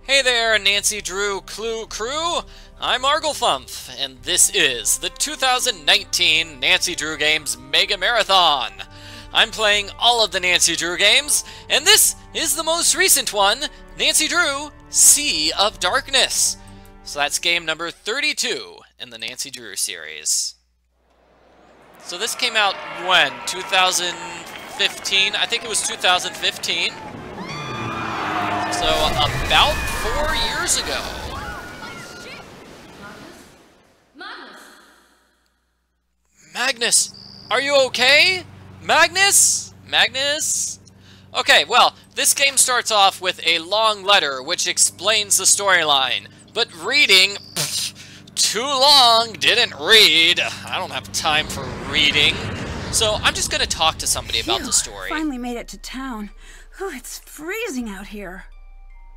Hey there, Nancy Drew Clue Crew! I'm Arglefumf, and this is the 2019 Nancy Drew Games Mega Marathon. I'm playing all of the Nancy Drew games, and this is the most recent one, Nancy Drew Sea of Darkness. So that's game number 32 in the Nancy Drew series. So this came out when? 2015? I think it was 2015. So about 4 years ago. Magnus, are you okay? Magnus? Magnus? Okay, well, this game starts off with a long letter which explains the storyline, but reading, too long, didn't read. I don't have time for reading. So I'm just gonna talk to somebody about the story. Finally made it to town. Oh, it's freezing out here.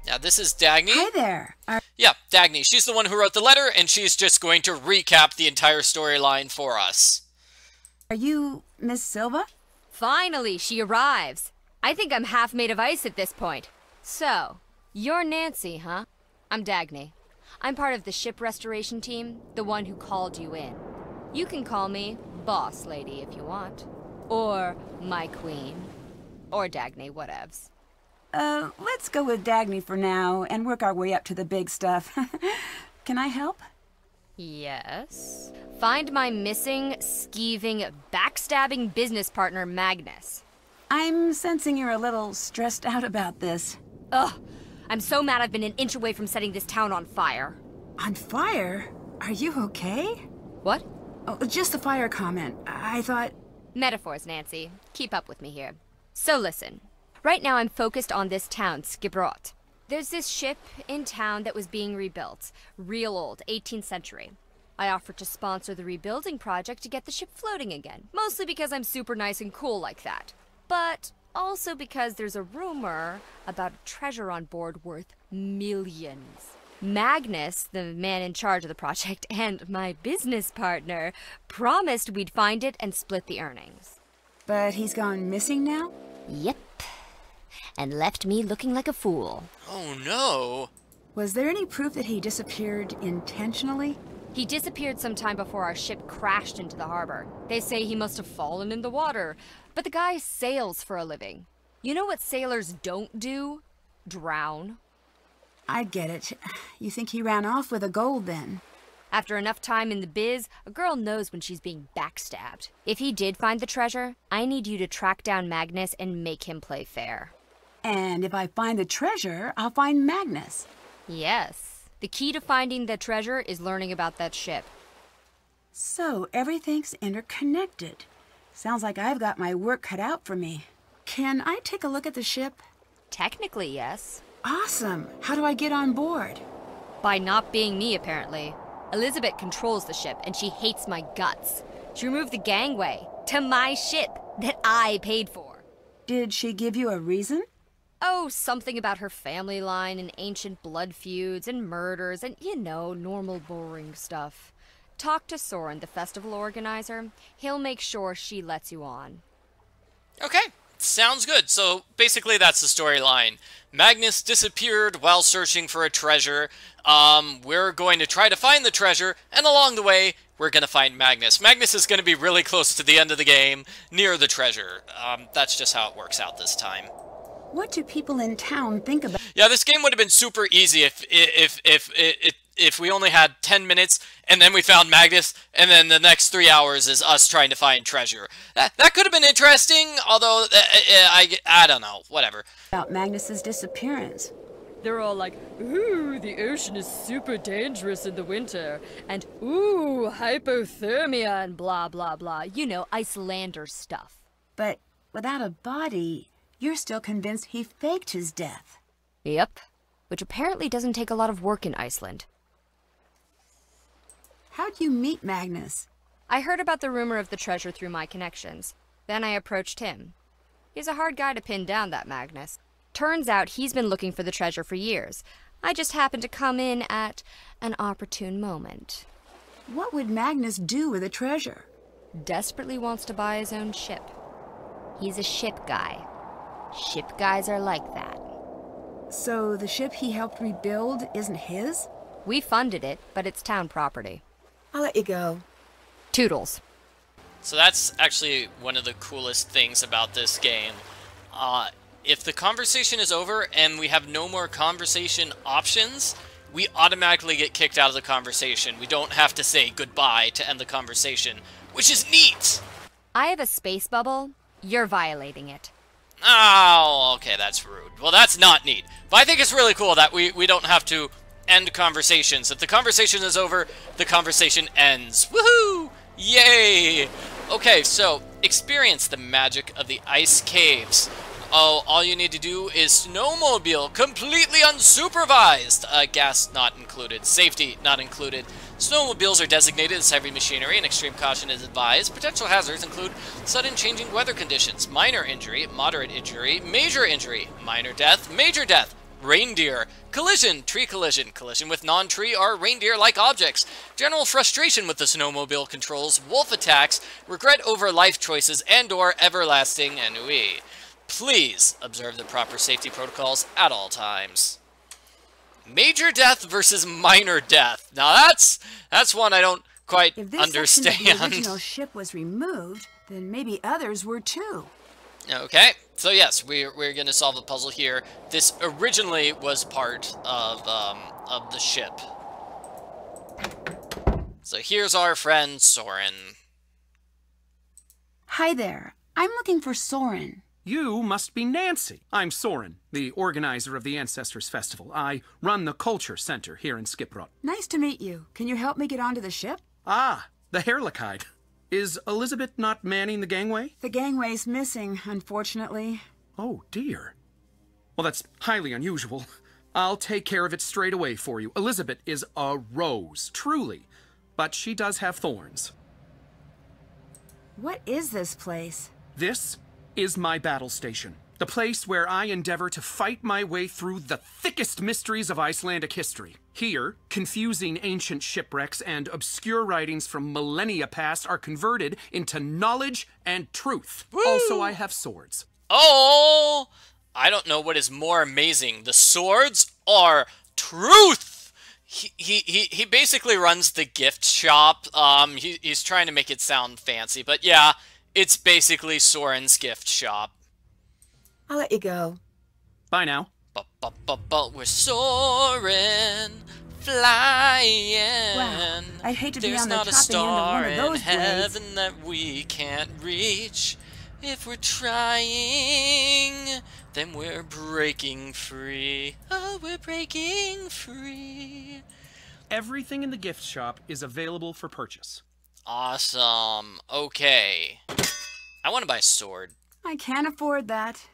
Now this is Dagny. Hi there. Yeah, Dagny. She's the one who wrote the letter, and she's just going to recap the entire storyline for us. Are you Miss Silva? Finally, she arrives. I think I'm half made of ice at this point. So, you're Nancy, huh? I'm Dagny. I'm part of the ship restoration team, the one who called you in. You can call me Boss Lady if you want. Or my Queen. Or Dagny, whatevs. Let's go with Dagny for now and work our way up to the big stuff. Can I help? Yes. Find my missing, skeeving, backstabbing business partner, Magnus. I'm sensing you're a little stressed out about this. Ugh. I'm so mad I've been an inch away from setting this town on fire. On fire? Are you okay? What? Oh, just the fire comment. I thought... Metaphors, Nancy. Keep up with me here. So listen. Right now I'm focused on this town, Skibrot. There's this ship in town that was being rebuilt. Real old, 18th century. I offered to sponsor the rebuilding project to get the ship floating again. Mostly because I'm super nice and cool like that. But also because there's a rumor about a treasure on board worth millions. Magnus, the man in charge of the project, and my business partner, promised we'd find it and split the earnings. But he's gone missing now? Yep. And left me looking like a fool. Oh no! Was there any proof that he disappeared intentionally? He disappeared sometime before our ship crashed into the harbor. They say he must have fallen in the water, but the guy sails for a living. You know what sailors don't do? Drown. I get it. You think he ran off with the gold then? After enough time in the biz, a girl knows when she's being backstabbed. If he did find the treasure, I need you to track down Magnus and make him play fair. And if I find the treasure, I'll find Magnus. Yes. The key to finding the treasure is learning about that ship. So everything's interconnected. Sounds like I've got my work cut out for me. Can I take a look at the ship? Technically, yes. Awesome. How do I get on board? By not being me, apparently. Elizabeth controls the ship, and she hates my guts. She removed the gangway to my ship that I paid for. Did she give you a reason? Oh, something about her family line and ancient blood feuds and murders and, you know, normal boring stuff. Talk to Soren, the festival organizer. He'll make sure she lets you on. Okay, sounds good. So basically that's the storyline. Magnus disappeared while searching for a treasure. We're going to try to find the treasure, and along the way, we're going to find Magnus. Magnus is going to be really close to the end of the game, near the treasure. That's just how it works out this time. What do people in town think about? Yeah, this game would have been super easy if we only had 10 minutes and then we found Magnus, and then the next 3 hours is us trying to find treasure. That could have been interesting, although I don't know, whatever. About Magnus's disappearance. They're all like, ooh, the ocean is super dangerous in the winter, and ooh, hypothermia and blah blah blah. You know, Icelander stuff. But without a body, you're still convinced he faked his death. Yep. Which apparently doesn't take a lot of work in Iceland. How'd you meet Magnus? I heard about the rumor of the treasure through my connections. Then I approached him. He's a hard guy to pin down, that Magnus. Turns out he's been looking for the treasure for years. I just happened to come in at an opportune moment. What would Magnus do with the treasure? Desperately wants to buy his own ship. He's a ship guy. Ship guys are like that. So the ship he helped rebuild isn't his? We funded it, but it's town property. I'll let you go. Toodles. So that's actually one of the coolest things about this game. If the conversation is over and we have no more conversation options, we automatically get kicked out of the conversation. We don't have to say goodbye to end the conversation, which is neat! I have a space bubble. You're violating it. Oh, okay, that's rude. Well, that's not neat. But I think it's really cool that we don't have to end conversations. If the conversation is over, the conversation ends. Woohoo! Yay! Okay, so experience the magic of the ice caves. Oh, all you need to do is snowmobile, completely unsupervised. Gas not included. Safety not included. Snowmobiles are designated as heavy machinery and extreme caution is advised. Potential hazards include sudden changing weather conditions, minor injury, moderate injury, major injury, minor death, major death, reindeer, collision, tree collision, collision with non-tree or reindeer-like objects, general frustration with the snowmobile controls, wolf attacks, regret over life choices, and/or everlasting ennui. Please observe the proper safety protocols at all times. Major death versus minor death. Now that's one I don't quite understand. If this section of the original ship was removed, then maybe others were too. Okay, so yes, we're going to solve a puzzle here. This originally was part of the ship. So here's our friend Soren. Hi there. I'm looking for Soren. You must be Nancy. I'm Soren, the organizer of the Ancestors Festival. I run the Culture Center here in Skiprot. Nice to meet you. Can you help me get onto the ship? Ah, the Herlichide. Is Elizabeth not manning the gangway? The gangway's missing, unfortunately. Oh, dear. Well, that's highly unusual. I'll take care of it straight away for you. Elizabeth is a rose, truly. But she does have thorns. What is this place? This is my battle station. The place where I endeavor to fight my way through the thickest mysteries of Icelandic history. Here, confusing ancient shipwrecks and obscure writings from millennia past are converted into knowledge and truth. Woo! Also, I have swords. Oh! I don't know what is more amazing, the swords or truth! He basically runs the gift shop. He's trying to make it sound fancy, but yeah, it's basically Soren's gift shop. I'll let you go. Bye now. But we're soaring, flying. Wow, I'd hate to be There's on the not a topping end of star one of in those heaven blades. that we can't reach. If we're trying, then we're breaking free. Oh, we're breaking free. Everything in the gift shop is available for purchase. Awesome. Okay. I want to buy a sword. I can't afford that.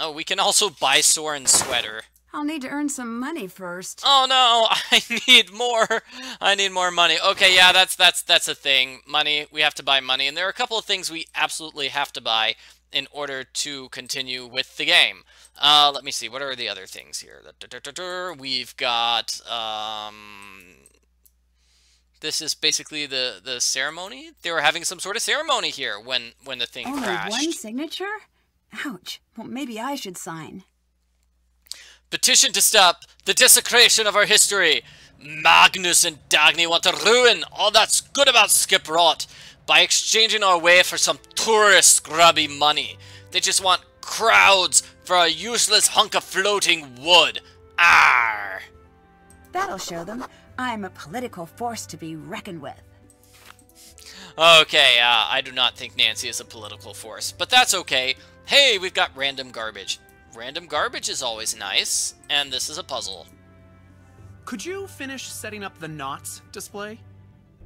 Oh, we can also buy Soren's sweater. I'll need to earn some money first. Oh no, I need more. I need more money. Okay, yeah, that's a thing. Money, we have to buy money. And there are a couple of things we absolutely have to buy in order to continue with the game. Let me see, what are the other things here? We've got, this is basically the ceremony. They were having some sort of ceremony here when the thing crashed. Only one signature? Ouch. Well, maybe I should sign. Petition to stop the desecration of our history. Magnus and Dagny want to ruin all that's good about Skiprot by exchanging our way for some tourist grubby money. They just want crowds for a useless hunk of floating wood. Arr! That'll show them I'm a political force to be reckoned with. Okay, I do not think Nancy is a political force, but that's okay. Hey, we've got random garbage. Random garbage is always nice, and this is a puzzle. Could you finish setting up the knots display?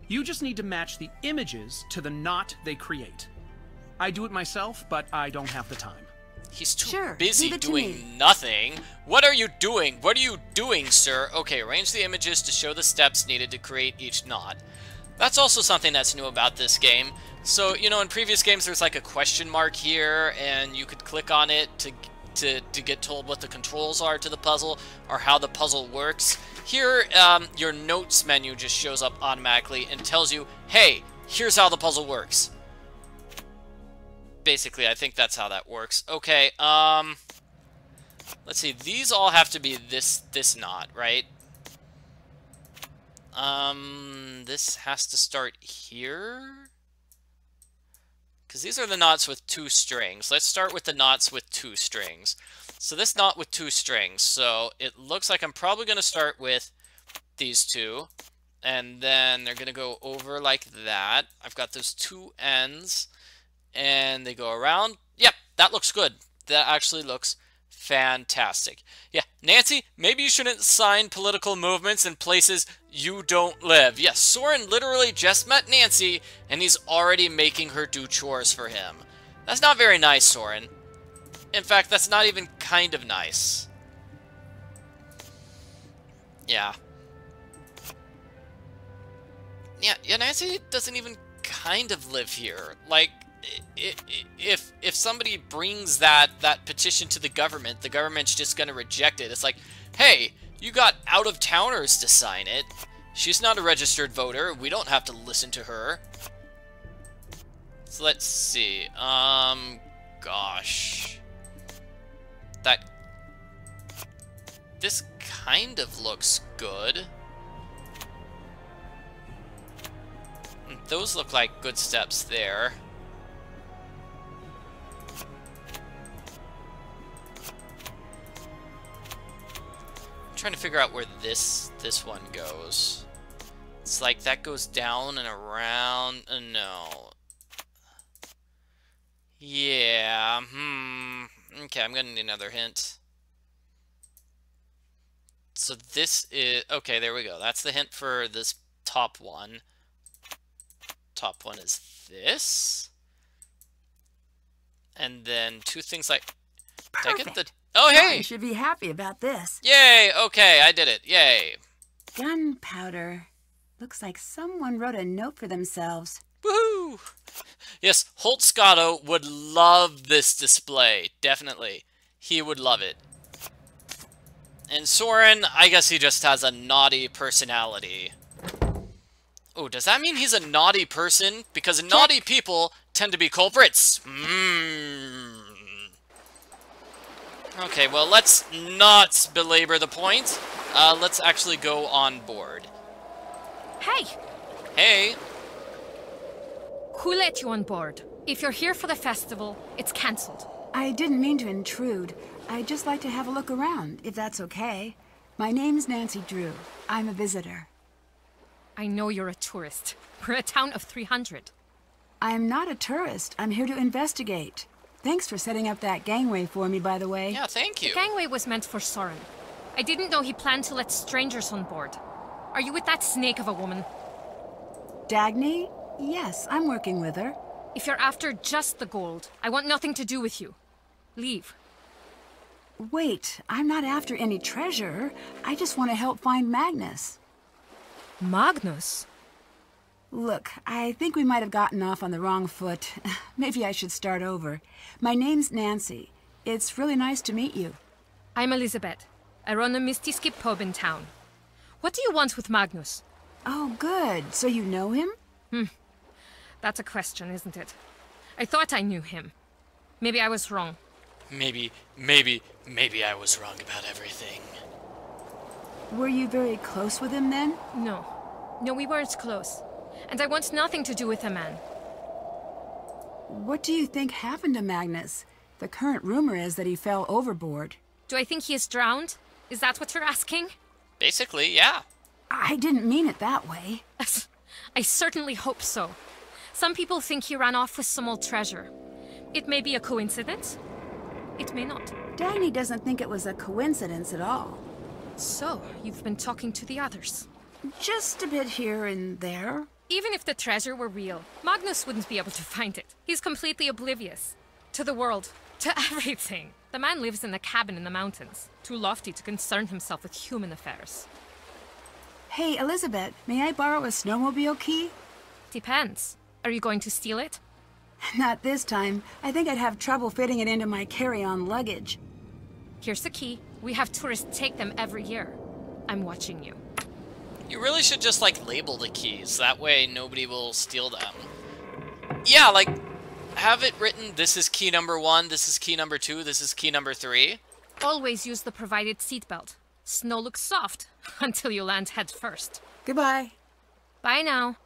You just need to match the images to the knot they create. I do it myself, but I don't have the time. He's too Sure, busy leave it to doing me. nothing. What are you doing? What are you doing, sir? Okay, arrange the images to show the steps needed to create each knot. That's also something that's new about this game. So, you know, in previous games there's like a question mark here, and you could click on it to get told what the controls are to the puzzle, or how the puzzle works. Here, your notes menu just shows up automatically and tells you, hey, here's how the puzzle works. Basically, I think that's how that works. Okay, Let's see, these all have to be this knot, right? This has to start here. Because these are the knots with 2 strings. Let's start with the knots with 2 strings. So this knot with 2 strings. So it looks like I'm probably going to start with these 2. And then they're going to go over like that. I've got those 2 ends. And they go around. Yep, that looks good. That actually looks fantastic. Yeah, Nancy, maybe you shouldn't sign political movements in places you don't live. Yes, Soren literally just met Nancy, and he's already making her do chores for him. That's not very nice, Soren. In fact, that's not even kind of nice. Yeah. Yeah, Nancy doesn't even kind of live here. Like, if somebody brings that petition to the government's just gonna reject it. It's like, hey, you got out-of-towners to sign it. She's not a registered voter. We don't have to listen to her. So let's see. Gosh. This kind of looks good. Those look like good steps there. Trying to figure out where this one goes. It's like that goes down and around. No. Yeah. Okay, I'm gonna need another hint. So this is okay. There we go. That's the hint for this top one. Top one is this, and then 2 things like. Did I get the? Oh, hey! You should be happy about this. Yay! Okay, I did it. Yay! Gunpowder. Looks like someone wrote a note for themselves. Woohoo! Yes, Holt Scotto would love this display. Definitely. He would love it. And Soren, I guess he just has a naughty personality. Oh, does that mean he's a naughty person? Because naughty people tend to be culprits. Okay, well, let's not belabor the point. Let's actually go on board. Hey! Hey! Who let you on board? If you're here for the festival, it's cancelled. I didn't mean to intrude. I'd just like to have a look around, if that's okay. My name's Nancy Drew. I'm a visitor. I know you're a tourist. We're a town of 300. I'm not a tourist. I'm here to investigate. Thanks for setting up that gangway for me, by the way. Yeah, thank you. The gangway was meant for Soren. I didn't know he planned to let strangers on board. Are you with that snake of a woman? Dagny? Yes, I'm working with her. If you're after just the gold, I want nothing to do with you. Leave. Wait, I'm not after any treasure. I just want to help find Magnus. Magnus? Look, I think we might have gotten off on the wrong foot. Maybe I should start over. My name's Nancy. It's really nice to meet you. I'm Elizabeth. I run a Misty Skip pub in town. What do you want with Magnus? Oh, good. So you know him? That's a question, isn't it? I thought I knew him. Maybe I was wrong. Maybe I was wrong about everything. Were you very close with him then? No. No, we weren't close. And I want nothing to do with the man. What do you think happened to Magnus? The current rumor is that he fell overboard. Do I think he is drowned? Is that what you're asking? Basically, yeah. I didn't mean it that way. I certainly hope so. Some people think he ran off with some old treasure. It may be a coincidence. It may not. Dagny doesn't think it was a coincidence at all. So, you've been talking to the others. Just a bit here and there. Even if the treasure were real, Magnus wouldn't be able to find it. He's completely oblivious. To the world. To everything. The man lives in a cabin in the mountains. Too lofty to concern himself with human affairs. Hey, Elizabeth, may I borrow a snowmobile key? Depends. Are you going to steal it? Not this time. I think I'd have trouble fitting it into my carry-on luggage. Here's the key. We have tourists take them every year. I'm watching you. You really should just, like, label the keys. That way nobody will steal them. Yeah, like, have it written, this is key number 1, this is key number 2, this is key number 3. Always use the provided seatbelt. Snow looks soft until you land head first. Goodbye. Bye now.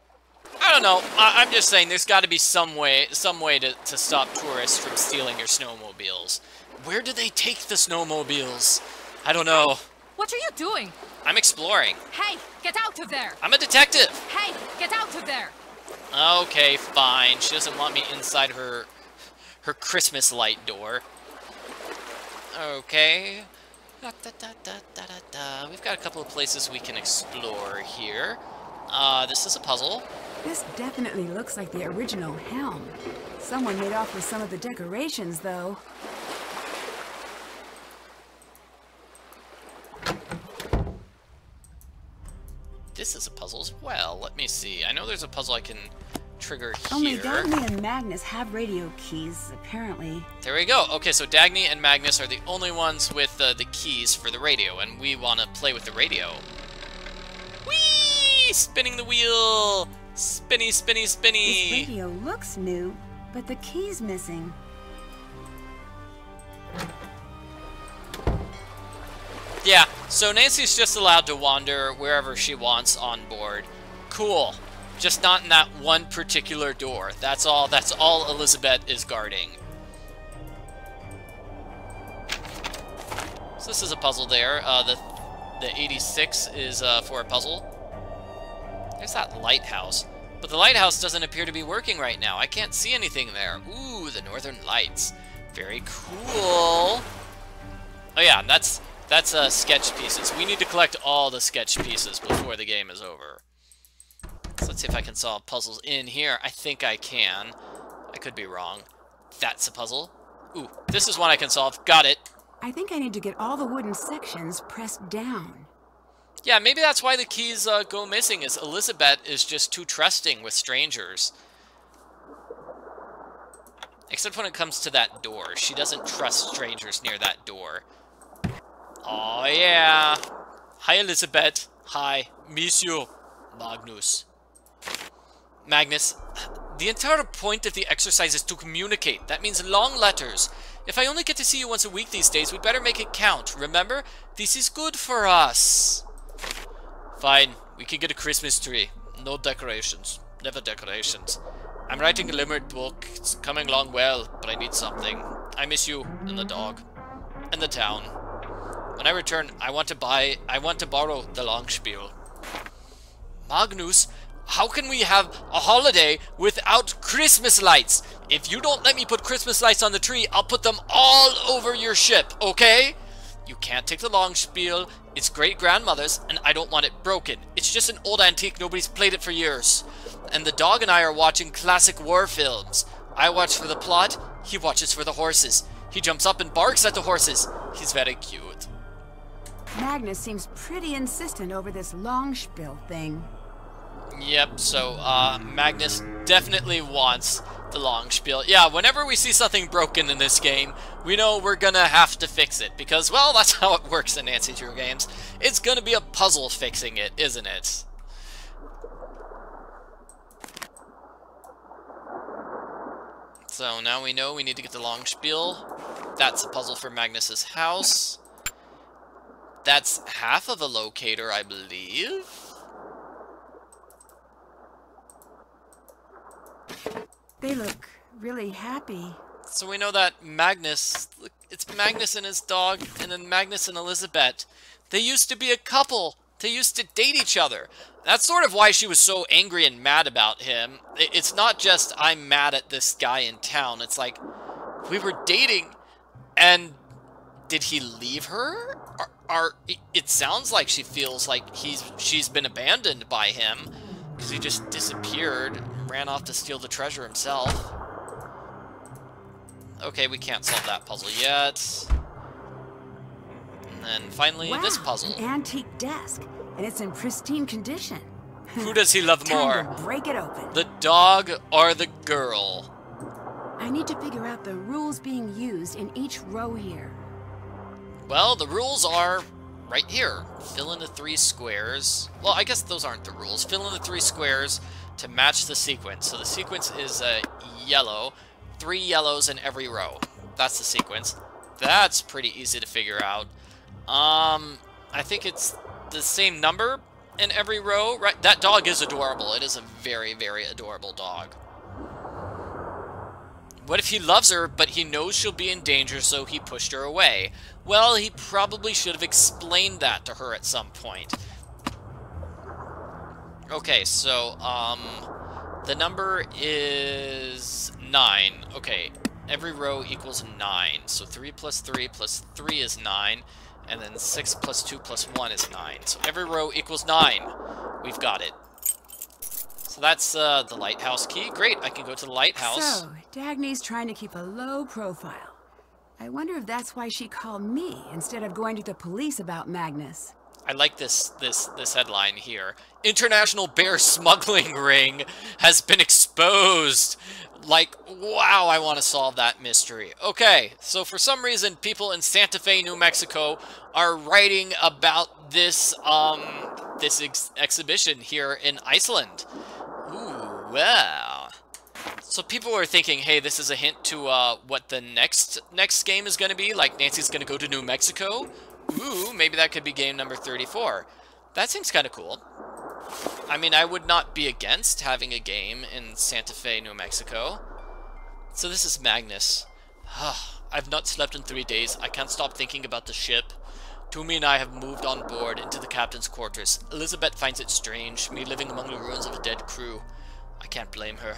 I don't know. I'm just saying there's got to be some way to stop tourists from stealing your snowmobiles. Where do they take the snowmobiles? I don't know. What are you doing? I'm exploring. Hey, get out of there! I'm a detective. Hey, get out of there! Okay, fine. She doesn't want me inside her Christmas light door. Okay. We've got a couple of places we can explore here. This is a puzzle. This definitely looks like the original helm. Someone made off with some of the decorations, though. This is a puzzle as well. Let me see. I know there's a puzzle I can trigger here. Only Dagny and Magnus have radio keys, apparently. There we go. Okay, so Dagny and Magnus are the only ones with the keys for the radio, and we want to play with the radio. Whee! Spinning the wheel! Spinny, spinny, spinny! This radio looks new, but the key's missing. Yeah, so Nancy's just allowed to wander wherever she wants on board. Cool. Just not in that one particular door. That's all Elizabeth is guarding. So this is a puzzle there. The 86 is for a puzzle. There's that lighthouse. But the lighthouse doesn't appear to be working right now. I can't see anything there. Ooh, the northern lights. Very cool. Oh yeah, and that's sketch pieces. We need to collect all the sketch pieces before the game is over. So let's see if I can solve puzzles in here. I think I can. I could be wrong. That's a puzzle. Ooh, this is one I can solve. Got it. I think I need to get all the wooden sections pressed down. Yeah, maybe that's why the keys go missing, is Elizabeth is just too trusting with strangers. Except when it comes to that door. She doesn't trust strangers near that door. Oh, yeah. Hi, Elizabeth. Hi. Miss you, Magnus. Magnus, the entire point of the exercise is to communicate. That means long letters. If I only get to see you once a week these days, we'd better make it count. Remember? This is good for us. Fine. We can get a Christmas tree. No decorations. Never decorations. I'm writing a limerick book. It's coming along well, but I need something. I miss you and the dog. And the town. When I return, I want to borrow the Longspiel. Magnus, how can we have a holiday without Christmas lights? If you don't let me put Christmas lights on the tree, I'll put them all over your ship, okay? You can't take the Longspiel. It's great-grandmother's, and I don't want it broken. It's just an old antique. Nobody's played it for years. And the dog and I are watching classic war films. I watch for the plot. He watches for the horses. He jumps up and barks at the horses. He's very cute. Magnus seems pretty insistent over this Longspiel thing. Yep, so Magnus definitely wants the Longspiel. Yeah, whenever we see something broken in this game, we know we're gonna have to fix it. Because, well, that's how it works in Nancy Drew games. It's gonna be a puzzle fixing it, isn't it? So now we know we need to get the Longspiel. That's a puzzle for Magnus's house. That's half of a locator, I believe. They look really happy. So we know that Magnus, it's Magnus and his dog, and then Magnus and Elizabeth. They used to be a couple. They used to date each other. That's sort of why she was so angry and mad about him. It's not just, I'm mad at this guy in town. It's like, we were dating, and did he leave her? It sounds like she feels like she's been abandoned by him, because he just disappeared and ran off to steal the treasure himself. Okay, we can't solve that puzzle yet. And then finally, wow, this puzzle. An antique desk, and it's in pristine condition. Who does he love more? Time to break it open. The dog or the girl? I need to figure out the rules being used in each row here. Well, the rules are right here. Fill in the 3 squares. Well, I guess those aren't the rules. Fill in the 3 squares to match the sequence. So the sequence is yellow. 3 yellows in every row. That's the sequence. That's pretty easy to figure out. I think it's the same number in every row, right? That dog is adorable. It is a very, very adorable dog. What if he loves her, but he knows she'll be in danger, so he pushed her away? Well, he probably should have explained that to her at some point. Okay, so, the number is 9. Okay, every row equals 9. So 3 plus 3 plus 3 is 9. And then 6 plus 2 plus 1 is 9. So every row equals 9. We've got it. So that's the lighthouse key. Great, I can go to the lighthouse. So, Dagny's trying to keep a low profile. I wonder if that's why she called me instead of going to the police about Magnus. I like this headline here. International bear smuggling ring has been exposed. Like, wow, I want to solve that mystery. Okay, so for some reason, people in Santa Fe, New Mexico are writing about this, exhibition here in Iceland. Ooh, wow. So people are thinking, hey, this is a hint to, what the next game is going to be? Like, Nancy's going to go to New Mexico? Ooh, maybe that could be game number 34. That seems kind of cool. I mean, I would not be against having a game in Santa Fe, New Mexico. So this is Magnus. I've not slept in 3 days. I can't stop thinking about the ship. Toomey and I have moved on board into the captain's quarters. Elizabeth finds it strange, me living among the ruins of a dead crew. I can't blame her.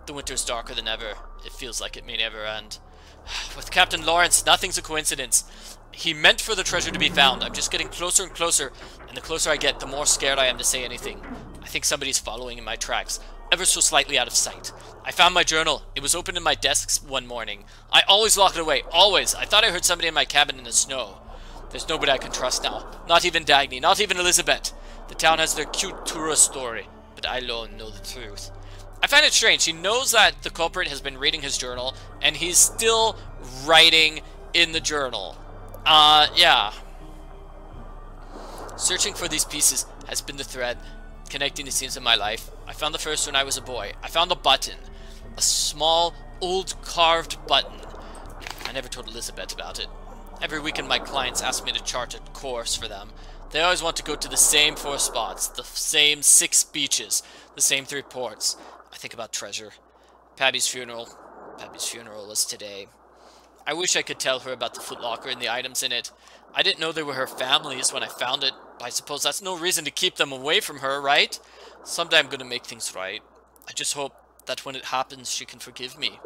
The winter's darker than ever. It feels like it may never end. With Captain Lawrence, nothing's a coincidence. He meant for the treasure to be found. I'm just getting closer and closer, and the closer I get, the more scared I am to say anything. I think somebody's following in my tracks, ever so slightly out of sight. I found my journal. It was open in my desk one morning. I always lock it away, always. I thought I heard somebody in my cabin in the snow. There's nobody I can trust now. Not even Dagny, not even Elizabeth. The town has their cute tourist story, but I alone know the truth. I find it strange. He knows that the culprit has been reading his journal, and he's still writing in the journal. Yeah. Searching for these pieces has been the thread connecting the scenes of my life. I found the first when I was a boy. I found a button. A small, old carved button. I never told Elizabeth about it. Every weekend my clients ask me to chart a course for them. They always want to go to the same 4 spots, the same 6 beaches, the same 3 ports. I think about treasure. Pappy's funeral. Pappy's funeral was today. I wish I could tell her about the footlocker and the items in it. I didn't know they were her family's when I found it. I suppose that's no reason to keep them away from her, right? Someday I'm gonna make things right. I just hope that when it happens, she can forgive me.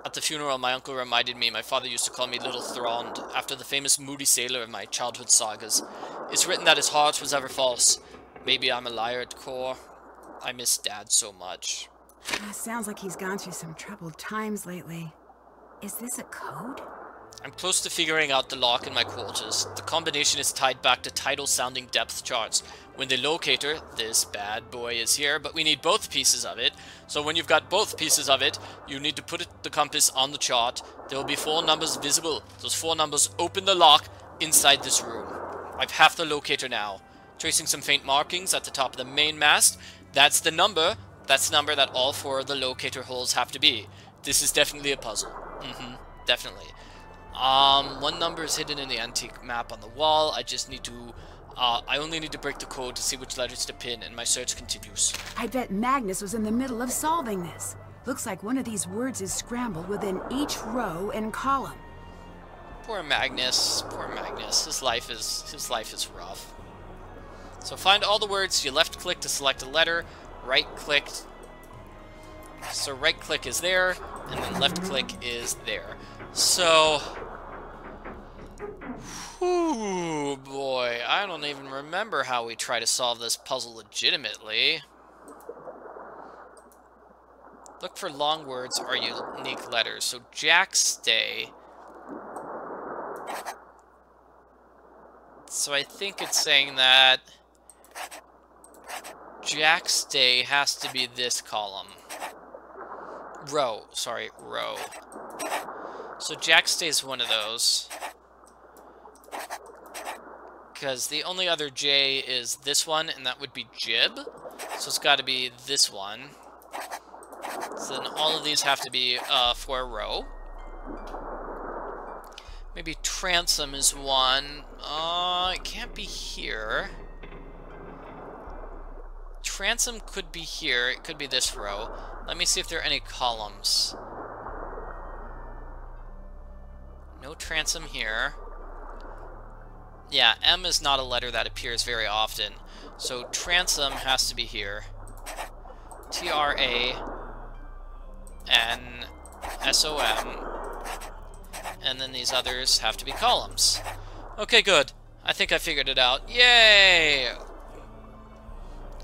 At the funeral, my uncle reminded me my father used to call me Little Thrond, after the famous moody sailor of my childhood sagas. It's written that his heart was ever false. Maybe I'm a liar at core. I miss Dad so much. Sounds like he's gone through some troubled times lately. Is this a code? I'm close to figuring out the lock in my quarters. The combination is tied back to tidal-sounding depth charts. When they locate her, this bad boy is here, but we need both pieces of it. So when you've got both pieces of it, you need to put the compass on the chart. There will be 4 numbers visible. Those 4 numbers open the lock inside this room. I've half the locator now. Tracing some faint markings at the top of the main mast. That's the number. That's the number that all 4 of the locator holes have to be. This is definitely a puzzle. Definitely. 1 number is hidden in the antique map on the wall. I just need to, I only need to break the code to see which letters to pin, and my search continues. I bet Magnus was in the middle of solving this. Looks like one of these words is scrambled within each row and column. Poor Magnus. Poor Magnus. His life is rough. So find all the words. You left click to select a letter. Right click. So right click is there, and then left click is there. So, whew, boy, I don't even remember how we try to solve this puzzle legitimately. Look for long words or unique letters. So Jack stay. So I think it's saying that Jack stay has to be this column. Row. Sorry, row. So Jack stays one of those. Because the only other J is this one, and that would be Jib. So it's got to be this one. So then all of these have to be for a row. Maybe transom is one. It can't be here. Transom could be here. It could be this row. Let me see if there are any columns. No transom here. Yeah, M is not a letter that appears very often. So transom has to be here. T-R-A-N-S-O-M. And then these others have to be columns. Okay, good. I think I figured it out. Yay!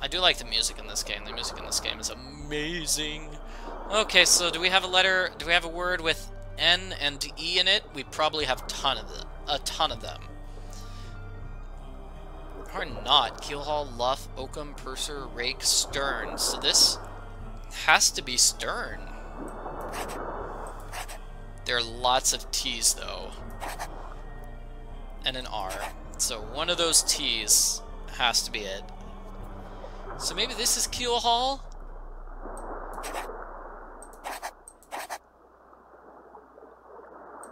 I do like the music in this game. The music in this game is amazing. Okay, so do we have a letter? Do we have a word with N and E in it? We probably have a ton of them. Or not. Keelhaul, luff, oakum, purser, rake, stern. So this has to be stern. There are lots of T's, though. And an R. So one of those T's has to be it. So maybe this is Keelhaul?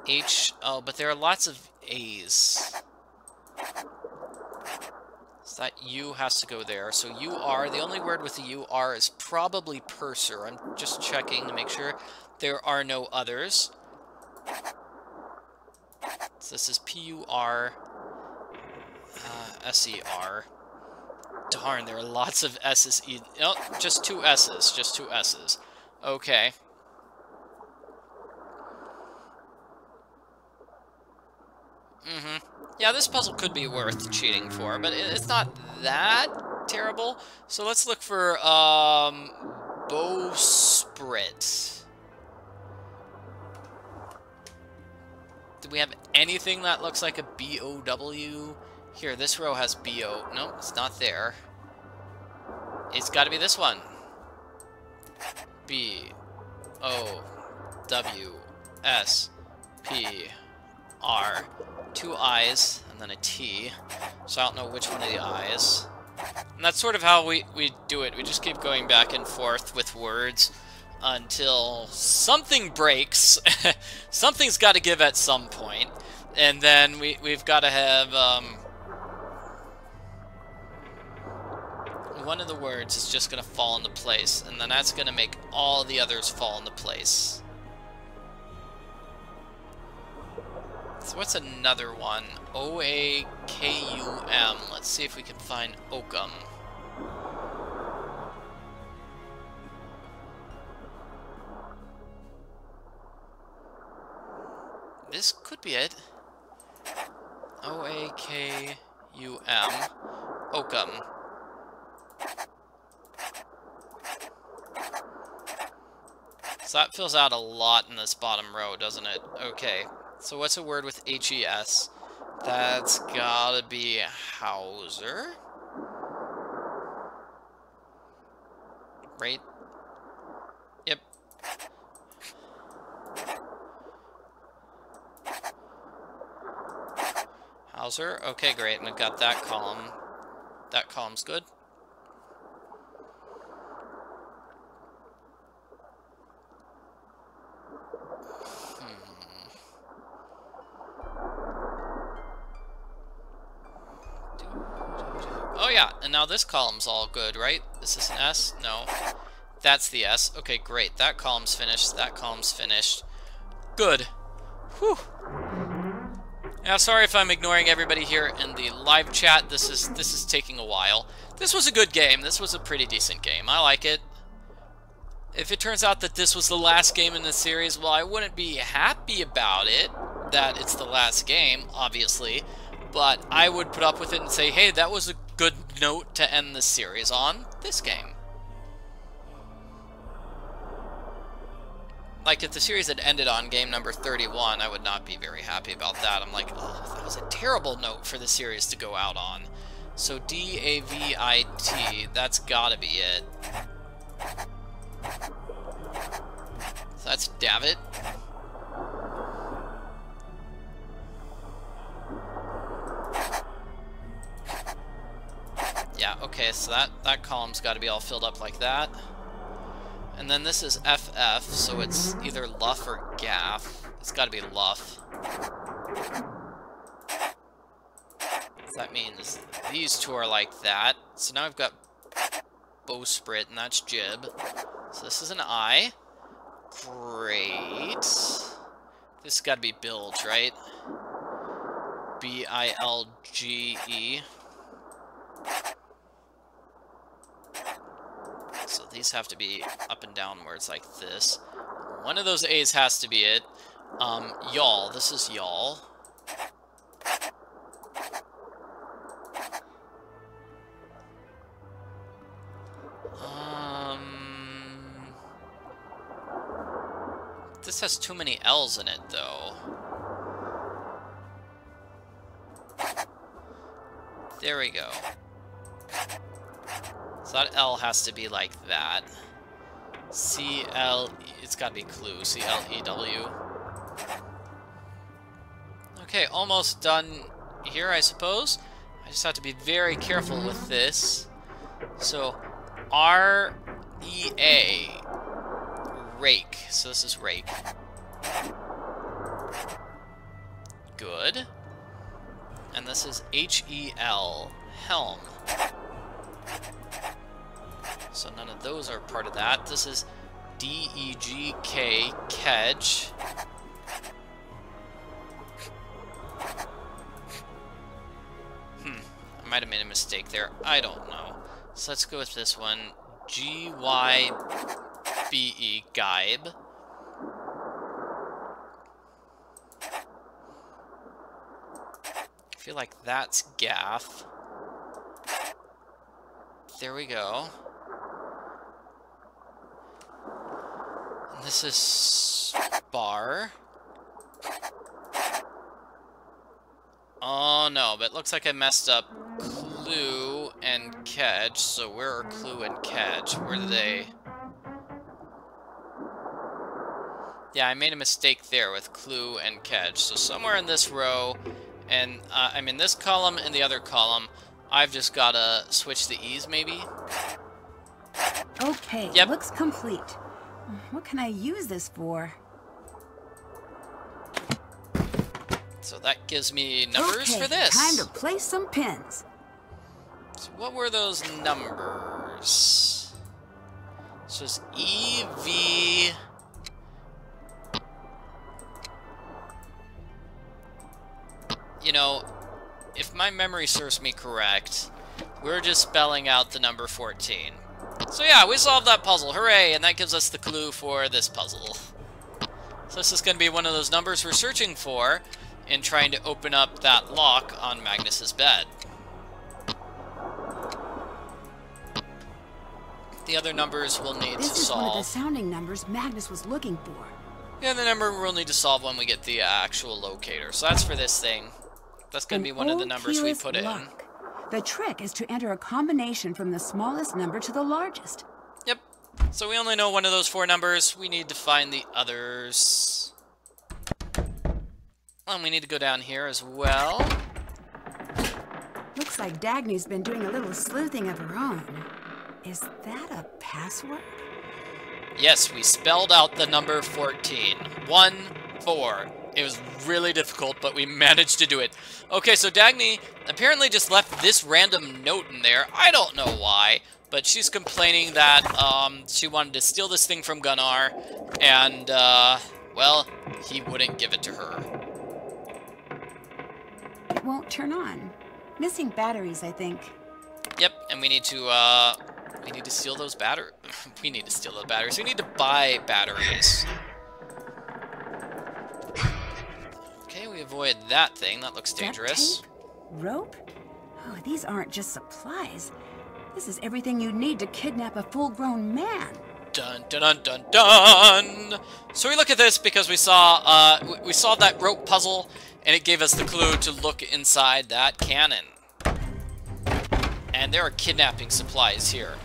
H. Oh, but there are lots of A's. So that U has to go there. So UR, the only word with the UR is probably purser. I'm just checking to make sure there are no others. So this is P-U-R-S-E-R. Darn, there are lots of S's. Oh, just two S's. Just two S's. Okay. Yeah, this puzzle could be worth cheating for, but it's not that terrible. So let's look for, bowsprit. Do we have anything that looks like a B-O-W? Here, this row has B-O. No, it's not there. It's got to be this one. B-O-W-S-P-R. Two I's, and then a T. So I don't know which one of the I's. And that's sort of how we do it. We just keep going back and forth with words until something breaks. Something's got to give at some point. And then we've got to have... one of the words is just going to fall into place, and then that's going to make all the others fall into place. So what's another one? O-A-K-U-M. Let's see if we can find oakum. This could be it. O-A-K-U-M. Oakum. So that fills out a lot in this bottom row, doesn't it? Okay. So what's a word with H-E-S? That's gotta be Hauser. Right? Yep. Hauser. Okay, great. And we've got that column. That column's good. Oh yeah, and now this column's all good, right? Is this an S? No. That's the S. Okay, great. That column's finished. That column's finished. Good. Whew. Yeah, sorry if I'm ignoring everybody here in the live chat. This is taking a while. This was a good game. This was a pretty decent game. I like it. If it turns out that this was the last game in the series, well, I wouldn't be happy about it, that it's the last game, obviously. But I would put up with it and say, hey, that was a good note to end the series on this game. Like, if the series had ended on game number 31, I would not be very happy about that. I'm like, oh, that was a terrible note for the series to go out on. So D-A-V-I-T, that's gotta be it. So that's David. Yeah, okay, so that column's got to be all filled up like that. And then this is FF, so it's either Luff or Gaff. It's got to be Luff. That means these two are like that. So now I've got bowsprit, and that's jib. So this is an I. Great. This has got to be bilge, right? B-I-L-G-E. So these have to be up and downwards like this. One of those A's has to be it. Y'all. This is y'all. This has too many L's in it, though. There we go. So that L has to be like that. C-L-E... It's gotta be clue. C-L-E-W. Okay, almost done here, I suppose. I just have to be very careful with this. So, R-E-A... Rake. So this is rake. Good. And this is H-E-L. Helm. So none of those are part of that. This is D-E-G-K. Kedge. I might have made a mistake there. I don't know. So let's go with this one. G-Y-B-E, Gybe. I feel like that's gaff. There we go. And this is spar. Oh no, but it looks like I messed up clue and kedge. So where are clue and kedge? Where are they? Yeah, I made a mistake there with clue and kedge. So somewhere in this row, and I'm in this column and the other column, I've just gotta switch the E's maybe? Okay, yep. Looks complete. What can I use this for? So that gives me numbers for this. Time to place some pins. So what were those numbers? So it's E, V... You know, if my memory serves me correct, we're just spelling out the number 14. So yeah, we solved that puzzle. Hooray! And that gives us the clue for this puzzle. So this is going to be one of those numbers we're searching for in trying to open up that lock on Magnus's bed. The other numbers we'll need to solve. This is one of the sounding numbers Magnus was looking for. Yeah, the number we'll need to solve when we get the actual locator. So that's for this thing. That's going to be one of the numbers we put in. The trick is to enter a combination from the smallest number to the largest. Yep. So we only know one of those four numbers. We need to find the others. And we need to go down here as well. Looks like Dagny's been doing a little sleuthing of her own. Is that a password? Yes, we spelled out the number 14. 1, 4. It was really difficult, but we managed to do it. Okay, so Dagny apparently just left this random note in there. I don't know why, but she's complaining that she wanted to steal this thing from Gunnar, and, well, he wouldn't give it to her. It won't turn on. Missing batteries, I think. Yep, and we need to steal those batteries. We need to steal those batteries. We need to buy batteries. Okay, we avoid that thing. That looks dangerous. Duct tape? Rope? Oh, these aren't just supplies. This is everything you need to kidnap a full-grown man. Dun dun dun dun dun! So we look at this because we saw we solved that rope puzzle, and it gave us the clue to look inside that cannon. And there are kidnapping supplies here.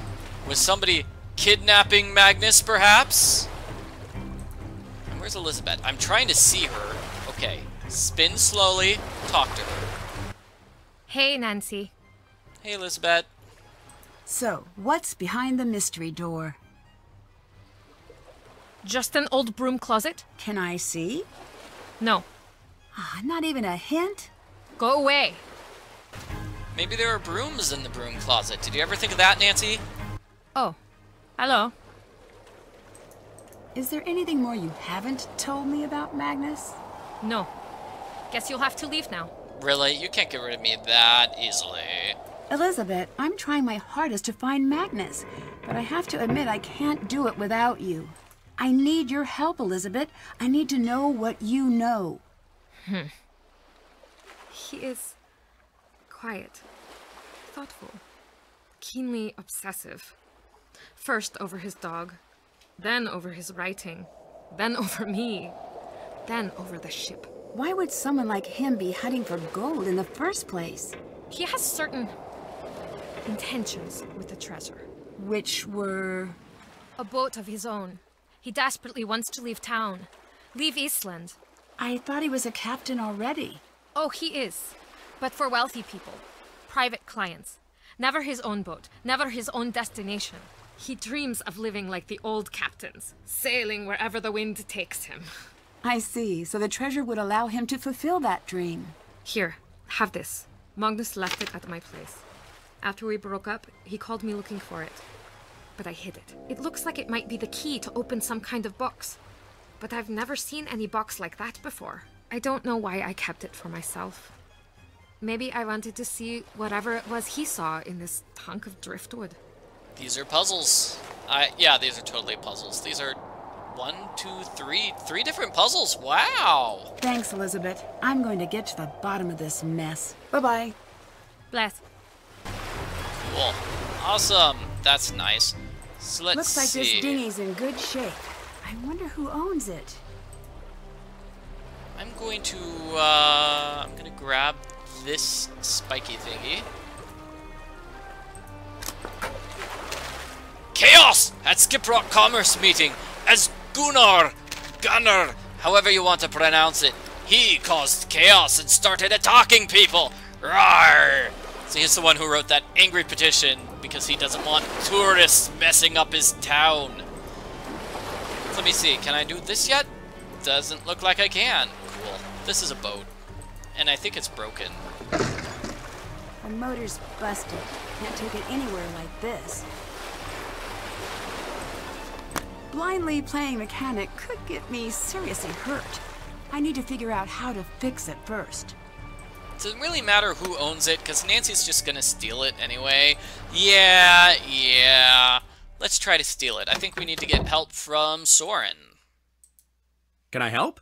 Was somebody kidnapping Magnus, perhaps? And where's Elizabeth? I'm trying to see her. Okay. Spin slowly. Talk to her. Hey, Nancy. Hey, Elizabeth. So, what's behind the mystery door? Just an old broom closet? Can I see? No. Not even a hint? Go away. Maybe there are brooms in the broom closet. Did you ever think of that, Nancy? Oh, hello. Is there anything more you haven't told me about Magnus? No. Guess you'll have to leave now. Really? You can't get rid of me that easily. Elizabeth, I'm trying my hardest to find Magnus, but I have to admit I can't do it without you. I need your help, Elizabeth. I need to know what you know. He is quiet, thoughtful, keenly obsessive. First over his dog, then over his writing, then over me, then over the ship. Why would someone like him be hunting for gold in the first place? He has certain intentions with the treasure. Which were... A boat of his own. He desperately wants to leave town. Leave Eastland. I thought he was a captain already. Oh, he is. But for wealthy people. Private clients. Never his own boat. Never his own destination. He dreams of living like the old captains. Sailing wherever the wind takes him. I see. So the treasure would allow him to fulfill that dream. Here, have this. Magnus left it at my place. After we broke up, he called me looking for it. But I hid it. It looks like it might be the key to open some kind of box. But I've never seen any box like that before. I don't know why I kept it for myself. Maybe I wanted to see whatever it was he saw in this hunk of driftwood. These are puzzles. Yeah, these are totally puzzles. These are 1, 2, 3, 3 different puzzles. Wow. Thanks, Elizabeth. I'm going to get to the bottom of this mess. Bye-bye. Bless. Cool. Awesome. That's nice. So let's Looks like see. this dinghy's in good shape. I wonder who owns it. I'm going to grab this spiky thingy. Chaos at Skiprock Commerce Meeting as Gunnar, however you want to pronounce it. He caused chaos and started attacking people. Rawr! So he's the one who wrote that angry petition because he doesn't want tourists messing up his town. So let me see, can I do this yet? Doesn't look like I can. Cool. This is a boat. And I think it's broken. The motor's busted. Can't take it anywhere like this. Blindly playing mechanic could get me seriously hurt. I need to figure out how to fix it first. Doesn't really matter who owns it, because Nancy's just gonna steal it anyway. Yeah. Let's try to steal it. I think we need to get help from Soren. Can I help?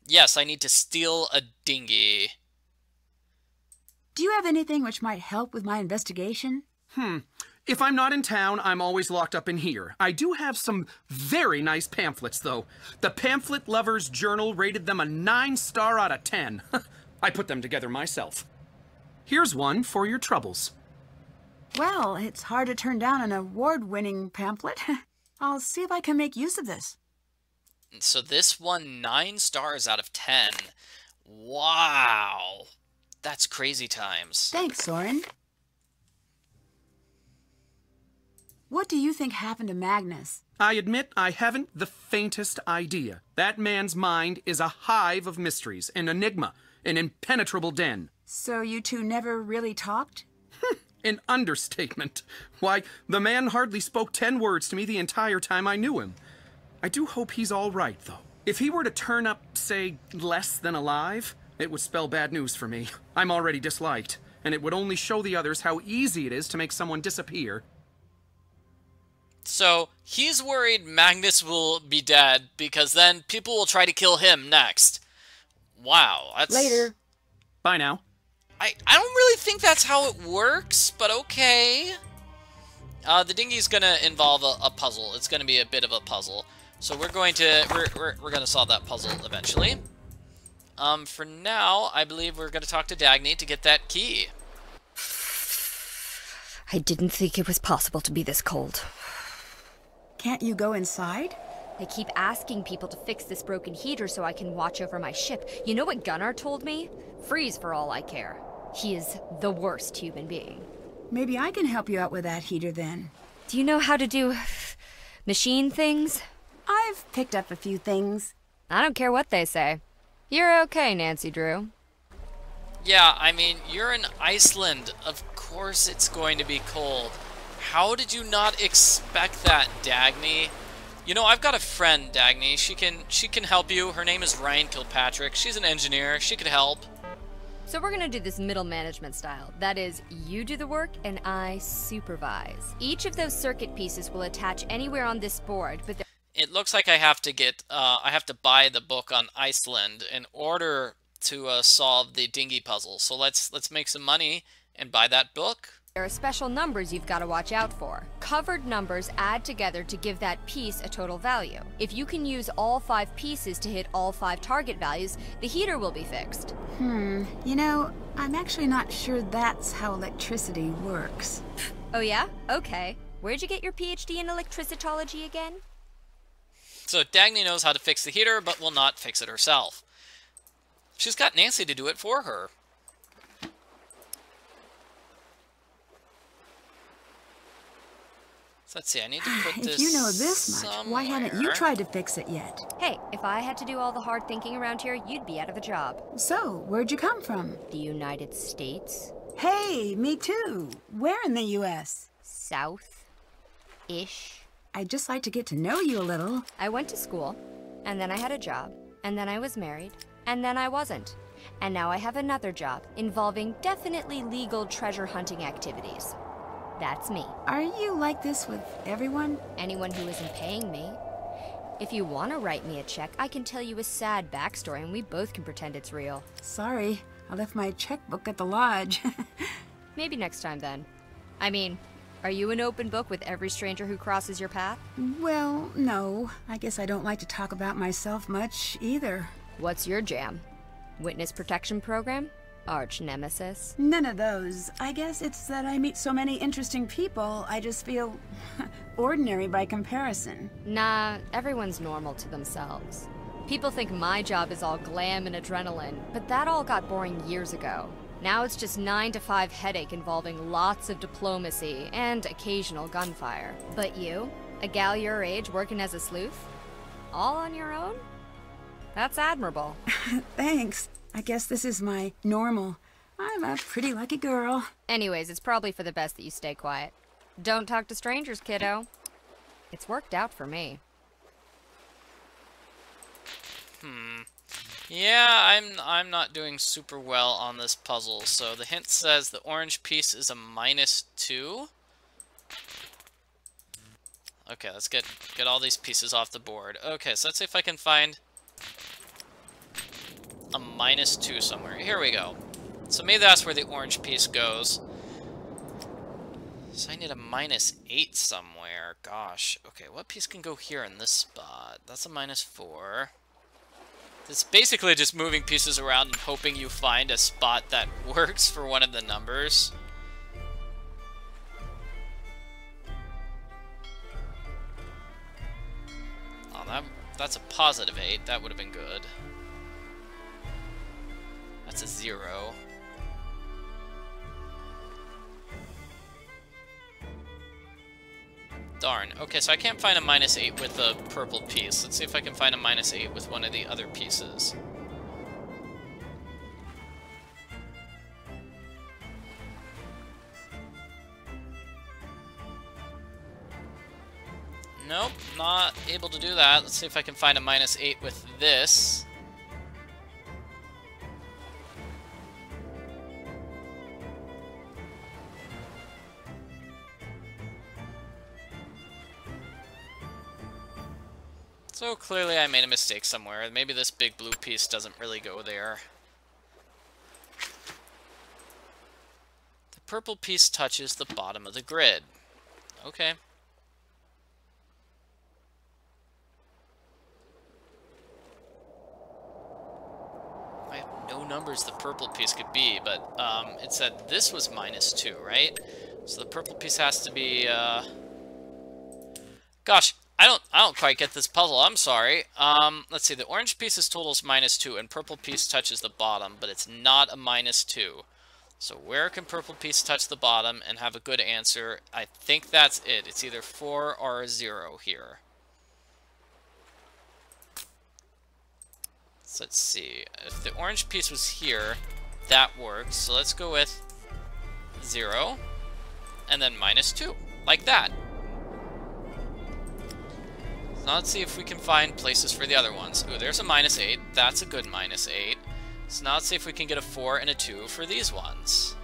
Yes, I need to steal a dinghy. Do you have anything which might help with my investigation? If I'm not in town, I'm always locked up in here. I do have some very nice pamphlets, though. The Pamphlet Lovers Journal rated them a 9-star out of 10. I put them together myself. Here's one for your troubles. Well, it's hard to turn down an award-winning pamphlet. I'll see if I can make use of this. So this won 9 stars out of 10. Wow. That's crazy times. Thanks, Soren. What do you think happened to Magnus? I admit I haven't the faintest idea. That man's mind is a hive of mysteries, an enigma, an impenetrable den. So you two never really talked? An understatement. Why, the man hardly spoke 10 words to me the entire time I knew him. I do hope he's all right, though. If he were to turn up, say, less than alive, it would spell bad news for me. I'm already disliked, and it would only show the others how easy it is to make someone disappear. So he's worried Magnus will be dead because then people will try to kill him next. Wow, that's... Later. Bye now. I don't really think that's how it works, but okay. The dinghy's gonna involve a puzzle. It's gonna be a bit of a puzzle. So we're going to we're gonna solve that puzzle eventually. For now, I believe we're gonna talk to Dagny to get that key. I didn't think it was possible to be this cold. Can't you go inside? They keep asking people to fix this broken heater so I can watch over my ship. You know what Gunnar told me? Freeze for all I care. He is the worst human being. Maybe I can help you out with that heater then. Do you know how to do machine things? I've picked up a few things. I don't care what they say. You're okay, Nancy Drew. Yeah, I mean, you're in Iceland. Of course it's going to be cold. How did you not expect that, Dagny? You know, I've got a friend, Dagny. She can help you. Her name is Ryan Kilpatrick. She's an engineer. She could help. So we're gonna do this middle management style. That is, you do the work and I supervise. Each of those circuit pieces will attach anywhere on this board, but It looks like I have to buy the book on Iceland in order to solve the dinghy puzzle. So let's make some money and buy that book. there are special numbers you've got to watch out for. Covered numbers add together to give that piece a total value. If you can use all 5 pieces to hit all 5 target values, the heater will be fixed. You know, I'm actually not sure that's how electricity works. Oh yeah? Okay. Where'd you get your PhD in electricitology again? So Dagny knows how to fix the heater, but will not fix it herself. She's got Nancy to do it for her. So let's see, I need to put this If you know this much, why haven't you somewhere. tried to fix it yet? Hey, if I had to do all the hard thinking around here, you'd be out of a job. So, where'd you come from? The United States? Hey, me too. Where in the U.S.? South-ish. I'd just like to get to know you a little. I went to school, and then I had a job, and then I was married, and then I wasn't. And now I have another job involving definitely legal treasure hunting activities. That's me. Are you like this with everyone? Anyone who isn't paying me. If you want to write me a check, I can tell you a sad backstory and we both can pretend it's real. Sorry, I left my checkbook at the lodge. Maybe next time then. I mean, are you an open book with every stranger who crosses your path? Well, no. I guess I don't like to talk about myself much either. What's your jam? Witness protection program? Arch nemesis? None of those. I guess it's that I meet so many interesting people, I just feel ordinary by comparison. Nah, everyone's normal to themselves. People think my job is all glam and adrenaline, but that all got boring years ago. Now it's just 9 to 5 headache involving lots of diplomacy and occasional gunfire. But you, a gal your age working as a sleuth? All on your own? That's admirable. Thanks. I guess this is my normal. I'm a pretty lucky girl. Anyways, it's probably for the best that you stay quiet. Don't talk to strangers, kiddo. It's worked out for me. Yeah, I'm not doing super well on this puzzle. So the hint says the orange piece is a -2. Okay, let's get all these pieces off the board. Okay, so let's see if I can find a -2 somewhere. Here we go. So maybe that's where the orange piece goes. So I need a -8 somewhere. Gosh. Okay, what piece can go here in this spot? That's a -4. It's basically just moving pieces around and hoping you find a spot that works for one of the numbers. Oh, that's a +8. That would have been good. That's a 0. Darn. Okay, so I can't find a -8 with the purple piece. Let's see if I can find a -8 with one of the other pieces. Nope, not able to do that. Let's see if I can find a -8 with this. So clearly I made a mistake somewhere. Maybe this big blue piece doesn't really go there. The purple piece touches the bottom of the grid. Okay. I have no numbers the purple piece could be, but it said this was -2, right? So the purple piece has to be, Gosh, I don't quite get this puzzle. I'm sorry. Let's see. The orange piece's total is -2, and purple piece touches the bottom, but it's not a -2. So where can purple piece touch the bottom and have a good answer? I think that's it. It's either 4 or a 0 here. Let's So let's see. If the orange piece was here, that works. So let's go with 0 and then -2, like that. So now let's see if we can find places for the other ones. Ooh, there's a -8. That's a good -8. So now let's see if we can get a 4 and a 2 for these ones.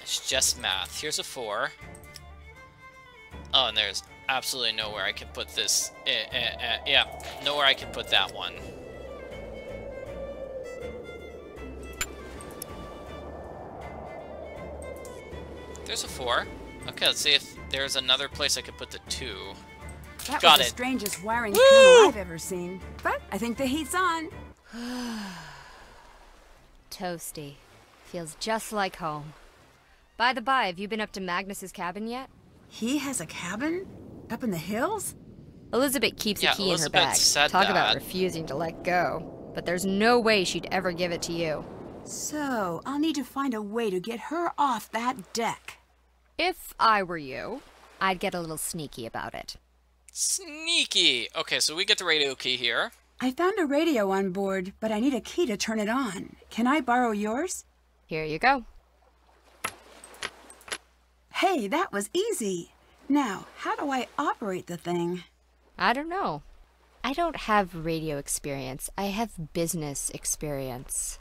It's just math. Here's a 4. Oh, and there's absolutely nowhere I can put this. Yeah, nowhere I can put that one. There's a 4. Okay, let's see if there's another place I could put the 2. That Got was it. the strangest wiring panel I've ever seen. But I think the heat's on. Toasty. Feels just like home. By the by, have you been up to Magnus's cabin yet? He has a cabin? Up in the hills? Elizabeth keeps a key Elizabeth in her bag. said Talk that. about refusing to let go. But there's no way she'd ever give it to you. So, I'll need to find a way to get her off that deck. If I were you, I'd get a little sneaky about it. Sneaky! Okay, so we get the radio key here. I found a radio on board, but I need a key to turn it on. Can I borrow yours? Here you go. Hey, that was easy. Now, how do I operate the thing? I don't know. I don't have radio experience. I have business experience.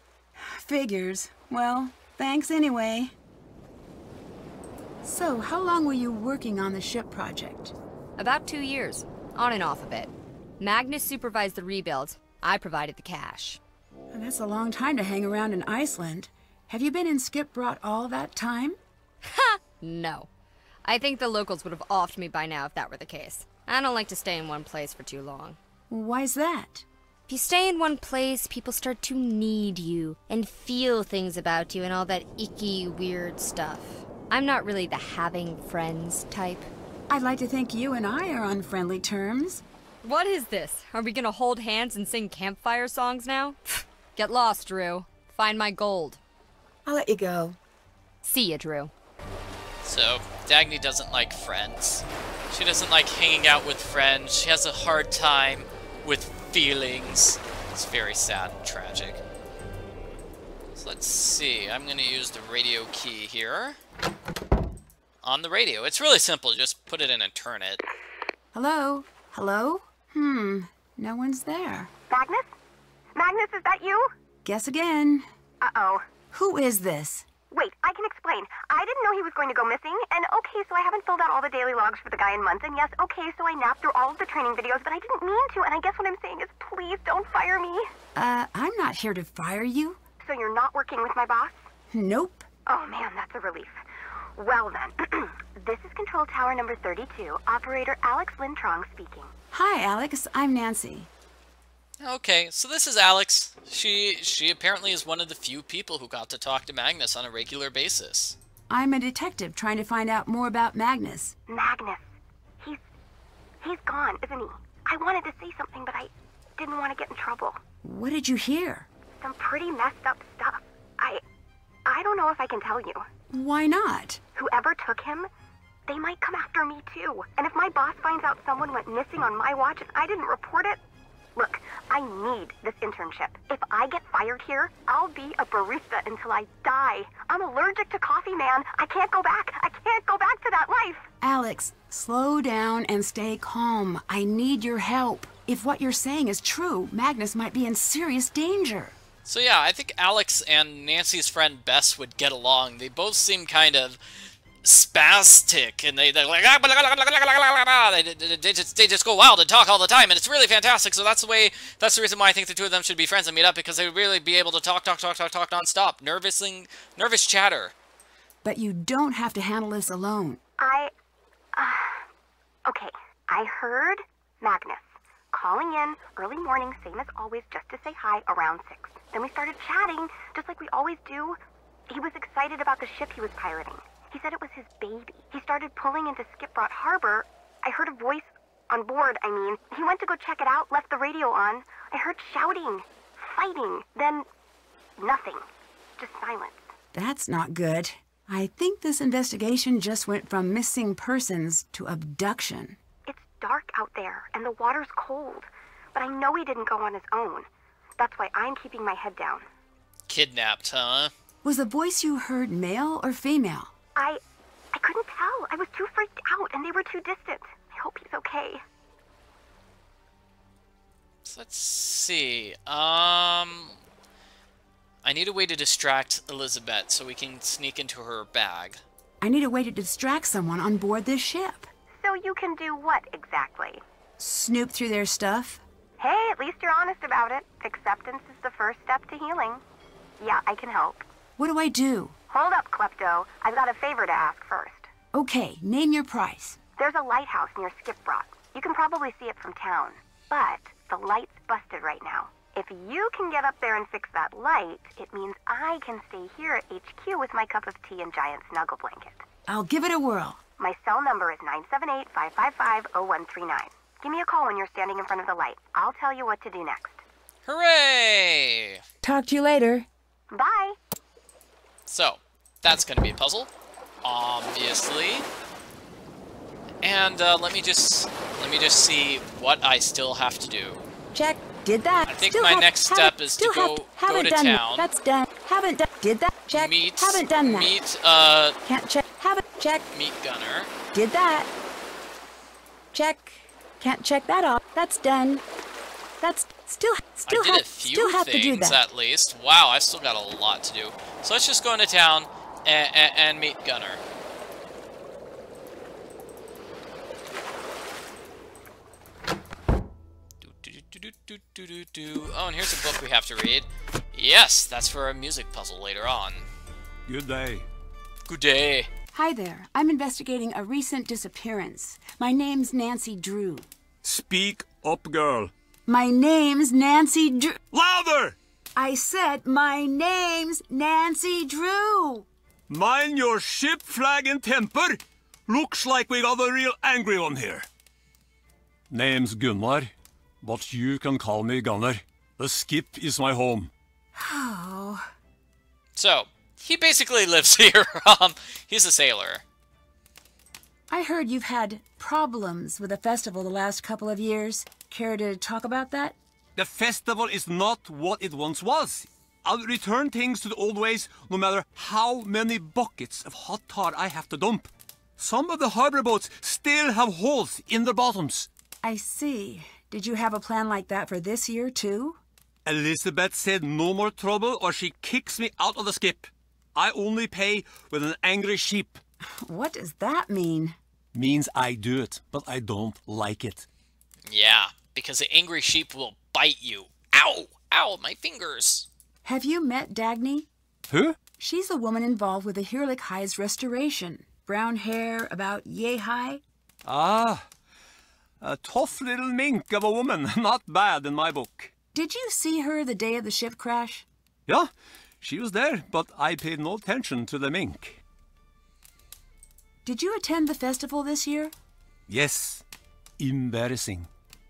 Figures. Well, thanks anyway. So, how long were you working on the ship project? About 2 years. On and off a bit. Magnus supervised the rebuild. I provided the cash. That's a long time to hang around in Iceland. Have you been in Skipbrot all that time? Ha! No. I think the locals would have offed me by now if that were the case. I don't like to stay in one place for too long. Why's that? If you stay in one place, people start to need you and feel things about you and all that icky, weird stuff. I'm not really the having friends type. I'd like to think you and I are on friendly terms. What is this? Are we gonna hold hands and sing campfire songs now? Get lost, Drew. Find my gold. I'll let you go. See ya, Drew. So, Dagny doesn't like friends. She doesn't like hanging out with friends. She has a hard time with feelings. It's very sad and tragic. So let's see. I'm going to use the radio key here. On the radio. It's really simple. Just put it in and turn it. Hello? Hello? No one's there. Magnus? Magnus, is that you? Guess again. Uh-oh. Who is this? Wait, I can explain. I didn't know he was going to go missing, and okay, so I haven't filled out all the daily logs for the guy in months, and yes, okay, so I napped through all of the training videos, but I didn't mean to, and I guess what I'm saying is please don't fire me. I'm not here to fire you. So you're not working with my boss? Nope. Oh man, that's a relief. Well then, this is Control Tower number 32, Operator Alex Lintrong speaking. Hi, Alex. I'm Nancy. Okay, so this is Alex. She apparently is one of the few people who got to talk to Magnus on a regular basis. I'm a detective trying to find out more about Magnus. Magnus. He's gone, isn't he? I wanted to say something, but I didn't want to get in trouble. What did you hear? Some pretty messed up stuff. I don't know if I can tell you. Why not? Whoever took him, they might come after me too. And if my boss finds out someone went missing on my watch and I didn't report it, look, I need this internship. If I get fired here, I'll be a barista until I die. I'm allergic to coffee, man. I can't go back. I can't go back to that life. Alex, slow down and stay calm. I need your help. If what you're saying is true, Magnus might be in serious danger. So yeah, I think Alex and Nancy's friend Bess would get along. They both seem kind of spastic, and they're like, they just go wild and talk all the time, and it's really fantastic. So that's the reason why I think the two of them should be friends and meet up, because they would really be able to talk nonstop, nervous chatter. But you don't have to handle this alone. Okay, I heard Magnus calling in early morning, same as always, just to say hi around 6. Then we started chatting, just like we always do. He was excited about the ship he was pirating. He said it was his baby. He started pulling into Skipbrot Harbor. I heard a voice on board, He went to go check it out, left the radio on. I heard shouting, fighting, then nothing. Just silence. That's not good. I think this investigation just went from missing persons to abduction. It's dark out there, and the water's cold. But I know he didn't go on his own. That's why I'm keeping my head down. Kidnapped, huh? Was the voice you heard male or female? I couldn't tell. I was too freaked out, and they were too distant. I hope he's okay. So let's see. I need a way to distract Elizabeth so we can sneak into her bag. I need a way to distract someone on board this ship. So you can do what exactly? Snoop through their stuff? Hey, at least you're honest about it. Acceptance is the first step to healing. Yeah, I can help. What do I do? Hold up, Klepto. I've got a favor to ask first. Okay, name your price. There's a lighthouse near Skipbrot. You can probably see it from town. But the light's busted right now. If you can get up there and fix that light, it means I can stay here at HQ with my cup of tea and giant snuggle blanket. I'll give it a whirl. My cell number is 978-555-0139. Give me a call when you're standing in front of the light. I'll tell you what to do next. Hooray! Talk to you later. Bye! So, that's going to be a puzzle, obviously. And let me just see what I still have to do. Check. Did that. I think my next step is to go to town. That's done. Haven't done. Did that. Check. Meet. Haven't done that. Meet. Can't check. Haven't check. Meet Gunner. Did that. Check. Can't check that off. That's done. That's still I did a few have to do things that. at least. Wow, I still got a lot to do. So let's just go into town and meet Gunner. Oh, and here's a book we have to read. Yes, that's for a music puzzle later on. Good day. Good day. Hi there. I'm investigating a recent disappearance. My name's Nancy Drew. Speak up, girl. My name's Nancy Drew. Louder! I said my name's Nancy Drew. Mind your ship, flag, and temper. Looks like we got a real angry one here. Name's Gunnar, but you can call me Gunnar. The skip is my home. Oh. So, he basically lives here. He's a sailor. I heard you've had problems with the festival the last couple of years. Care to talk about that? The festival is not what it once was. I'll return things to the old ways no matter how many buckets of hot tar I have to dump. Some of the harbor boats still have holes in their bottoms. I see. Did you have a plan like that for this year, too? Elizabeth said no more trouble or she kicks me out of the skip. I only pay with an angry sheep. What does that mean? Means I do it, but I don't like it. Yeah, because the angry sheep will bite you. Ow! Ow, my fingers! Have you met Dagny? Who? She's the woman involved with the Hirlich High's restoration. Brown hair, about yay high. Ah, a tough little mink of a woman. Not bad in my book. Did you see her the day of the ship crash? Yeah, she was there, but I paid no attention to the mink. Did you attend the festival this year? Yes, embarrassing.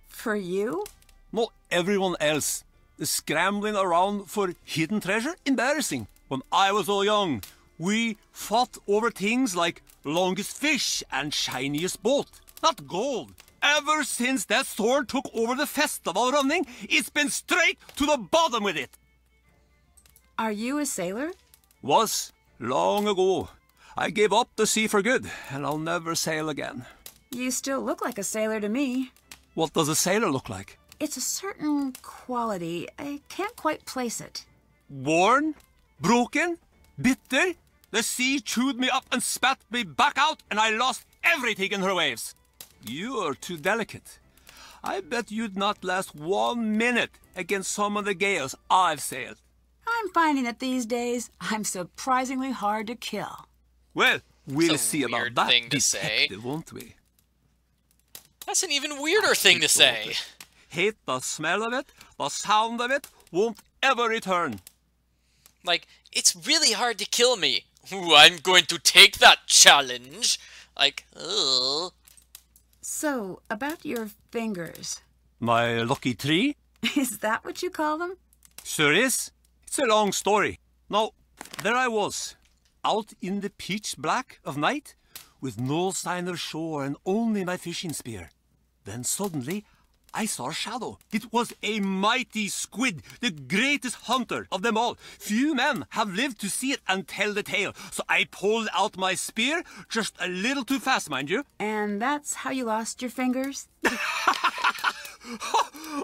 For you? Not everyone else. The scrambling around for hidden treasure, embarrassing. When I was all young, we fought over things like longest fish and shiniest boat. Not gold. Ever since that Soren took over the festival running, it's been straight to the bottom with it. Are you a sailor? Was long ago. I gave up the sea for good, and I'll never sail again. You still look like a sailor to me. What does a sailor look like? It's a certain quality. I can't quite place it. Worn? Broken? Bitter? The sea chewed me up and spat me back out, and I lost everything in her waves. You are too delicate. I bet you'd not last 1 minute against some of the gales I've sailed. I'm finding that these days, I'm surprisingly hard to kill. Well, we'll It's a see about weird that, thing to say. detective, won't we? That's an even weirder thing to say. Hate the smell of it, the sound of it, won't ever return. Like, it's really hard to kill me. Ooh, I'm going to take that challenge. Like, ugh. So, about your fingers. My lucky tree? Is that what you call them? Sure is. It's a long story. Now, there I was, out in the pitch black of night, with no sign of shore and only my fishing spear. Then suddenly, I saw a shadow. It was a mighty squid, the greatest hunter of them all. Few men have lived to see it and tell the tale. So I pulled out my spear, just a little too fast, mind you. And that's how you lost your fingers?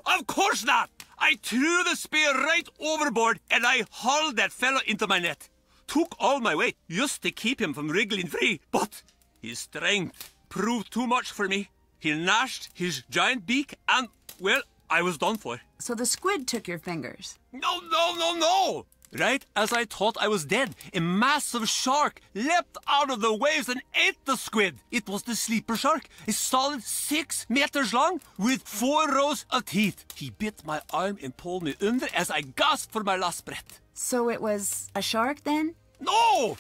Of course not! I threw the spear right overboard and I hauled that fellow into my net. Took all my weight just to keep him from wriggling free. But his strength proved too much for me. He gnashed his giant beak and, well, I was done for. So the squid took your fingers? No! Right as I thought I was dead, a massive shark leapt out of the waves and ate the squid. It was the sleeper shark, a solid 6 meters long with 4 rows of teeth. He bit my arm and pulled me under as I gasped for my last breath. So it was a shark then? No!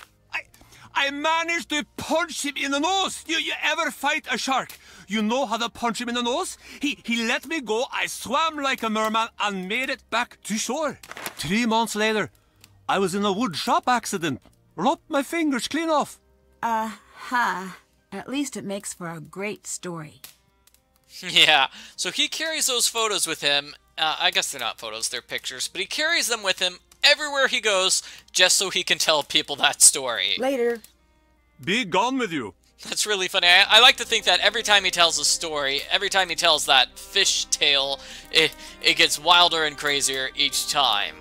I managed to punch him in the nose. You ever fight a shark? You know how to punch him in the nose? He let me go. I swam like a merman and made it back to shore. 3 months later, I was in a wood shop accident. Lopped my fingers clean off. Aha. At least it makes for a great story. Yeah, so he carries those photos with him. I guess they're not photos, they're pictures. But he carries them with him everywhere he goes, just so he can tell people that story. Later. Be gone with you. That's really funny. I like to think that every time he tells a story, every time he tells that fish tale, it gets wilder and crazier each time.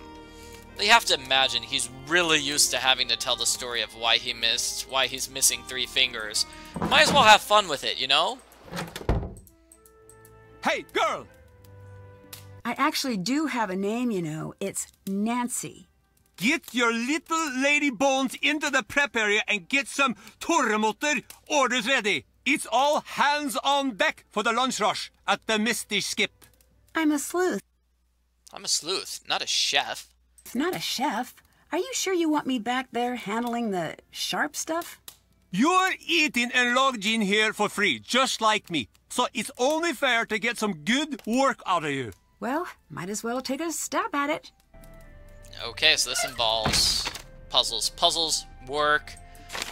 But you have to imagine he's really used to having to tell the story of why he's missing 3 fingers. Might as well have fun with it, you know? Hey, girl! I actually do have a name, you know. It's Nancy. Get your little lady bones into the prep area and get some torremotter orders ready. It's all hands on deck for the lunch rush at the Misty Skip. I'm a sleuth. I'm a sleuth, not a chef. It's not a chef. Are you sure you want me back there handling the sharp stuff? You're eating and lodging here for free, just like me. So it's only fair to get some good work out of you. Well, might as well take a stab at it. Okay, so this involves puzzles. Puzzles work.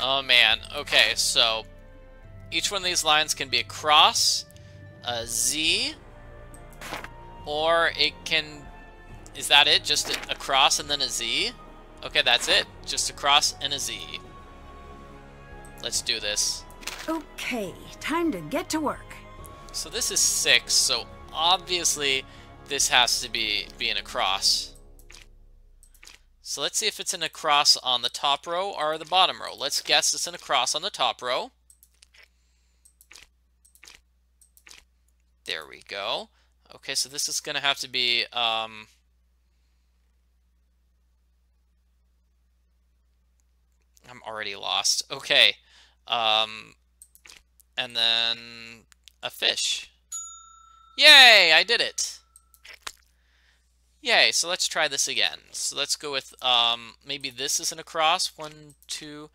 Oh man. Okay, so each one of these lines can be a cross, a Z, or it can... Is that it? Just a cross and then a Z? Okay, that's it. Just a cross and a Z. Let's do this. Okay, time to get to work. So this is 6, so obviously this has to be in a cross. So let's see if it's in a cross on the top row or the bottom row. Let's guess it's in a cross on the top row. There we go. Okay, so this is going to have to be... I'm already lost. Okay. And then a fish. Yay, I did it. Yay, so let's try this again. So let's go with, maybe this isn't a cross. 1, 2.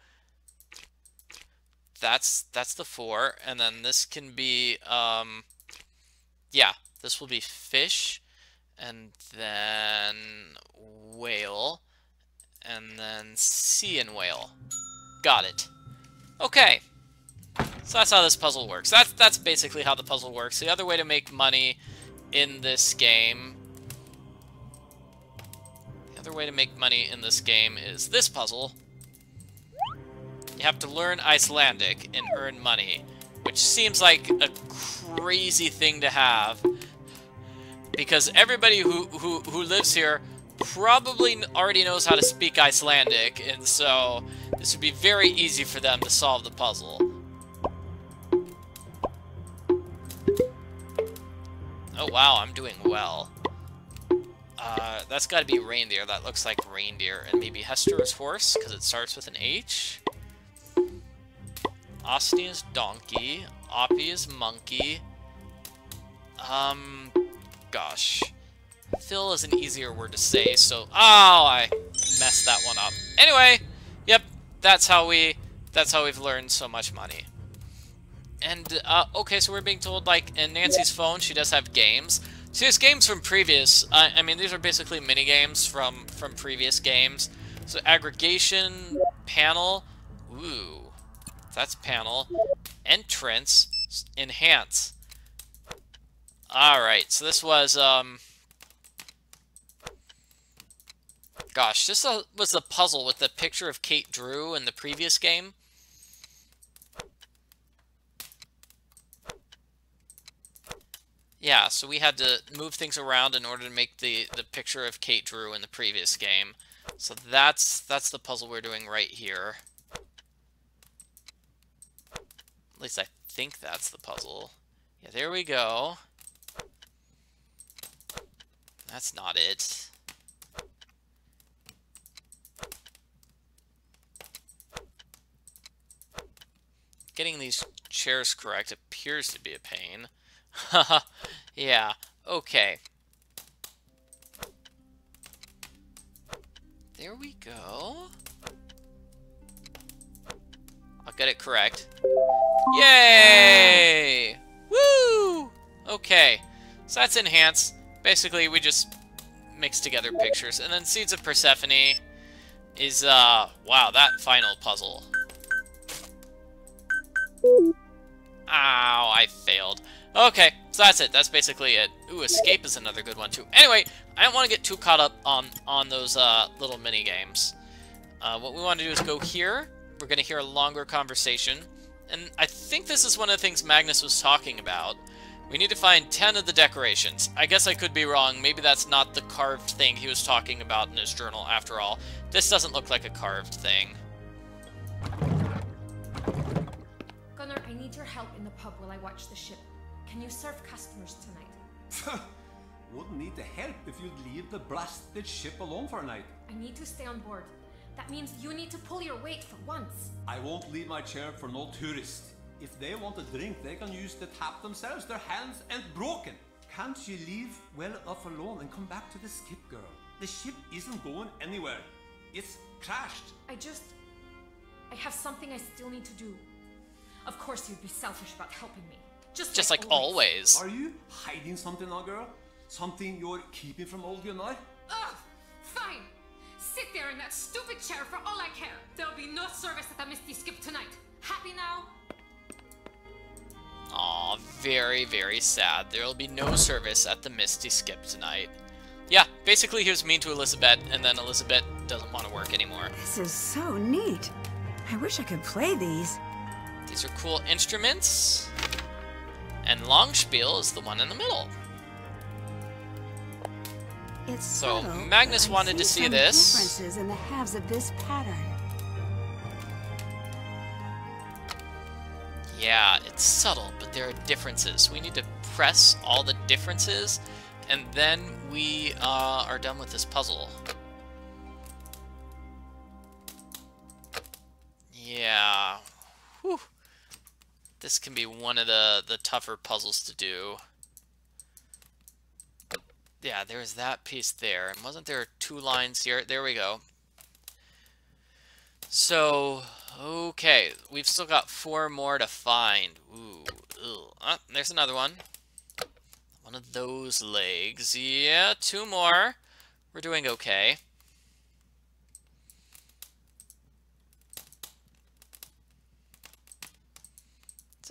That's the 4. And then this can be, yeah, this will be fish. And then whale. And then sea and whale. Got it. Okay. So that's how this puzzle works. That's basically how the puzzle works. The other way to make money in this game... The other way to make money in this game is this puzzle. You have to learn Icelandic and earn money, which seems like a crazy thing to have. Because everybody who lives here probably already knows how to speak Icelandic, and so this would be very easy for them to solve the puzzle. Oh wow, I'm doing well. That's gotta be reindeer. That looks like reindeer. And maybe Hester is horse, because it starts with an H. Osti is donkey. Oppie is monkey. Gosh. Phil is an easier word to say, so... Oh, I messed that one up. Anyway, yep, that's how we've learned so much money. And, okay, so we're being told, like, in Nancy's phone, she does have games. She has games from previous... I mean, these are basically mini-games from previous games. So, aggregation, panel... Ooh, that's panel. Entrance, enhance. Alright, so this was, gosh, this was the puzzle with the picture of Kate Drew in the previous game. Yeah, so we had to move things around in order to make the picture of Kate Drew in the previous game. So that's the puzzle we're doing right here. At least I think that's the puzzle. Yeah, there we go. That's not it. Getting these chairs correct appears to be a pain. Haha, yeah, okay. There we go. I'll get it correct. Yay! Woo! Okay, so that's enhance. Basically, we just mix together pictures. And then Seeds of Persephone is, wow, that final puzzle. Ow, I failed. Okay, so that's it. That's basically it. Ooh, Escape is another good one, too. Anyway, I don't want to get too caught up on those little mini-games. What we want to do is go here. We're going to hear a longer conversation. And I think this is one of the things Magnus was talking about. We need to find 10 of the decorations. I guess I could be wrong. Maybe that's not the carved thing he was talking about in his journal after all. This doesn't look like a carved thing. Gunnar, I need your help in the pub while I watch the ship. Can you serve customers tonight? Wouldn't need the help if you'd leave the blasted ship alone for a night. I need to stay on board. That means you need to pull your weight for once. I won't leave my chair for no tourist. If they want a drink, they can use the tap themselves. Their hands ain't broken. Can't you leave well enough alone and come back to the skip, girl? The ship isn't going anywhere. It's crashed. I have something I still need to do. Of course you'd be selfish about helping me. Just like always. Are you hiding something now, girl? Something you're keeping from old Gunnar? Ugh! Fine! Sit there in that stupid chair for all I care. There'll be no service at the Misty Skip tonight. Happy now? Aw, very, very sad. There'll be no service at the Misty Skip tonight. Yeah, basically he was mean to Elizabeth, and then Elizabeth doesn't want to work anymore. This is so neat. I wish I could play these. These are cool instruments. And Longspiel is the one in the middle. It's so subtle, Magnus but I wanted to see some this. Differences in the halves of this pattern. Yeah, it's subtle, but there are differences. We need to press all the differences, and then we are done with this puzzle. Yeah. Whew. This can be one of the tougher puzzles to do. Yeah, there's that piece there. And wasn't there 2 lines here? There we go. So, okay. We've still got 4 more to find. Ooh. Oh, there's another one. One of those legs. Yeah, 2 more. We're doing okay.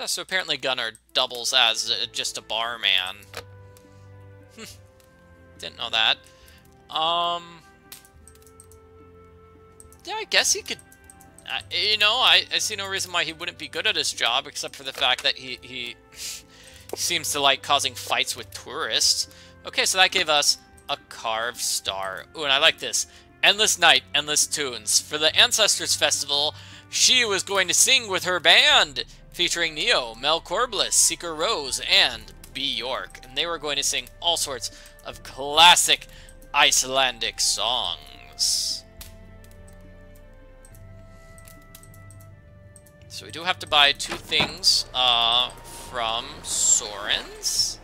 So apparently Gunnar doubles as just a barman. Didn't know that. Yeah, I guess he could... you know, I see no reason why he wouldn't be good at his job, except for the fact that he seems to like causing fights with tourists. Okay, so that gave us a carved star. Ooh, and I like this. Endless night, endless tunes. For the Ancestors Festival, she was going to sing with her band, featuring Neo, Mel Corbliss, Seeker Rose, and B. York. And they were going to sing all sorts of classic Icelandic songs. So we do have to buy 2 things from Soren's.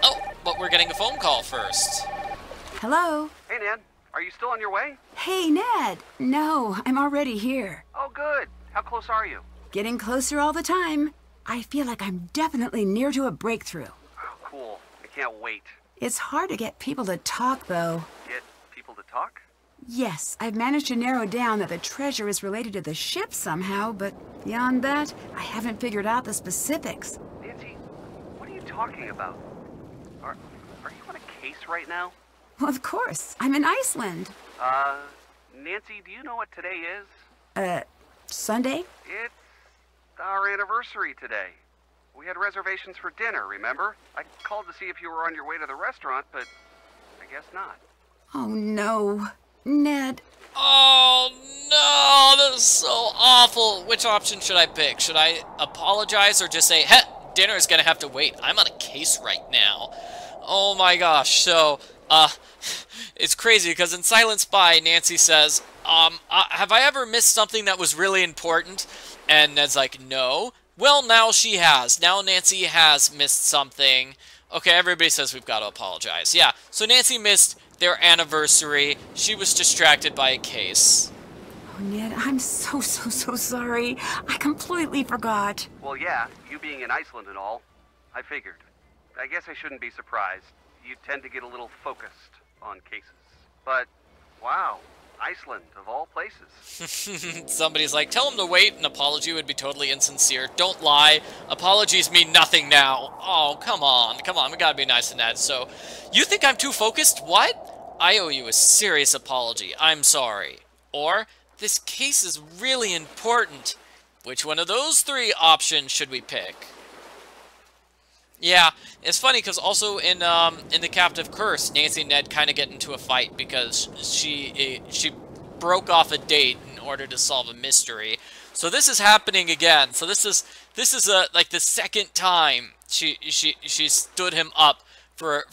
Oh, but we're getting a phone call first. Hello? Hey, Ned. Are you still on your way? Hey, Ned. No, I'm already here. Oh, good. How close are you? Getting closer all the time. I feel like I'm definitely near to a breakthrough. Cool. I can't wait. It's hard to get people to talk, though. Get people to talk? Yes, I've managed to narrow down that the treasure is related to the ship somehow, but beyond that, I haven't figured out the specifics. Nancy, talking about? Are you on a case right now? Well, of course. I'm in Iceland. Nancy, do you know what today is? Sunday? It's our anniversary today. We had reservations for dinner, remember? I called to see if you were on your way to the restaurant, but I guess not. Oh, no. Ned. Oh no, this is so awful. Which option should I pick? Should I apologize or just say, heh, dinner's gonna have to wait. I'm on a case right now. Oh my gosh, so, it's crazy because in Silent Spy, Nancy says, have I ever missed something that was really important? And Ned's like, no. Well, now she has. Now Nancy has missed something. Okay, everybody says we've got to apologize. Yeah, so Nancy missed their anniversary. She was distracted by a case. Oh, Ned, I'm so sorry. I completely forgot. Well, yeah, you being in Iceland and all, I figured. I guess I shouldn't be surprised. You tend to get a little focused on cases. But, wow, Iceland, of all places. Somebody's like, tell him to wait. An apology would be totally insincere. Don't lie. Apologies mean nothing now. Oh, come on. Come on. We gotta be nice to Ned. So, you think I'm too focused? What? I owe you a serious apology. I'm sorry. Or, this case is really important. Which one of those three options should we pick? Yeah, it's funny because also in the Captive Curse, Nancy and Ned kind of get into a fight because she broke off a date in order to solve a mystery. So this is happening again. So this is like the second time she stood him up for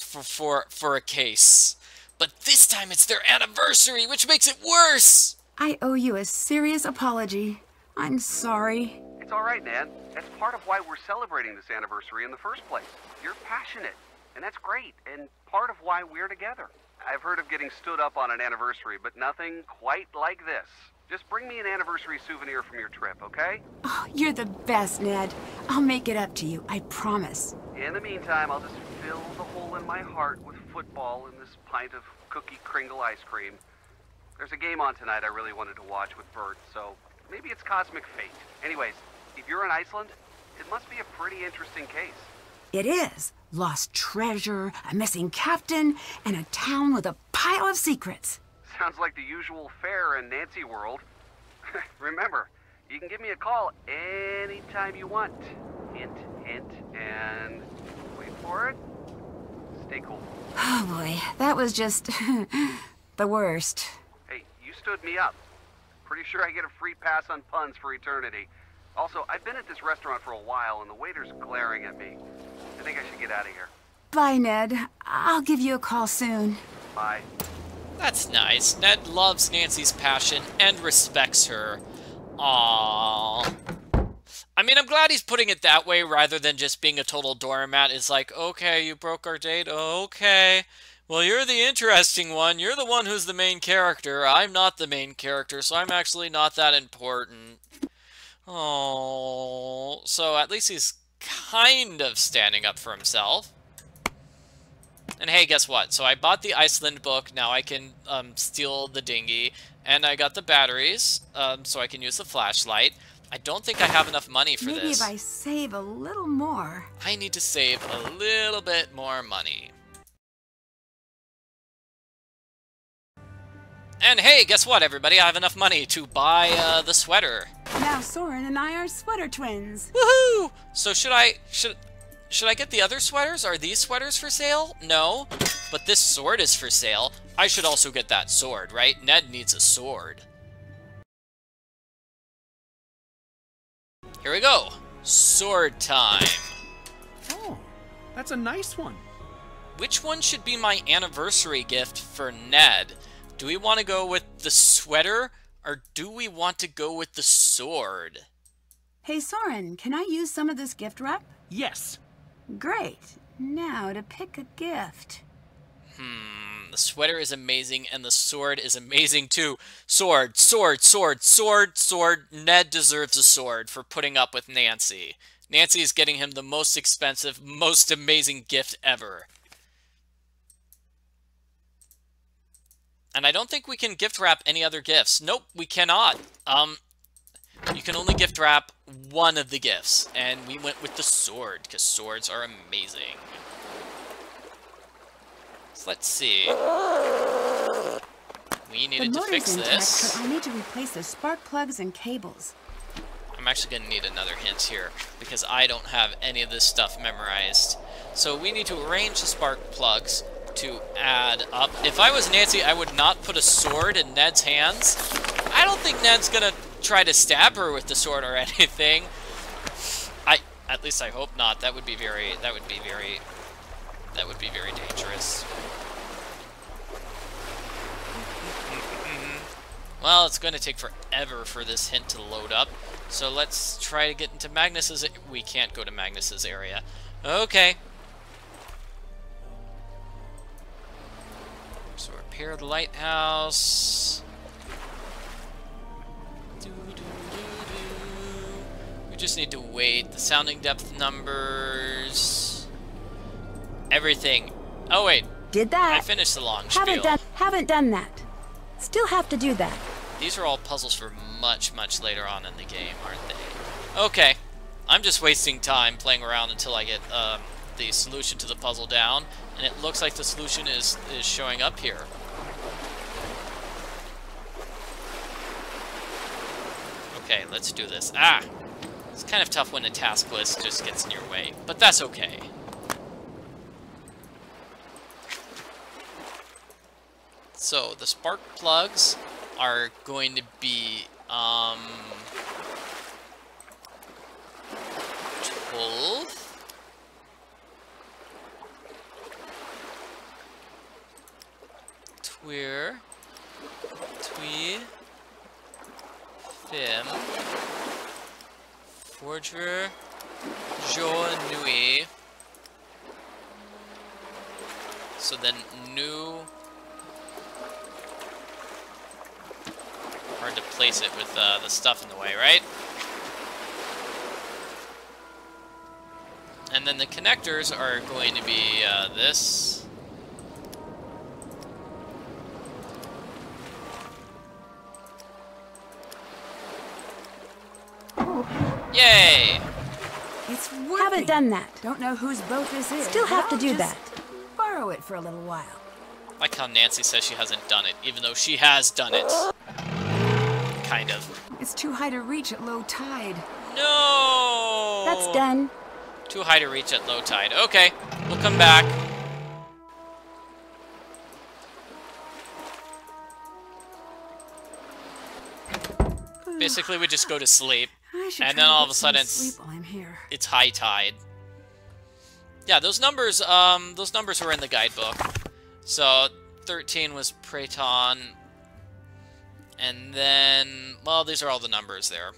a case. But this time it's their anniversary, which makes it worse. I owe you a serious apology. I'm sorry. It's all right, Nan. That's part of why we're celebrating this anniversary in the first place. You're passionate, and that's great, and part of why we're together. I've heard of getting stood up on an anniversary, but nothing quite like this. Just bring me an anniversary souvenir from your trip, okay? Oh, you're the best, Ned. I'll make it up to you, I promise. In the meantime, I'll just fill the hole in my heart with football and this pint of cookie Kringle ice cream. There's a game on tonight I really wanted to watch with Bert, so maybe it's cosmic fate. Anyways, if you're in Iceland, it must be a pretty interesting case. It is. Lost treasure, a missing captain, and a town with a pile of secrets. Sounds like the usual fare in Nancy world. Remember, you can give me a call anytime you want. Hint, hint, and wait for it. Stay cool. Oh boy, that was just the worst. Hey, you stood me up. Pretty sure I get a free pass on puns for eternity. Also, I've been at this restaurant for a while and the waiter's glaring at me. I think I should get out of here. Bye, Ned. I'll give you a call soon. Bye. That's nice. Ned loves Nancy's passion and respects her. Aww. I mean, I'm glad he's putting it that way rather than just being a total doormat. It's like, okay, you broke our date. Okay. Well, you're the interesting one. You're the one who's the main character. I'm not the main character, so I'm actually not that important. Oh, so at least he's kind of standing up for himself. And hey, guess what? So I bought the Iceland book. Now I can steal the dinghy. And I got the batteries, so I can use the flashlight. I don't think I have enough money for this. Maybe if I save a little more. I need to save a little bit more money. And hey, guess what, everybody? I have enough money to buy the sweater. Now Soren and I are sweater twins. Woohoo! So should I get the other sweaters? Are these sweaters for sale? No. But this sword is for sale. I should also get that sword, right? Ned needs a sword. Here we go. Sword time. Oh, that's a nice one. Which one should be my anniversary gift for Ned? Do we want to go with the sweater, or do we want to go with the sword? Hey, Soren, can I use some of this gift wrap? Yes. Great. Now to pick a gift. The sweater is amazing, and the sword is amazing too. Sword, sword, sword, sword, sword. Ned deserves a sword for putting up with Nancy. Nancy is getting him the most expensive, most amazing gift ever. And I don't think we can gift wrap any other gifts. Nope, we cannot. you can only gift wrap one of the gifts, and we went with the sword, because swords are amazing. So let's see. We needed to fix this. But I need to replace the spark plugs and cables. I'm actually going to need another hint here, because I don't have any of this stuff memorized. So we need to arrange the spark plugs to add up. If I was Nancy, I would not put a sword in Ned's hands. I don't think Ned's going to try to stab her with the sword or anything. At least I hope not. That would be very dangerous. Well, it's going to take forever for this hint to load up. So let's try to get into Magnus's. We can't go to Magnus's area. Okay. So repair the lighthouse. We just need to wait. The sounding depth numbers. Everything. Oh wait. Did that. I finished the long spiel. Haven't done that. Still have to do that. These are all puzzles for much, much later on in the game, aren't they? Okay. I'm just wasting time playing around until I get the solution to the puzzle down, and it looks like the solution is showing up here. Okay, let's do this. Ah! It's kind of tough when the task list just gets in your way, but that's okay. So, the spark plugs are going to be, 12. Twee. Fim. Forger. Jo Nui. So then new. Hard to place it with the stuff in the way, right? And then the connectors are going to be this. Yay! It's working. Haven't done that. Don't know whose boat this is. Still have to do that. Borrow it for a little while. Like how Nancy says she hasn't done it, even though she has done it. Kind of. It's too high to reach at low tide. No! That's done. Too high to reach at low tide. Okay, we'll come back. Basically, we just go to sleep, and then all of a sudden it's high tide. Yeah, those numbers were in the guidebook. So 13 was Praeton, and then, well, these are all the numbers there.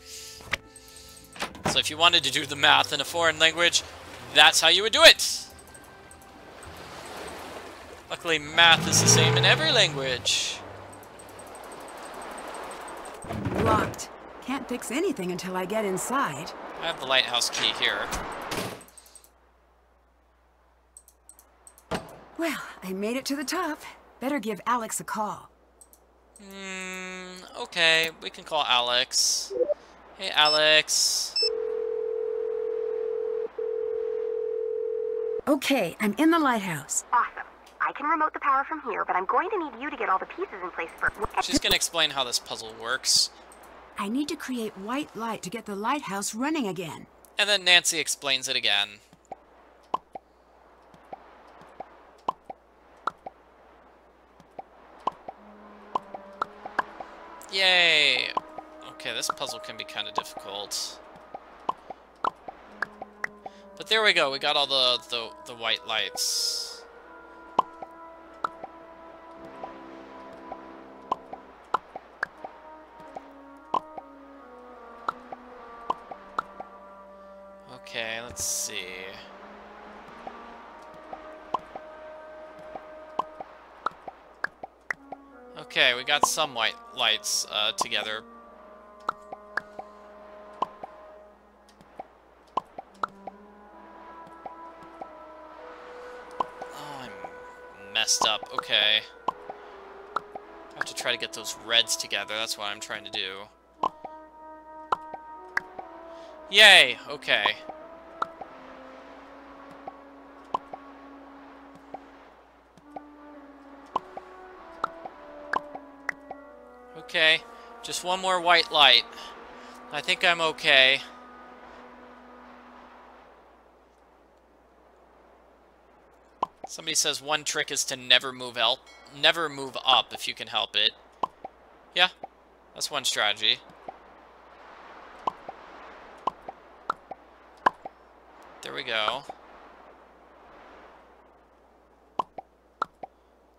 So if you wanted to do the math in a foreign language, that's how you would do it. Luckily, math is the same in every language. Locked. Can't fix anything until I get inside. I have the lighthouse key here. Well, I made it to the top. Better give Alex a call. Okay, we can call Alex. Hey, Alex. Okay, I'm in the lighthouse. Awesome. I can remote the power from here, but I'm going to need you to get all the pieces in place first. She's going to explain how this puzzle works. I need to create white light to get the lighthouse running again. And then Nancy explains it again. Yay! Okay, this puzzle can be kind of difficult. But there we go, we got all the white lights. Okay, let's see. Okay, we got some white lights together. Oh, I'm messed up. Okay. I have to try to get those reds together. That's what I'm trying to do. Yay, okay. Okay, just one more white light. I think I'm okay. Somebody says one trick is to never move up if you can help it. Yeah, that's one strategy. There we go.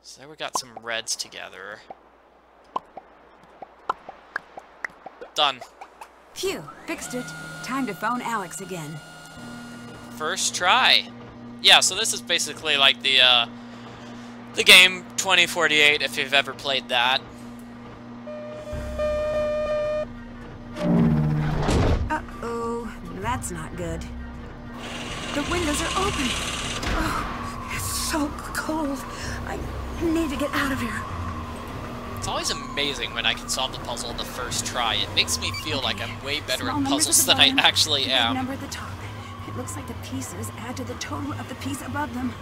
So there we got some reds together. Done. Phew, fixed it. Time to phone Alex again. First try. Yeah, so this is basically like the game 2048, if you've ever played that. Uh-oh, that's not good. The windows are open. Oh, it's so cold. I need to get out of here. It's always amazing when I can solve the puzzle in the first try. It makes me feel like I'm way better Small at numbers puzzles at the than I bottom, actually big am. number at the top. It looks like the pieces add to the total of the piece above them.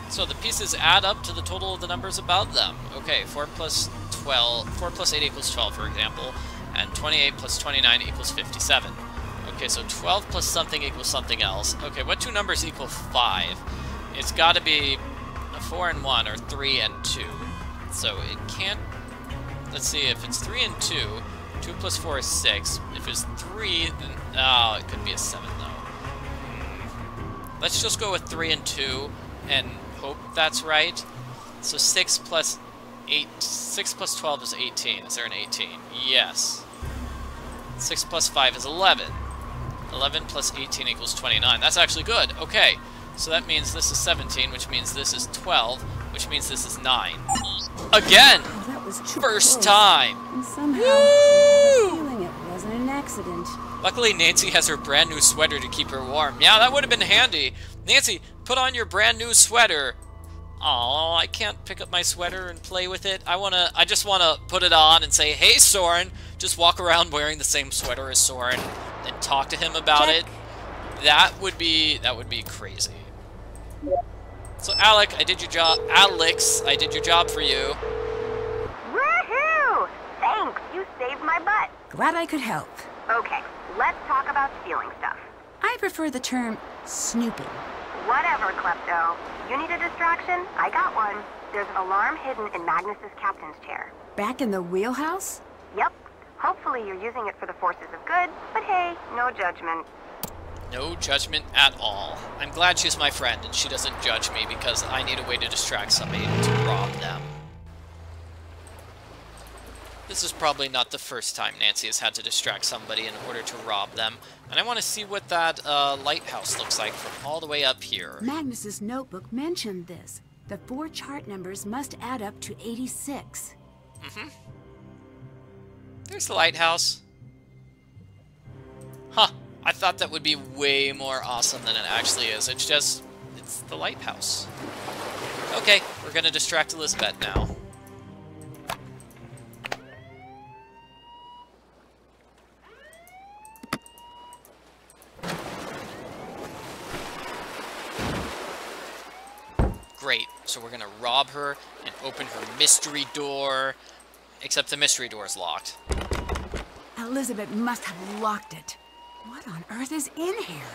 So the pieces add up to the total of the numbers above them. Okay, 4 plus 8 equals 12, for example, and 28 plus 29 equals 57. Okay, so 12 plus something equals something else. Okay, what two numbers equal 5? It's got to be a 4 and 1, or 3 and 2. So it can't... Let's see, if it's 3 and 2, 2 plus 4 is 6. If it's 3, then... Oh, it could be a 7, though. Let's just go with 3 and 2, and hope that's right. So 6 plus 12 is 18. Is there an 18? Yes. 6 plus 5 is 11. 11 plus 18 equals 29. That's actually good. Okay, so that means this is 17, which means this is 12, which means this is 9. Again! Oh, that was too First close. time! And somehow, I have a feeling it wasn't an accident. Luckily, Nancy has her brand new sweater to keep her warm. Yeah, that would have been handy. Nancy, put on your brand new sweater. Oh, I can't pick up my sweater and play with it. I just wanna put it on and say, "Hey, Soren." Just walk around wearing the same sweater as Soren and talk to him about it. That would be crazy. So, Alex, I did your job for you. Woohoo! Thanks, you saved my butt. Glad I could help. Okay, let's talk about stealing stuff. I prefer the term snooping. Whatever, Klepto. You need a distraction? I got one. There's an alarm hidden in Magnus's captain's chair. Back in the wheelhouse? Yep. Hopefully you're using it for the forces of good, but hey, no judgment. No judgment at all. I'm glad she's my friend and she doesn't judge me because I need a way to distract somebody to rob them. This is probably not the first time Nancy has had to distract somebody in order to rob them. And I want to see what that lighthouse looks like from all the way up here. Magnus's notebook mentioned this. The 4 chart numbers must add up to 86. Mm-hmm. There's the lighthouse. Huh. I thought that would be way more awesome than it actually is. It's the lighthouse. Okay, we're gonna distract Elizabeth now. Great, so we're gonna rob her and open her mystery door. Except the mystery door is locked. Elizabeth must have locked it. What on earth is in here?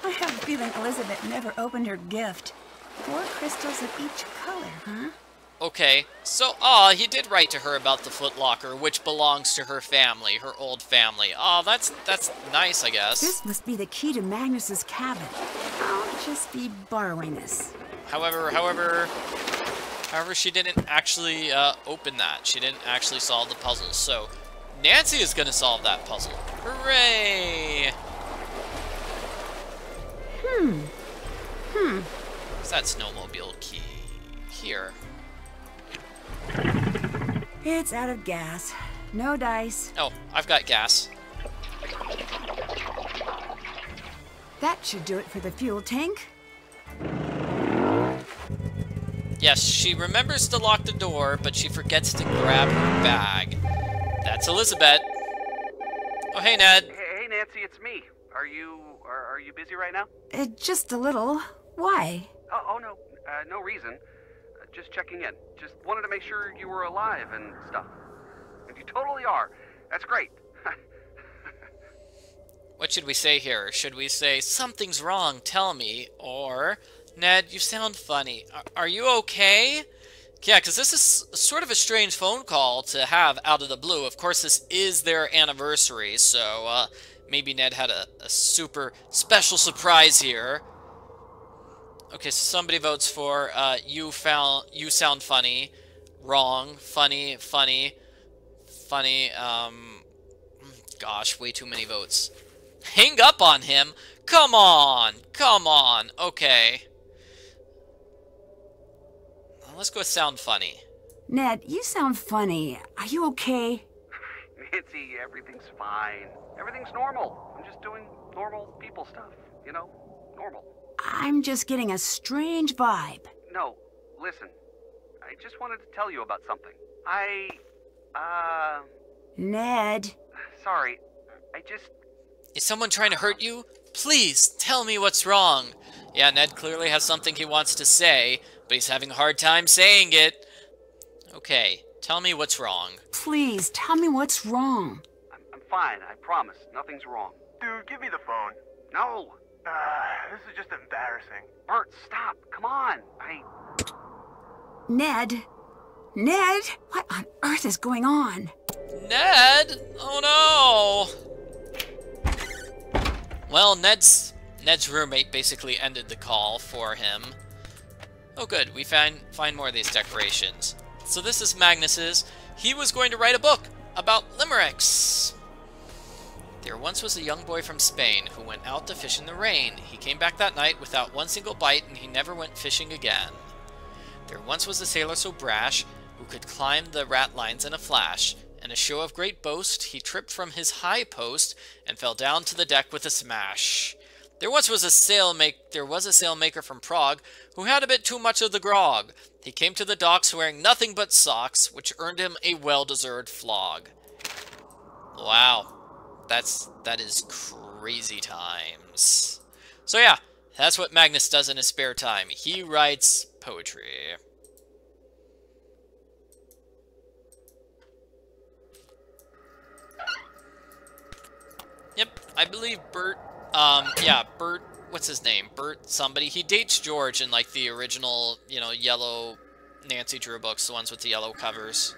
I have a feeling Elizabeth never opened her gift. 4 crystals of each color, huh? Okay, so, he did write to her about the footlocker, which belongs to her family, her old family. That's nice, I guess. This must be the key to Magnus's cabin. I'll just be borrowing this. However, she didn't actually open that. She didn't actually solve the puzzle, so Nancy is gonna solve that puzzle. Hooray! What's that snowmobile key? Here. It's out of gas. No dice. Oh, I've got gas. That should do it for the fuel tank. Yes, she remembers to lock the door, but she forgets to grab her bag. That's Elizabeth. Oh, hey, Ned. Hey, Nancy, it's me. Are you busy right now? Just a little. Why? Oh no, no reason. Just checking in. Just wanted to make sure you were alive and stuff. And you totally are. That's great. What should we say here? Should we say, something's wrong, tell me? Or, Ned, you sound funny. Are you okay? Yeah, because this is sort of a strange phone call to have out of the blue. Of course, this is their anniversary, so maybe Ned had a super special surprise here. Okay, so somebody votes for you sound funny. Wrong. Funny. Gosh, way too many votes. Hang up on him? Come on. Okay. Let's go with sound funny. Ned, you sound funny. Are you okay? Nancy, everything's fine. Everything's normal. I'm just doing normal people stuff. You know? Normal. I'm just getting a strange vibe. No, listen. I just wanted to tell you about something. Ned. Sorry. Is someone trying to hurt you? Please, tell me what's wrong. Yeah, Ned clearly has something he wants to say, but he's having a hard time saying it. Okay, tell me what's wrong. Please, tell me what's wrong. I'm fine, I promise. Nothing's wrong. Dude, give me the phone. No! This is just embarrassing. Bert, stop! Come on! Ned? Ned? What on earth is going on? Ned? Oh no! Well, Ned's roommate basically ended the call for him. Oh good, we find more of these decorations. So this is Magnus's. He was going to write a book about limericks. There once was a young boy from Spain who went out to fish in the rain. He came back that night without one single bite, and he never went fishing again. There once was a sailor so brash who could climb the ratlines in a flash. In a show of great boast, he tripped from his high post and fell down to the deck with a smash. There was a sailmaker from Prague who had a bit too much of the grog. He came to the docks wearing nothing but socks, which earned him a well-deserved flog. Wow, that is crazy times. So yeah, that's what Magnus does in his spare time. He writes poetry. Yep, I believe Bert, Bert, what's his name? Bert somebody. He dates George in, like, the original, yellow Nancy Drew books, the ones with the yellow covers.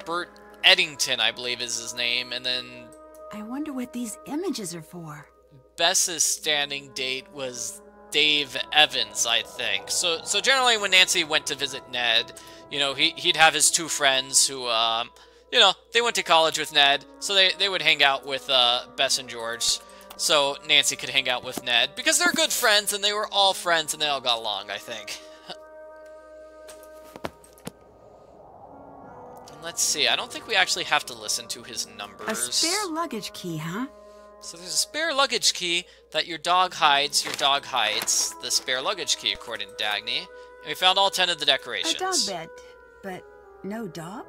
Bert Eddington, I believe, is his name, and then... I wonder what these images are for. Bess's standing date was Dave Evans, I think. So generally when Nancy went to visit Ned, he'd have his two friends who, they went to college with Ned, so they would hang out with Bess and George, so Nancy could hang out with Ned, because they're good friends, and they were all friends, and they all got along, I think. And let's see, I don't think we actually have to listen to his numbers. A spare luggage key, huh? So there's a spare luggage key that your dog hides the spare luggage key, according to Dagny. And we found all 10 of the decorations. A dog bed, but no dog?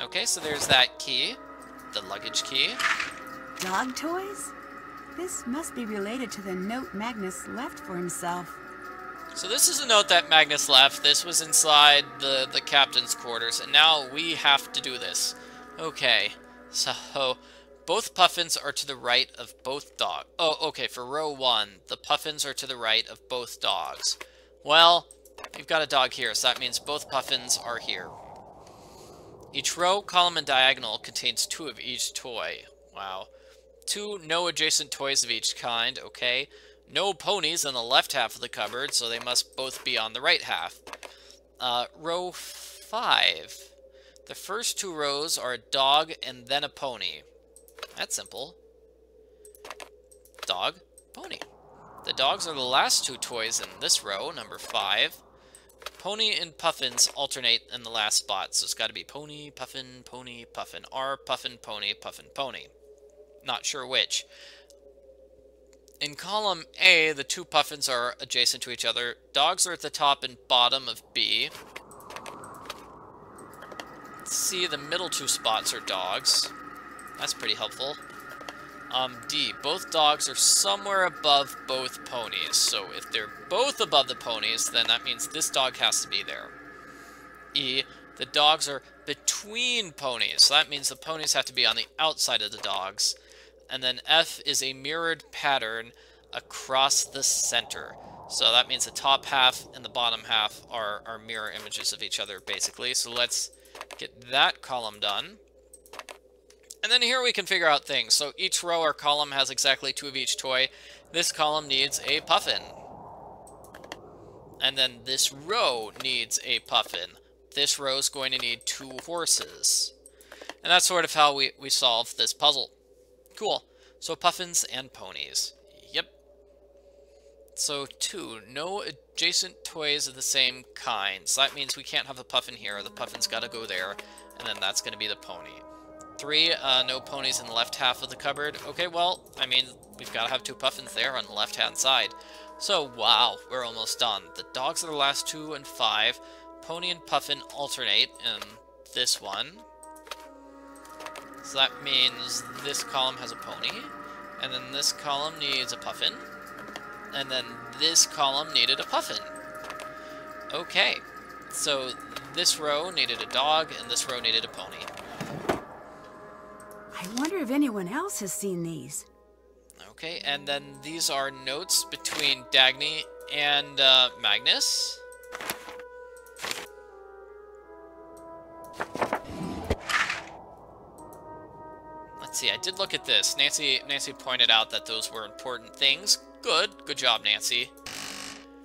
Okay, so there's that key, the luggage key. Dog toys? This must be related to the note Magnus left for himself. So this is a note that Magnus left. This was inside the captain's quarters, and now we have to do this. Okay, so both puffins are to the right of both dogs. Oh, okay, for row 1, the puffins are to the right of both dogs. Well, we've got a dog here, so that means both puffins are here. Each row, column, and diagonal contains 2 of each toy. Wow. 2 no adjacent toys of each kind, okay. No ponies on the left half of the cupboard, so they must both be on the right half. Row 5. The first 2 rows are a dog and then a pony. That's simple. Dog, pony. The dogs are the last 2 toys in this row, number 5. Pony and puffins alternate in the last spot, so it's got to be pony, puffin, R, puffin, pony, pony. Not sure which. In column A, the 2 puffins are adjacent to each other. Dogs are at the top and bottom of B. C, the middle two spots are dogs. That's pretty helpful. D, both dogs are somewhere above both ponies. So if they're both above the ponies, then that means this dog has to be there. E, the dogs are between ponies. So that means the ponies have to be on the outside of the dogs. And then F is a mirrored pattern across the center. So that means the top half and the bottom half are mirror images of each other, basically. So let's get that column done. And then here we can figure out things. So each row or column has exactly 2 of each toy. This column needs a puffin. And then this row needs a puffin. This row is going to need 2 horses. And that's sort of how we solve this puzzle. Cool. So puffins and ponies. Yep. So 2, no adjacent toys of the same kind. So that means we can't have a puffin here. The puffin's got to go there. And then that's going to be the pony. 3, no ponies in the left half of the cupboard. Okay, well, I mean, we've got to have 2 puffins there on the left-hand side. So, wow, we're almost done. The dogs are the last 2 and 5. Pony and puffin alternate in this one. So that means this column has a pony. And then this column needs a puffin. And then this column needed a puffin. Okay, so this row needed a dog, and this row needed a pony. I wonder if anyone else has seen these. Okay, and then these are notes between Dagny and Magnus. Let's see, I did look at this. Nancy pointed out that those were important things. Good job, Nancy.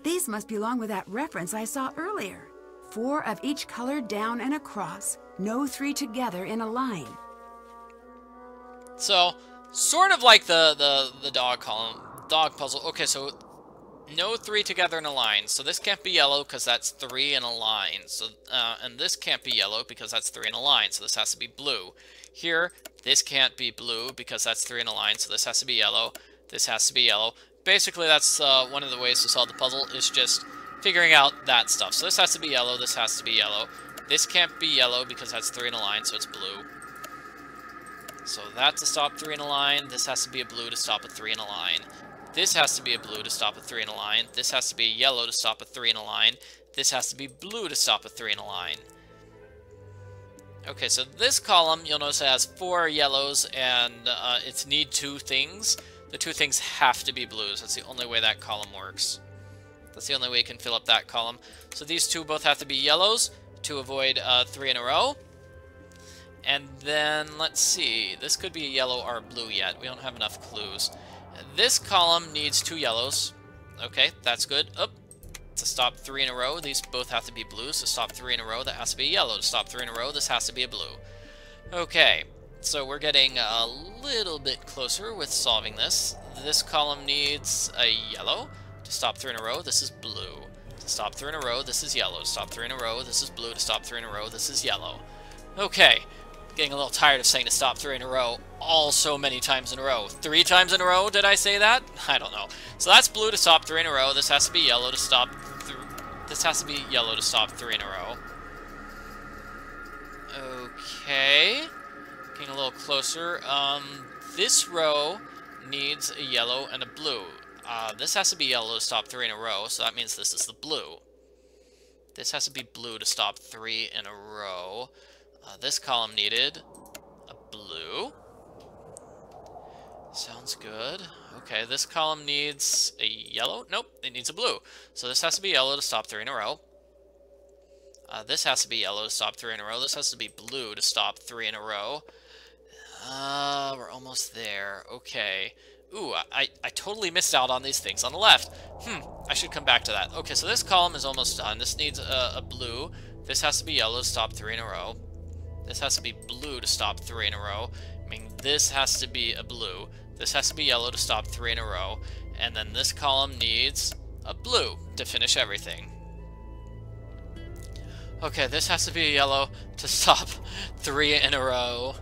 These must belong with that reference I saw earlier. 4 of each color down and across. No 3 together in a line. So, sort of like the dog column, dog puzzle. Okay, so no 3 together in a line. So this can't be yellow because that's 3 in a line. So, and this can't be yellow because that's 3 in a line. So this has to be blue. Here, this can't be blue because that's 3 in a line. So this has to be yellow. This has to be yellow. Basically, that's one of the ways to solve the puzzle is just figuring out that stuff. So this has to be yellow. This has to be yellow. This can't be yellow because that's 3 in a line. So it's blue. So that to stop 3 in a line, this has to be a blue to stop a 3 in a line. This has to be a blue to stop a 3 in a line. This has to be a yellow to stop a 3 in a line. This has to be blue to stop a 3 in a line. Okay, so this column, you'll notice it has 4 yellows and it's need 2 things. The 2 things have to be blues. That's the only way that column works. That's the only way you can fill up that column. So these 2 both have to be yellows to avoid 3 in a row. And then, let's see, this could be a yellow or a blue yet. We don't have enough clues. This column needs 2 yellows. Okay, that's good. Up. To stop 3 in a row, these both have to be blues. To stop 3 in a row, that has to be a yellow. To stop 3 in a row, this has to be a blue. Okay, so we're getting a little bit closer with solving this. This column needs a yellow. To stop 3 in a row, this is blue. To stop 3 in a row, this is yellow. To stop 3 in a row, this is blue. To stop 3 in a row, this is yellow. Okay. Getting a little tired of saying to stop 3 in a row all so many times in a row. 3 times in a row, did I say that? I don't know. So that's blue to stop 3 in a row. This has to be yellow to stop. This has to be yellow to stop 3 in a row. Okay. Getting a little closer. This row needs a yellow and a blue. This has to be yellow to stop 3 in a row, so that means this is the blue. This has to be blue to stop 3 in a row. This column needed a blue. Sounds good. Okay, this column needs a yellow. Nope, it needs a blue. So this has to be yellow to stop 3 in a row. This has to be yellow to stop 3 in a row. This has to be blue to stop 3 in a row. We're almost there. Okay. Ooh, I totally missed out on these things on the left. I should come back to that. Okay, so this column is almost done. This needs a blue. This has to be yellow to stop 3 in a row. This has to be blue to stop 3 in a row. I mean, this has to be a blue. This has to be yellow to stop 3 in a row. And then this column needs a blue to finish everything. Okay, this has to be a yellow to stop 3 in a row.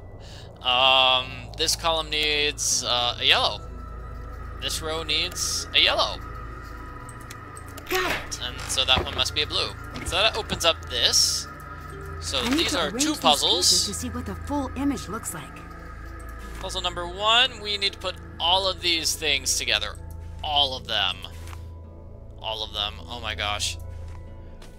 This column needs a yellow. This row needs a yellow. Got it. And so that one must be a blue. So that opens up this. So I need these to are arrange 2 these puzzles. pieces to see what the full image looks like. Puzzle number 1, we need to put all of these things together. All of them. All of them. Oh my gosh.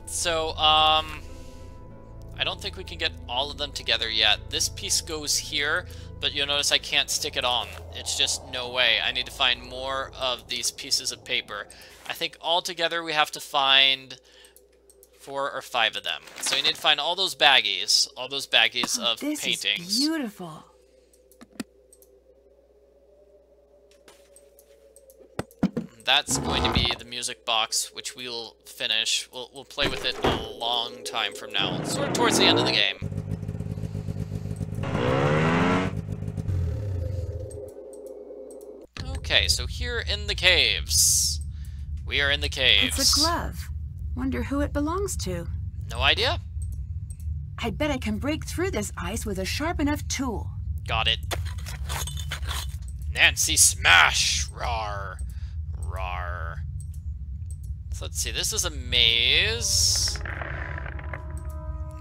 So, I don't think we can get all of them together yet. This piece goes here, but you'll notice I can't stick it on. It's just no way. I need to find more of these pieces of paper. I think altogether we have to find 4 or 5 of them. So we need to find all those baggies of this paintings. Is beautiful. That's going to be the music box, which we'll finish. We'll play with it a long time from now, sort of towards the end of the game. Okay, so here in the caves. We are in the caves. It's a glove. Wonder who it belongs to. No idea. I bet I can break through this ice with a sharp enough tool. Got it. Nancy smash! Rawr. Rawr. So let's see, this is a maze.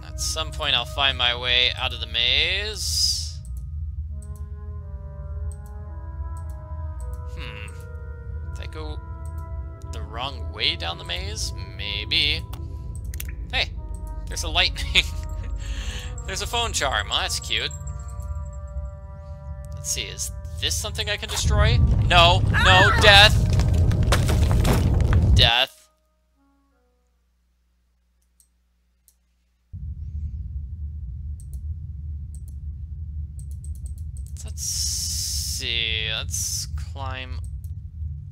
At some point I'll find my way out of the maze. Did I go the wrong way down the maze? Maybe. Hey, there's a lightning. There's a phone charm. Oh, that's cute. Let's see, is this something I can destroy? No, no, death. Death. Let's see, let's climb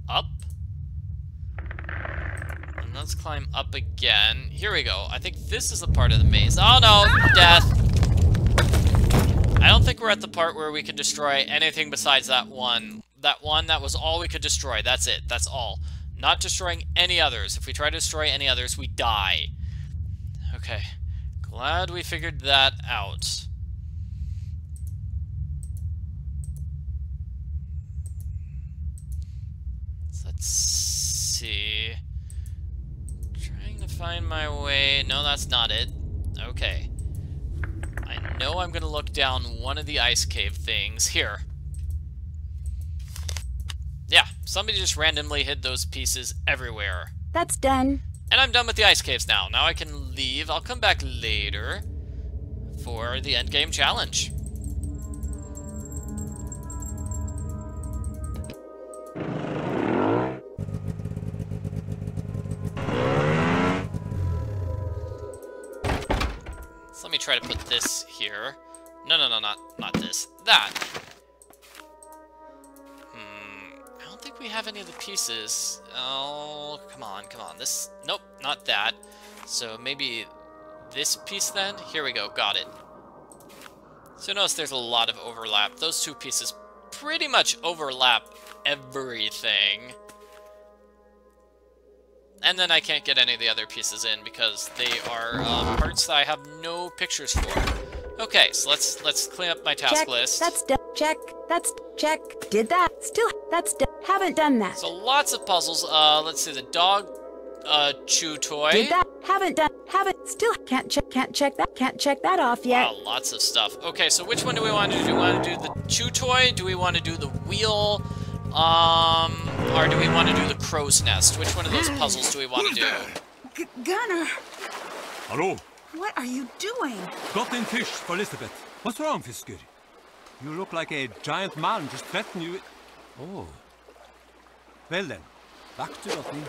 up. And let's climb up again. Here we go. I think this is the part of the maze. Oh no, death. I don't think we're at the part where we can destroy anything besides that one. That was all we could destroy. That's it. That's all. Not destroying any others. If we try to destroy any others, we die. Okay. Glad we figured that out. So let's see. Trying to find my way. No, that's not it. Okay. I know I'm gonna look down one of the ice cave things. Here. Yeah, somebody just randomly hid those pieces everywhere. That's done. And I'm done with the ice caves now. Now I can leave. I'll come back later for the endgame challenge. So let me try to put this here. No, not this. That. I don't think we have any of the pieces. Oh, come on. This, nope, not that. So maybe this piece then? Here we go, got it. So notice there's a lot of overlap. Those 2 pieces pretty much overlap everything. And then I can't get any of the other pieces in because they are parts that I have no pictures for. Okay, so let's clean up my task list. That's done. Check. That's check. Did that. Still. That's done. Haven't done that. So lots of puzzles. Let's see, the dog chew toy. Did that. Haven't done. Haven't. Still. Can't check that. Can't check that off yet. Wow, lots of stuff. Okay, so which one do we want to do? Do we want to do the chew toy? Do we want to do the wheel? Or do we want to do the crow's nest? Which one of those puzzles do we want to do? Gunnar. Hello. What are you doing? Got in fish for Elizabeth. What's wrong, Fisker? You look like a giant man just threatened you. Oh. Well then, back to Dagny.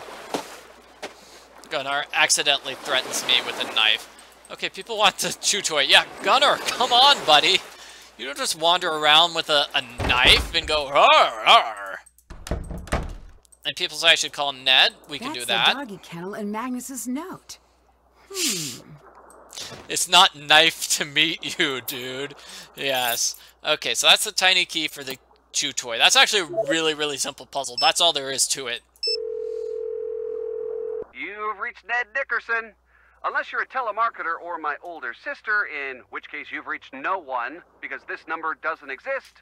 Gunnar accidentally threatens me with a knife. Okay, people want the chew toy. Yeah, Gunnar, come on, buddy. You don't just wander around with a knife and go, "Arr, arr." And people say I should call Ned. We can do that. That's the doggy kennel in Magnus's note. It's not knife to meet you, dude. Yes. Okay, so that's the tiny key for the chew toy. That's actually a really, really simple puzzle. That's all there is to it. You've reached Ned Dickerson. Unless you're a telemarketer or my older sister, in which case you've reached no one, because this number doesn't exist.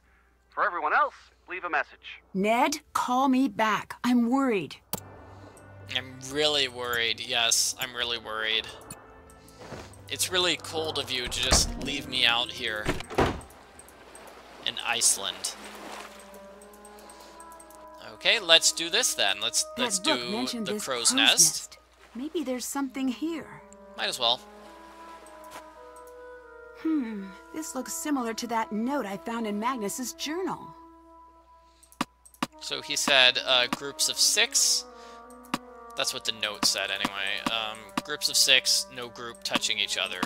For everyone else, leave a message. Ned, call me back. I'm worried. I'm really worried. Yes, I'm really worried. It's really cold of you to just leave me out here in Iceland. Okay, let's do this then. Let's do the crow's nest. Maybe there's something here. Might as well. This looks similar to that note I found in Magnus's journal. So he said groups of 6. That's what the note said anyway. Groups of 6, no group touching each other.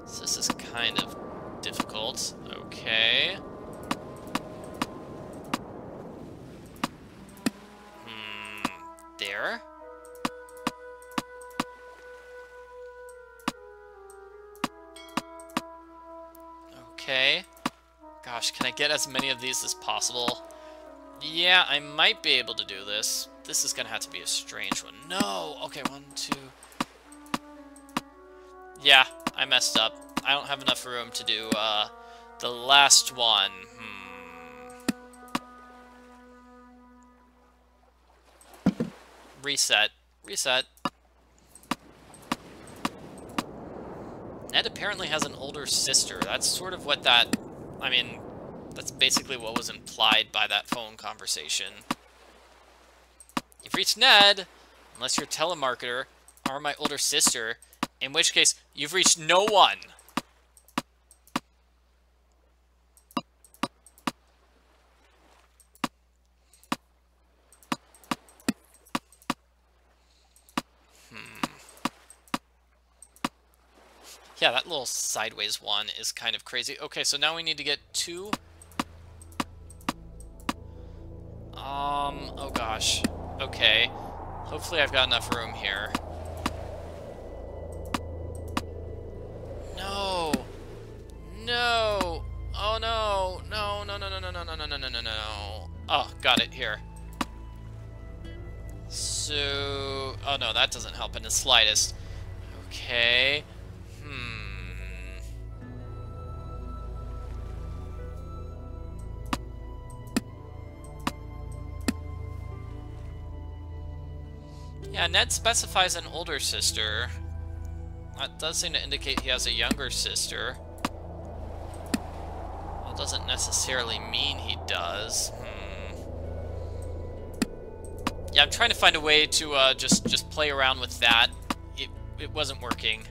So this is kind of difficult. Okay. There. Okay. Gosh, can I get as many of these as possible? Yeah, I might be able to do this. This is gonna have to be a strange one. No! Okay, 1, 2... Yeah, I messed up. I don't have enough room to do, the last one. Reset. Reset. Ned apparently has an older sister. That's sort of what that... I mean, that's basically what was implied by that phone conversation. You've reached Ned, unless you're a telemarketer or my older sister, in which case, you've reached no one. Yeah, that little sideways one is kind of crazy. Okay, so now we need to get 2. Oh gosh. Okay. Hopefully I've got enough room here. No! No! Oh no! No, no, no, no, no, no, no, no, no, no, no, no. Oh, got it here. So... Oh no, that doesn't help in the slightest. Okay. Yeah, Ned specifies an older sister. That does seem to indicate he has a younger sister. That doesn't necessarily mean he does. Yeah, I'm trying to find a way to just play around with that. It wasn't working.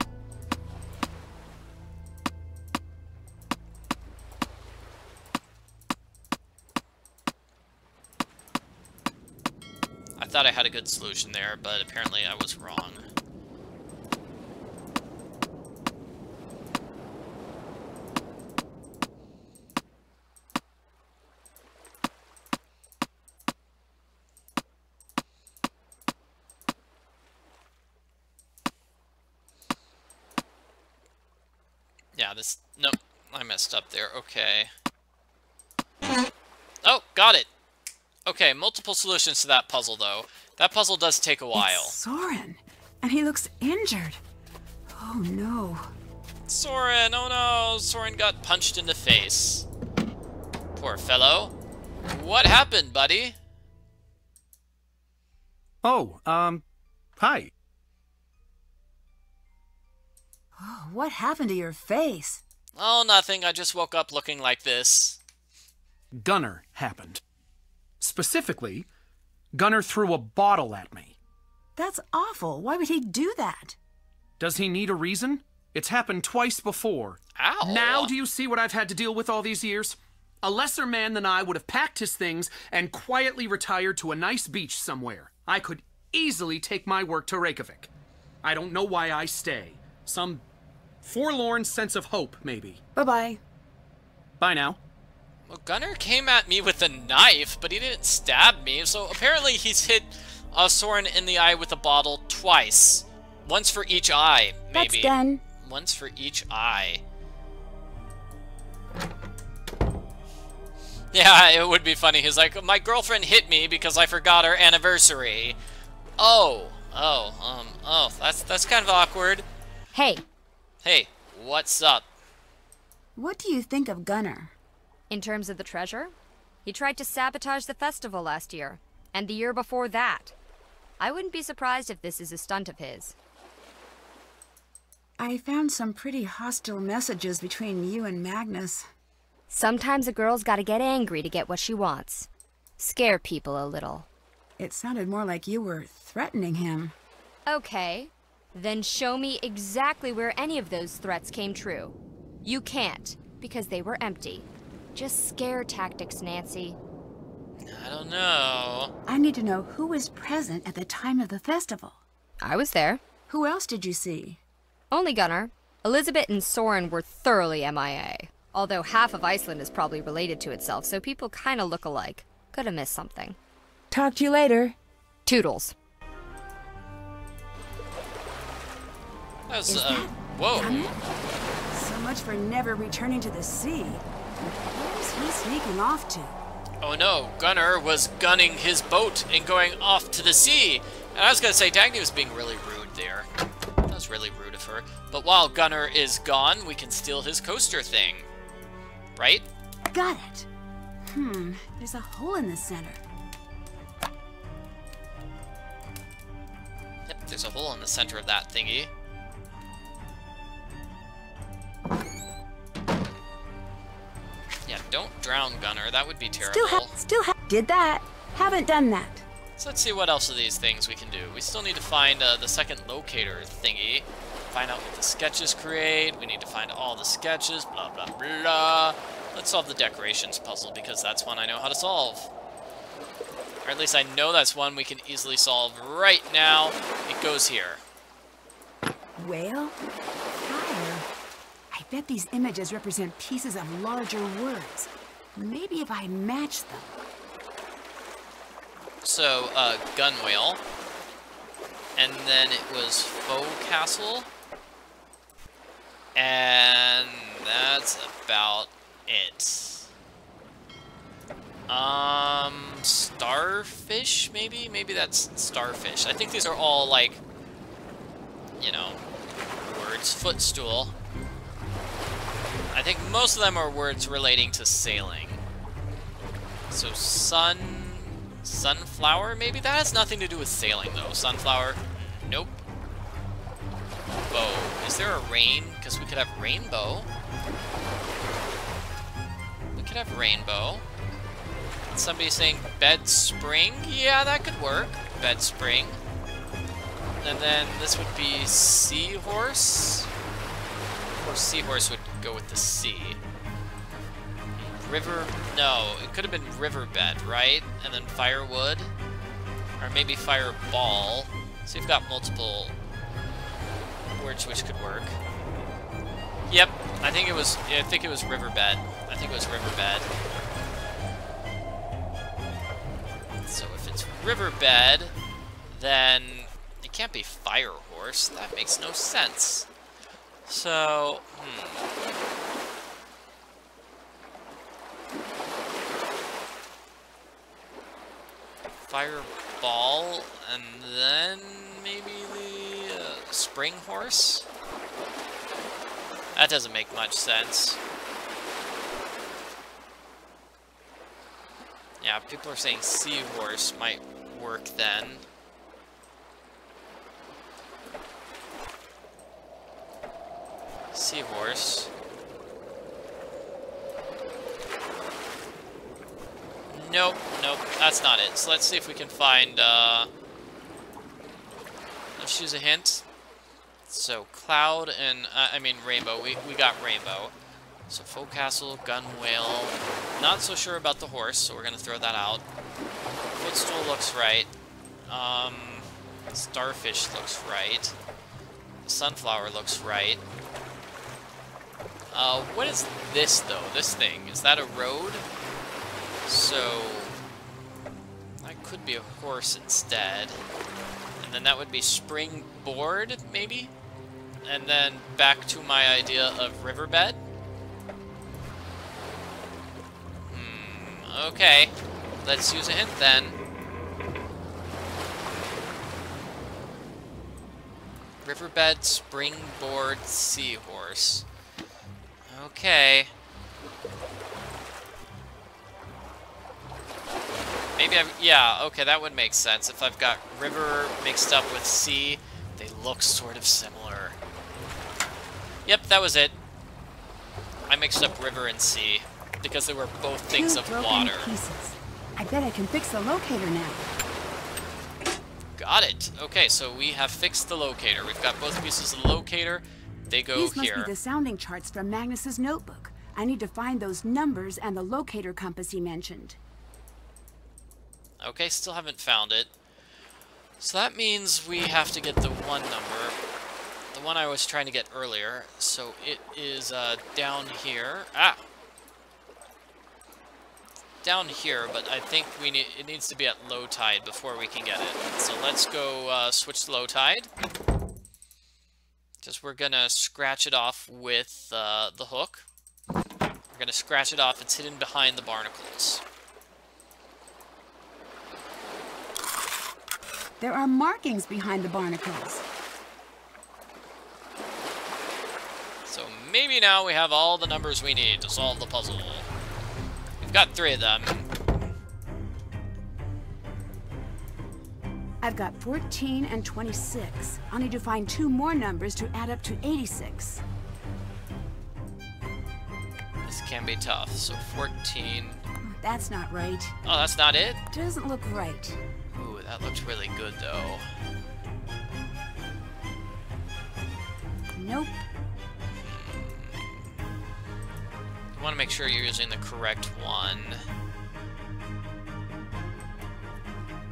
I thought I had a good solution there, but apparently I was wrong. Yeah, nope, I messed up there. Okay. Oh, got it. Okay, multiple solutions to that puzzle, though. That puzzle does take a while. It's Soren, and he looks injured. Oh, no. Soren, oh no, Soren got punched in the face. Poor fellow. What happened, buddy? Oh, hi. Oh, what happened to your face? Oh, nothing. I just woke up looking like this. Gunnar happened. Specifically, Gunnar threw a bottle at me. That's awful. Why would he do that? Does he need a reason? It's happened twice before. Ow! Now do you see what I've had to deal with all these years? A lesser man than I would have packed his things and quietly retired to a nice beach somewhere. I could easily take my work to Reykjavik. I don't know why I stay. Some forlorn sense of hope, maybe. Bye-bye. Bye now. Well, Gunnar came at me with a knife, but he didn't stab me, so apparently he's hit Soren in the eye with a bottle twice. Once for each eye, maybe. That's done. Once for each eye. Yeah, it would be funny. He's like, my girlfriend hit me because I forgot our anniversary. Oh, that's kind of awkward. Hey. Hey, what's up? What do you think of Gunnar? In terms of the treasure? He tried to sabotage the festival last year, and the year before that. I wouldn't be surprised if this is a stunt of his. I found some pretty hostile messages between you and Magnus. Sometimes a girl's gotta get angry to get what she wants. Scare people a little. It sounded more like you were threatening him. Okay, then show me exactly where any of those threats came true. You can't, because they were empty. Just scare tactics, Nancy. I don't know. I need to know who was present at the time of the festival. I was there. Who else did you see? Only Gunnar. Elizabeth and Soren were thoroughly MIA. Although half of Iceland is probably related to itself, so people kinda look alike. Could have missed something. Talk to you later. Toodles. That was, Is that whoa. Gunnar? So much for never returning to the sea. Where's he sneaking off to? Oh no, Gunnar was gunning his boat and going off to the sea. And I was gonna say, Dagny was being really rude there. That was really rude of her. But while Gunnar is gone, we can steal his coaster thing. Right? Got it. There's a hole in the center. Yep, there's a hole in the center of that thingy. Yeah, don't drown Gunnar. That would be terrible. Did that. Haven't done that. So let's see what else of these things we can do. We still need to find the second locator thingy. Find out what the sketches create. We need to find all the sketches, blah, blah, blah. Let's solve the decorations puzzle, because that's one I know how to solve. Or at least I know that's one we can easily solve right now. It goes here. Whale? Fire? I bet these images represent pieces of larger words. Maybe if I match them. So, gun whale. And then it was faux castle. And that's about it. Starfish, maybe? Maybe that's starfish. I think these are all, like, you know, words. Footstool. I think most of them are words relating to sailing. So, sunflower, maybe? That has nothing to do with sailing, though. Sunflower? Nope. Bow. Is there a rain? Because we could have rainbow. We could have rainbow. Somebody saying bed spring? Yeah, that could work. Bed spring. And then this would be seahorse. Of course, seahorse would go with the sea. River, no, it could have been riverbed, right? And then firewood, or maybe fireball. So you've got multiple words which could work. Yep, I think it was riverbed. I think it was riverbed. So if it's riverbed, then it can't be fire horse. That makes no sense. So, Fireball, and then maybe the spring horse? That doesn't make much sense. Yeah, people are saying seahorse might work then. Seahorse. Nope, nope, that's not it. So let's see if we can find, let's choose a hint. So, cloud and, rainbow. We got rainbow. So, faux castle, gun whale. Not so sure about the horse, so we're gonna throw that out. Footstool looks right. Starfish looks right. Sunflower looks right. What is this, though? This thing? Is that a road? So, that could be a horse instead. And then that would be springboard, maybe? And then back to my idea of riverbed. Okay. Let's use a hint then. Riverbed, springboard, seahorse. Okay. Maybe yeah, okay, that would make sense. If I've got river mixed up with sea, they look sort of similar. Yep, that was it. I mixed up river and sea because they were both things of water. Pieces. I bet I can fix the locator now. Got it. Okay, so we have fixed the locator. We've got both pieces of the locator. They go These here. must be the sounding charts from Magnus's notebook. I need to find those numbers and the locator compass he mentioned. Okay, still haven't found it. So that means we have to get the one number. The one I was trying to get earlier. So it is down here. Ah! Down here, but I think it needs to be at low tide before we can get it. So let's go switch to low tide. Just we're gonna scratch it off with the hook. We're gonna scratch it off. It's hidden behind the barnacles. There are markings behind the barnacles. So maybe now we have all the numbers we need to solve the puzzle. We've got 3 of them. I've got 14 and 26. I'll need to find 2 more numbers to add up to 86. This can be tough. So 14. That's not right. Oh, that's not it? Doesn't look right. Ooh, that looks really good, though. Nope. You want to make sure you're using the correct one.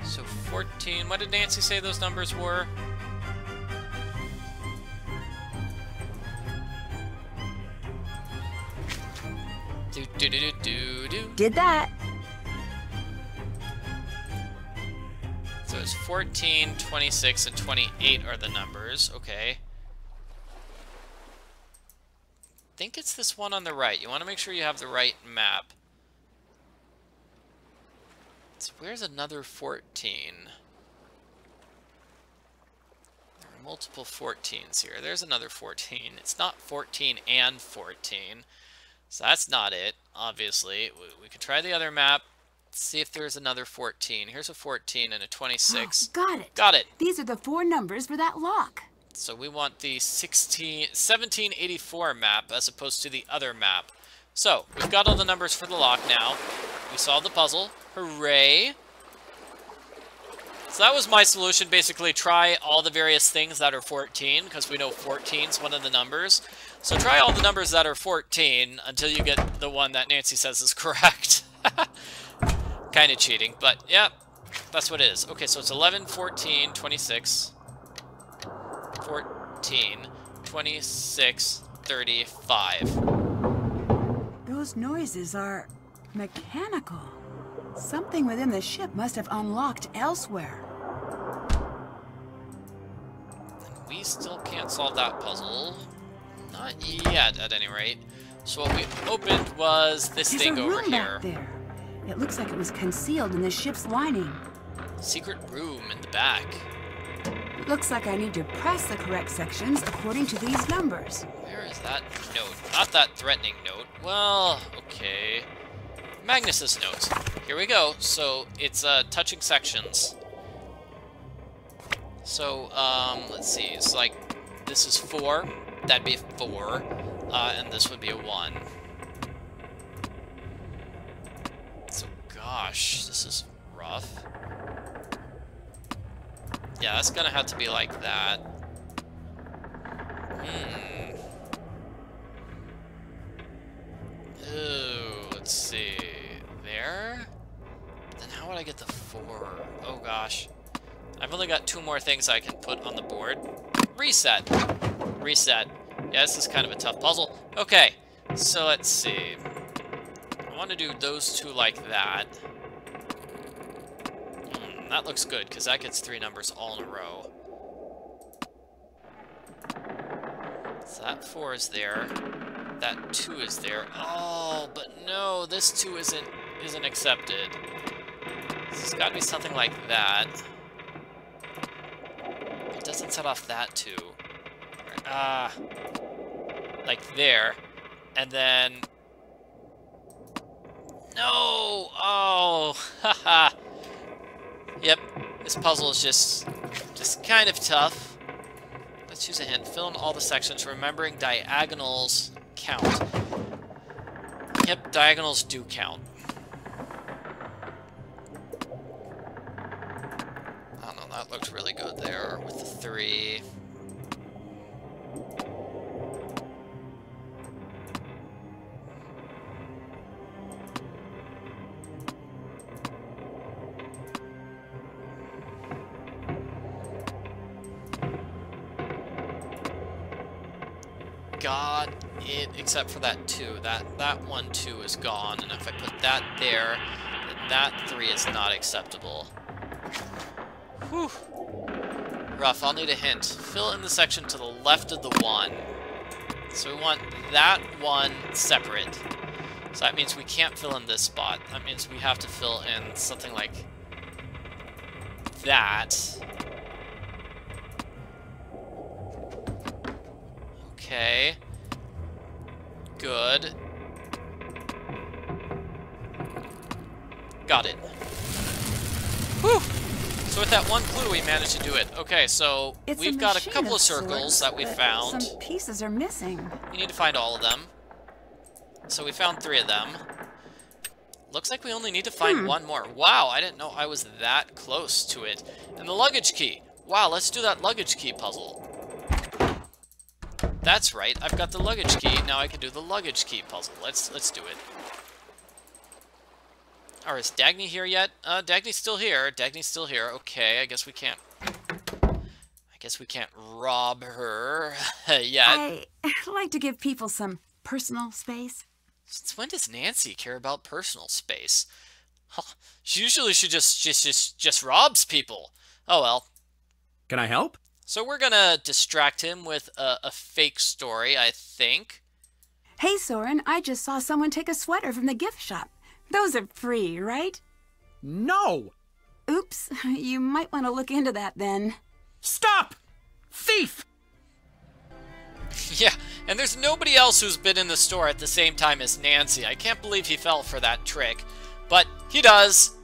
So 14, what did Nancy say those numbers were? Do. Did that. So it's 14, 26, and 28 are the numbers. Okay. I think it's this one on the right. You want to make sure you have the right map. So where's another 14? There are multiple 14s here. There's another 14. It's not 14 and 14. So that's not it, obviously. We can try the other map. Let's see if there's another 14. Here's a 14 and a 26. Oh, got it. Got it. These are the 4 numbers for that lock. So we want the 1784 map as opposed to the other map. So, we've got all the numbers for the lock now. We solved the puzzle. Hooray! So that was my solution, basically try all the various things that are 14, because we know 14 is one of the numbers. So try all the numbers that are 14 until you get the one that Nancy says is correct. Kind of cheating, but yeah, that's what it is. Okay, so it's 11, 14, 26, 14, 26, 35. Those noises are mechanical. Something within the ship must have unlocked elsewhere. We still can't solve that puzzle. Not yet, at any rate. So what we opened was this thing over here. Back there. It looks like it was concealed in the ship's lining. Secret room in the back. Looks like I need to press the correct sections according to these numbers. Where is that note? Not that threatening note. Well, okay. Magnus's notes. Here we go. So it's touching sections. So let's see. It's like this is 4. That'd be 4, and this would be a 1. So gosh, this is rough. Yeah, that's gonna have to be like that. Ooh, let's see. There? Then how would I get the 4? Oh gosh. I've only got 2 more things I can put on the board. Reset. Reset. Yeah, this is kind of a tough puzzle. Okay, so let's see. I want to do those 2 like that. That looks good, because that gets 3 numbers all in a row. So that 4 is there. That 2 is there. Oh, but no, this 2 isn't accepted. So it's got to be something like that. It doesn't set off that 2. Like there. And then... No! Oh! Haha! Yep, this puzzle is just kind of tough. Let's choose a hint. Fill in all the sections, remembering diagonals count. Yep, diagonals do count. I don't know, that looked really good there with the 3. Got it, except for that 2. That one 2 is gone, and if I put that there, then that 3 is not acceptable. Whew. Rough, I'll need a hint. Fill in the section to the left of the 1. So we want that 1 separate. So that means we can't fill in this spot. That means we have to fill in something like that. Okay. Good. Got it. Whew! So with that one clue, we managed to do it. Okay, so we've got a couple of circles that we found. Some pieces are missing. We need to find all of them. So we found 3 of them. Looks like we only need to find 1 more. Wow, I didn't know I was that close to it. And the luggage key. Wow, let's do that luggage key puzzle. That's right, I've got the luggage key. Now I can do the luggage key puzzle. Let's do it. Or is Dagny here yet? Dagny's still here. Dagny's still here. Okay, I guess we can't rob her yet. I like to give people some personal space. Since when does Nancy care about personal space? Huh. She usually just robs people. Oh well. Can I help? So we're gonna distract him with a fake story, I think. Hey, Soren, I just saw someone take a sweater from the gift shop. Those are free, right? No! Oops, you might want to look into that then. Stop! Thief! Yeah, and there's nobody else who's been in the store at the same time as Nancy. I can't believe he fell for that trick. But he does.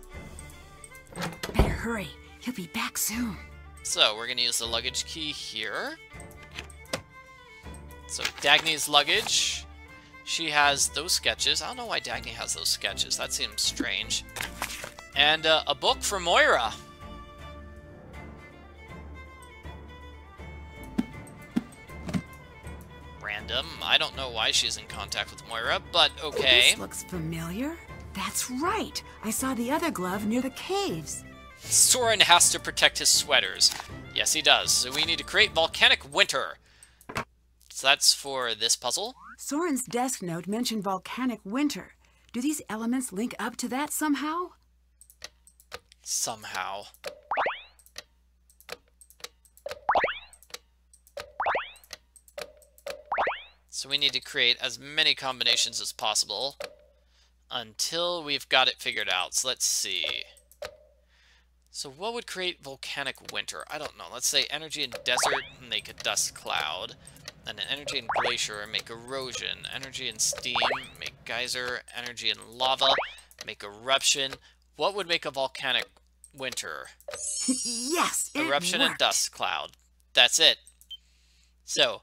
Better hurry. He'll be back soon. So we're going to use the luggage key here. So Dagny's luggage. She has those sketches. I don't know why Dagny has those sketches. That seems strange. And a book from Moira. Random. I don't know why she's in contact with Moira, but okay. This looks familiar. That's right. I saw the other glove near the caves. Soren has to protect his sweaters. Yes, he does. So we need to create volcanic winter. So that's for this puzzle. Soren's desk note mentioned volcanic winter. Do these elements link up to that somehow? Somehow. So we need to create as many combinations as possible until we've got it figured out. So let's see. So what would create volcanic winter? I don't know. Let's say energy in desert, make a dust cloud. And an energy in glacier, make erosion. Energy in steam, make geyser. Energy in lava, make eruption. What would make a volcanic winter? Yes, it Eruption worked. and dust cloud. That's it. So,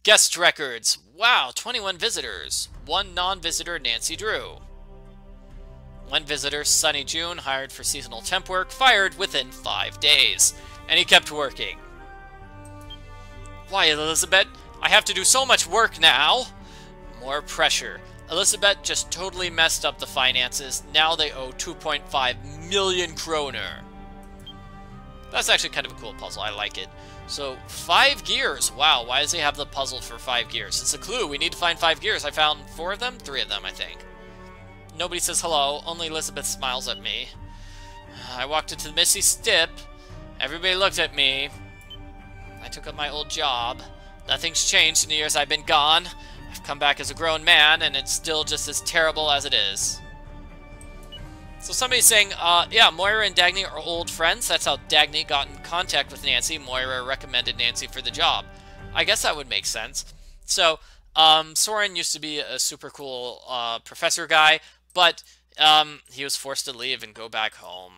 guest records. Wow, 21 visitors. 1 non-visitor, Nancy Drew. 1 visitor, Sunny June, hired for seasonal temp work, fired within 5 days. And he kept working. Why, Elizabeth? I have to do so much work now. More pressure. Elizabeth just totally messed up the finances. Now they owe 2.5 million kroner. That's actually kind of a cool puzzle. I like it. So, 5 gears. Wow, why does he have the puzzle for 5 gears? It's a clue. We need to find 5 gears. I found 4 of them? 3 of them, I think. Nobody says hello. Only Elizabeth smiles at me. I walked into the Misty Stip. Everybody looked at me. I took up my old job. Nothing's changed in the years I've been gone. I've come back as a grown man, and it's still just as terrible as it is. So somebody's saying, yeah, Moira and Dagny are old friends. That's how Dagny got in contact with Nancy. Moira recommended Nancy for the job. I guess that would make sense. So, Soren used to be a super cool professor guy, but he was forced to leave and go back home.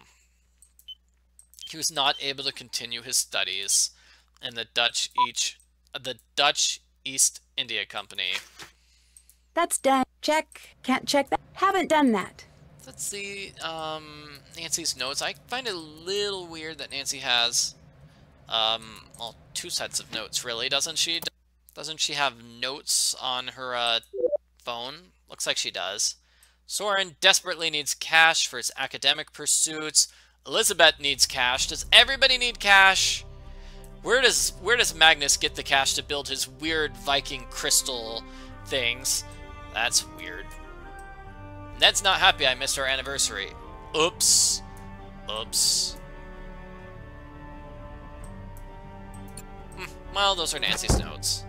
He was not able to continue his studies in the Dutch East India Company. That's done. Check. Can't check that. Haven't done that. Let's see, Nancy's notes. I find it a little weird that Nancy has, well, 2 sets of notes, really, doesn't she? Doesn't she have notes on her, phone? Looks like she does. Soren desperately needs cash for his academic pursuits. Elizabeth needs cash. Does everybody need cash? Where does Magnus get the cash to build his weird Viking crystal things? That's weird. Ned's not happy I missed our anniversary. Oops. Oops. Well, those are Nancy's notes.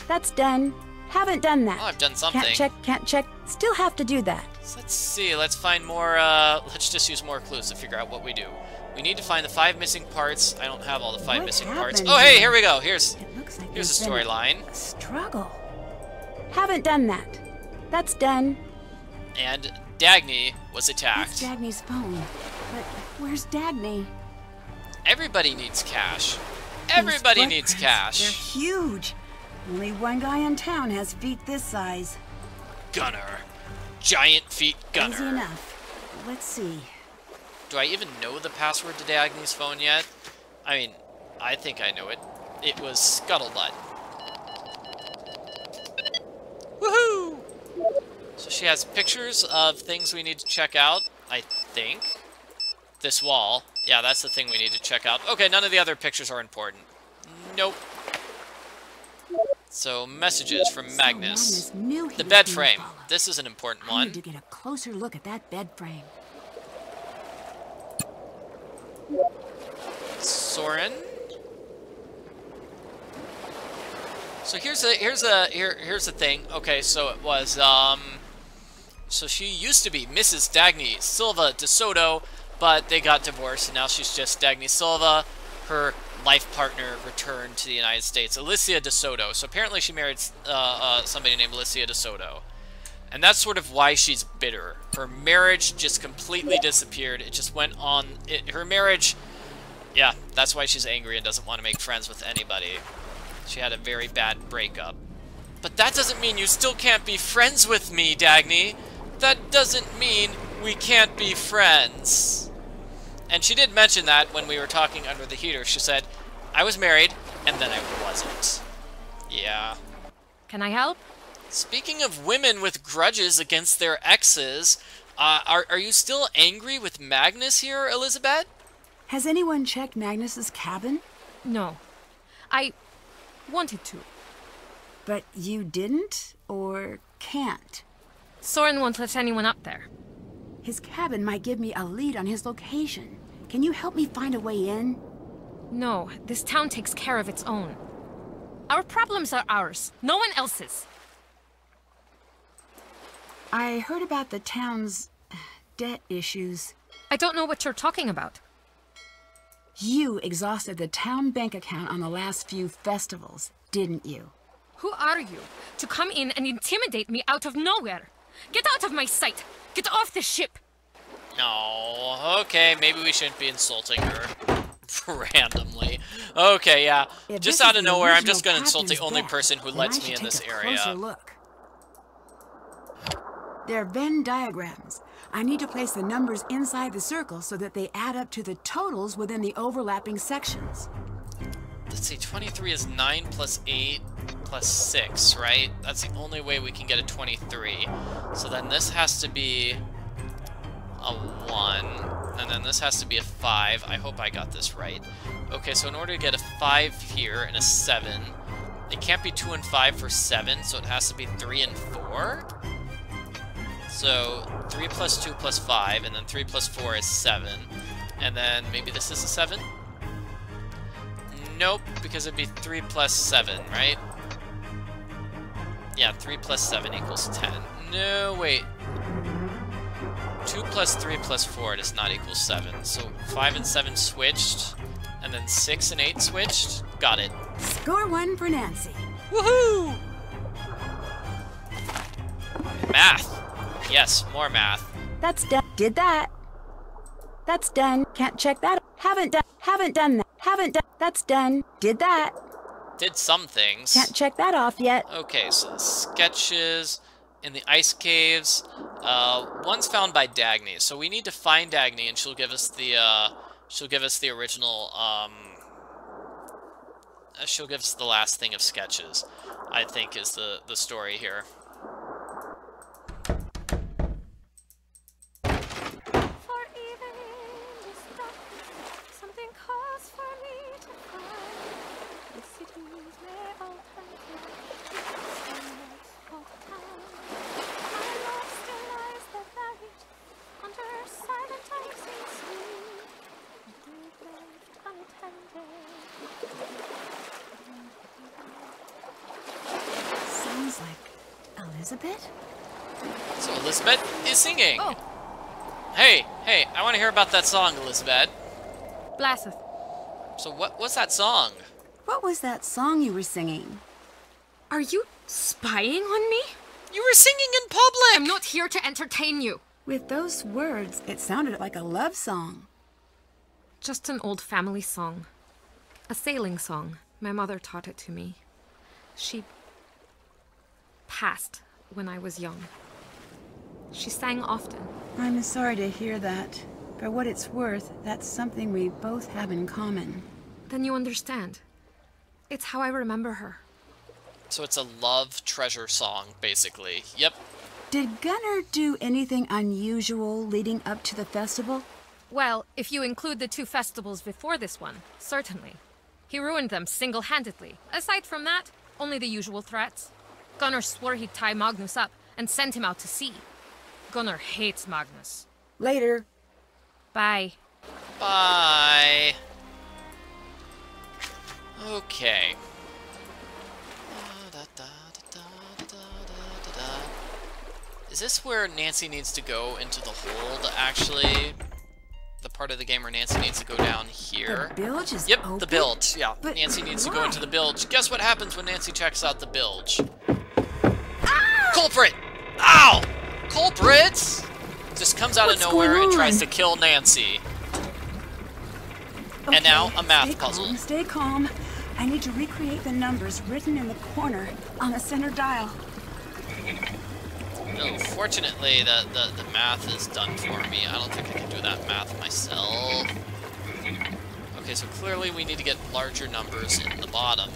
That's done. Haven't done that. Well, I've done something. Can't check. Still have to do that. So let's see. Let's find more, let's just use more clues to figure out what we do. We need to find the 5 missing parts. I don't have all the 5 missing parts. Oh, hey, here we go. Here's a storyline. Struggle. Haven't done that. That's done. And Dagny was attacked. That's Dagny's phone. But where's Dagny? Everybody needs cash. Everybody needs cash. They're huge. Only one guy in town has feet this size. Gunner. Giant feet Gunner. Easy enough. Let's see. Do I even know the password to Dagny's phone yet? I mean, I think I know it. It was Scuttlebutt. Woohoo! So she has pictures of things we need to check out, I think. This wall. Yeah, that's the thing we need to check out. Okay, none of the other pictures are important. Nope. So, messages from Magnus. The bed frame. This is an important one. I need to get a closer look at that bed frame. Soren. So here's the thing. Okay, so it was so she used to be Mrs. Dagny Silva de Soto, but they got divorced and now she's just Dagny Silva. Her life partner returned to the United States, Alicia de Soto. So apparently she married somebody named Alicia de Soto. And that's sort of why she's bitter. Her marriage just completely disappeared. It just went on. Her marriage, yeah, that's why she's angry and doesn't want to make friends with anybody. She had a very bad breakup. But that doesn't mean you still can't be friends with me, Dagny. That doesn't mean we can't be friends. And she did mention that when we were talking under the heater. She said, I was married, and then I wasn't. Yeah. Can I help? Speaking of women with grudges against their exes, are you still angry with Magnus here, Elizabeth? Has anyone checked Magnus's cabin? No. I wanted to. But you didn't, or can't? Soren won't let anyone up there. His cabin might give me a lead on his location. Can you help me find a way in? No, this town takes care of its own. Our problems are ours, no one else's. I heard about the town's debt issues. I don't know what you're talking about. You exhausted the town bank account on the last few festivals, didn't you? Who are you to come in and intimidate me out of nowhere? Get out of my sight! Get off the ship! Oh, okay, maybe we shouldn't be insulting her randomly. Okay, yeah. Just out of nowhere, I'm just gonna insult the only person who lets me in this area. Look. They're Venn diagrams. I need to place the numbers inside the circle so that they add up to the totals within the overlapping sections. Let's see, 23 is 9 plus 8 plus 6, right? That's the only way we can get a 23. So then this has to be a 1, and then this has to be a 5. I hope I got this right. Okay, so in order to get a 5 here and a 7, it can't be 2 and 5 for 7, so it has to be 3 and 4? So 3 plus 2 plus 5, and then 3 plus 4 is 7. And then maybe this is a 7? Nope, because it'd be 3 plus 7, right? Yeah, 3 plus 7 equals 10. No, wait. 2 plus 3 plus 4 does not equal 7. So 5 and 7 switched, and then 6 and 8 switched. Got it. Score 1 for Nancy. Woohoo! Math. Yes, more math. That's done. Did that. That's done. Can't check that. Haven't done that. Haven't done. That's done. Did that. Did some things. Can't check that off yet. Okay, so sketches in the ice caves. One's found by Dagny, so we need to find Dagny, and she'll give us the original. She'll give us the last thing of sketches, I think, is the story here. Sounds like Elizabeth? So Elizabeth is singing. Oh. Hey, I want to hear about that song, Elizabeth. Blessed. So what's that song? What was that song you were singing? Are you spying on me? You were singing in public! I'm not here to entertain you. With those words, it sounded like a love song. Just an old family song. A sailing song. My mother taught it to me. She passed when I was young. She sang often. I'm sorry to hear that. For what it's worth, that's something we both have in common. Then you understand. It's how I remember her. So it's a love treasure song, basically. Yep. Did Gunnar do anything unusual leading up to the festival? Well, if you include the 2 festivals before this one, certainly. He ruined them single-handedly. Aside from that, only the usual threats. Gunnar swore he'd tie Magnus up and send him out to sea. Gunnar hates Magnus. Later. Bye. Bye. Okay. Is this where Nancy needs to go into the hold, actually? The part of the game where Nancy needs to go down here? The bilge is Yep, open? the bilge. Yeah, But Nancy needs to go why? into the bilge. Guess what happens when Nancy checks out the bilge? Culprit! Ow! Culprit! Just comes out What's of nowhere going and tries on? to kill Nancy. Okay, And now a math stay puzzle. Calm, stay calm. I need to recreate the numbers written in the corner on the center dial. No, fortunately, the math is done for me. I don't think I can do that math myself. Okay, so clearly we need to get larger numbers in the bottom.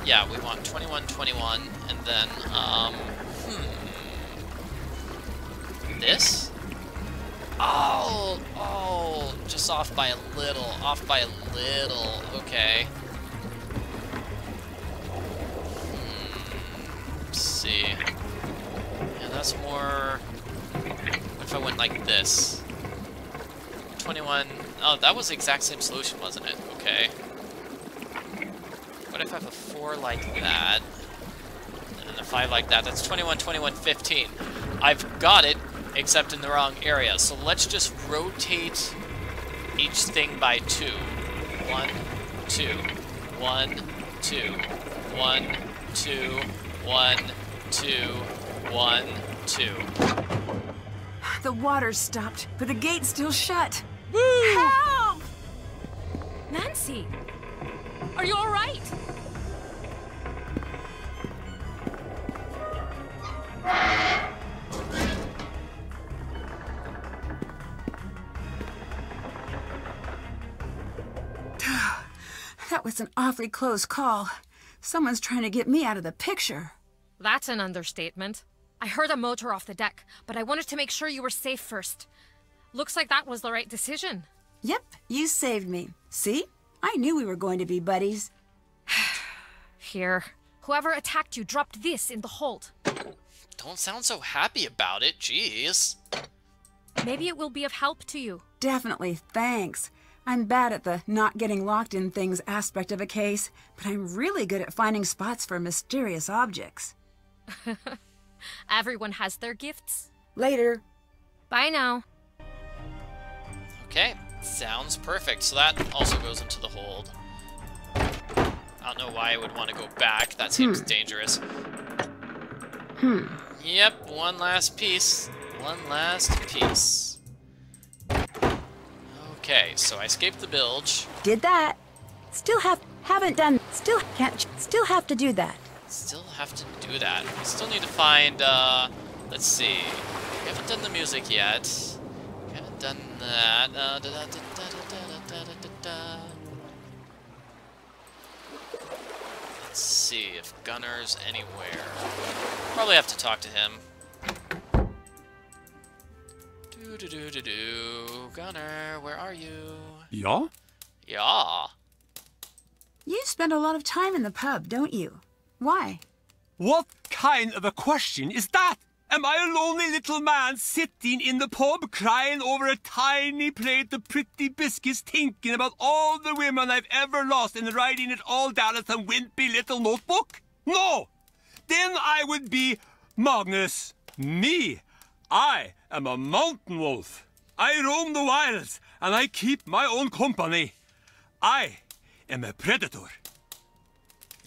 Yeah, we want 21, 21, and then, this? Oh, just off by a little, okay. Let's see. Yeah, that's more, what if I went like this? 21, oh, that was the exact same solution, wasn't it? Okay. What if I have a 4 like that, and a 5 like that? That's 21, 21, 15. I've got it, except in the wrong area. So let's just rotate each thing by 2. 1, 2, 1, 2, 1, 2, 1, 2, 1, 2. The water stopped, but the gate's still shut. Woo! Help! Nancy! Are you alright? That was an awfully close call. Someone's trying to get me out of the picture. That's an understatement. I heard a motor off the deck, but I wanted to make sure you were safe first. Looks like that was the right decision. Yep, you saved me. See? I knew we were going to be buddies. Here. Whoever attacked you dropped this in the hold. Don't sound so happy about it, jeez. Maybe it will be of help to you. Definitely, thanks. I'm bad at the not getting locked in things aspect of a case, but I'm really good at finding spots for mysterious objects. Everyone has their gifts. Later. Bye now. Okay, sounds perfect. So that also goes into the hold. I don't know why I would want to go back. That seems dangerous. Yep, one last piece. One last piece. Okay, so I escaped the bilge. Did that. Still haven't done. Still have to do that. Still have to do that. We still need to find, let's see. We haven't done the music yet. We haven't done that. Let's see if Gunner's anywhere. Probably have to talk to him. Gunner, where are you? Ja? Yeah. You spend a lot of time in the pub, don't you? Why? What kind of a question is that? Am I a lonely little man sitting in the pub crying over a tiny plate of pretty biscuits thinking about all the women I've ever lost and writing it all down in some wimpy little notebook? No! Then I would be Magnus. Me. I am a mountain wolf. I roam the wilds and I keep my own company. I am a predator.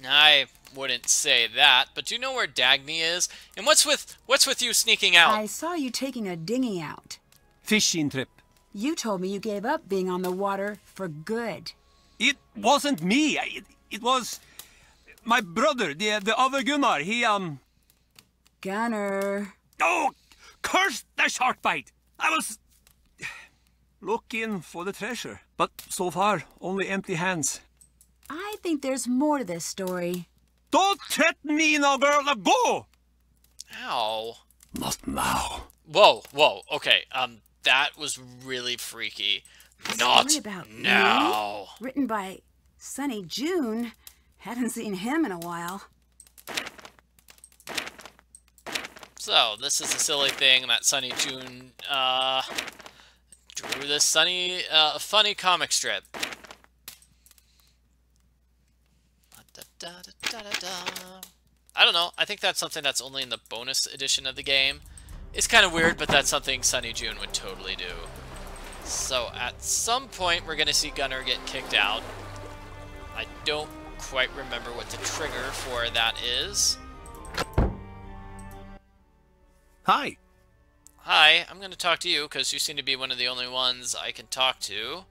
I wouldn't say that, but do you know where Dagny is? And what's with you sneaking out? I saw you taking a dinghy out. Fishing trip. You told me you gave up being on the water for good. It wasn't me. It was my brother, the other Gunnar. Gunner. Oh, curse the shark bite! I was looking for the treasure, but so far, only empty hands. I think there's more to this story. Don't threaten me now, girl. Now go! Ow. Not now. Whoa, okay, that was really freaky. Not Story about now. Me? Written by Sunny June. Haven't seen him in a while. So, this is a silly thing that Sunny June, drew this funny comic strip. I don't know. I think that's something that's only in the bonus edition of the game. It's kind of weird, but that's something Sunny June would totally do. So at some point, we're going to see Gunner get kicked out. I don't quite remember what the trigger for that is. Hi. Hi, I'm going to talk to you because you seem to be one of the only ones I can talk to.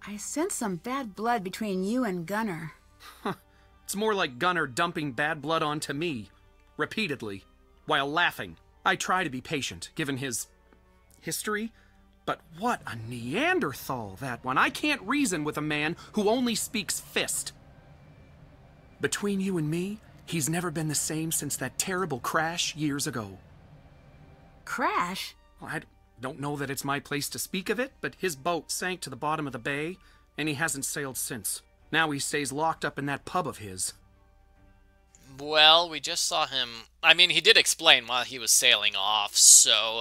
I sense some bad blood between you and Gunner. It's more like Gunner dumping bad blood onto me, repeatedly, while laughing. I try to be patient, given his history, but what a Neanderthal, that one. I can't reason with a man who only speaks fist. Between you and me, he's never been the same since that terrible crash years ago. Crash? Well, I don't know that it's my place to speak of it, but his boat sank to the bottom of the bay, and he hasn't sailed since. Now he stays locked up in that pub of his. Well, we just saw him. I mean, he did explain while he was sailing off, so,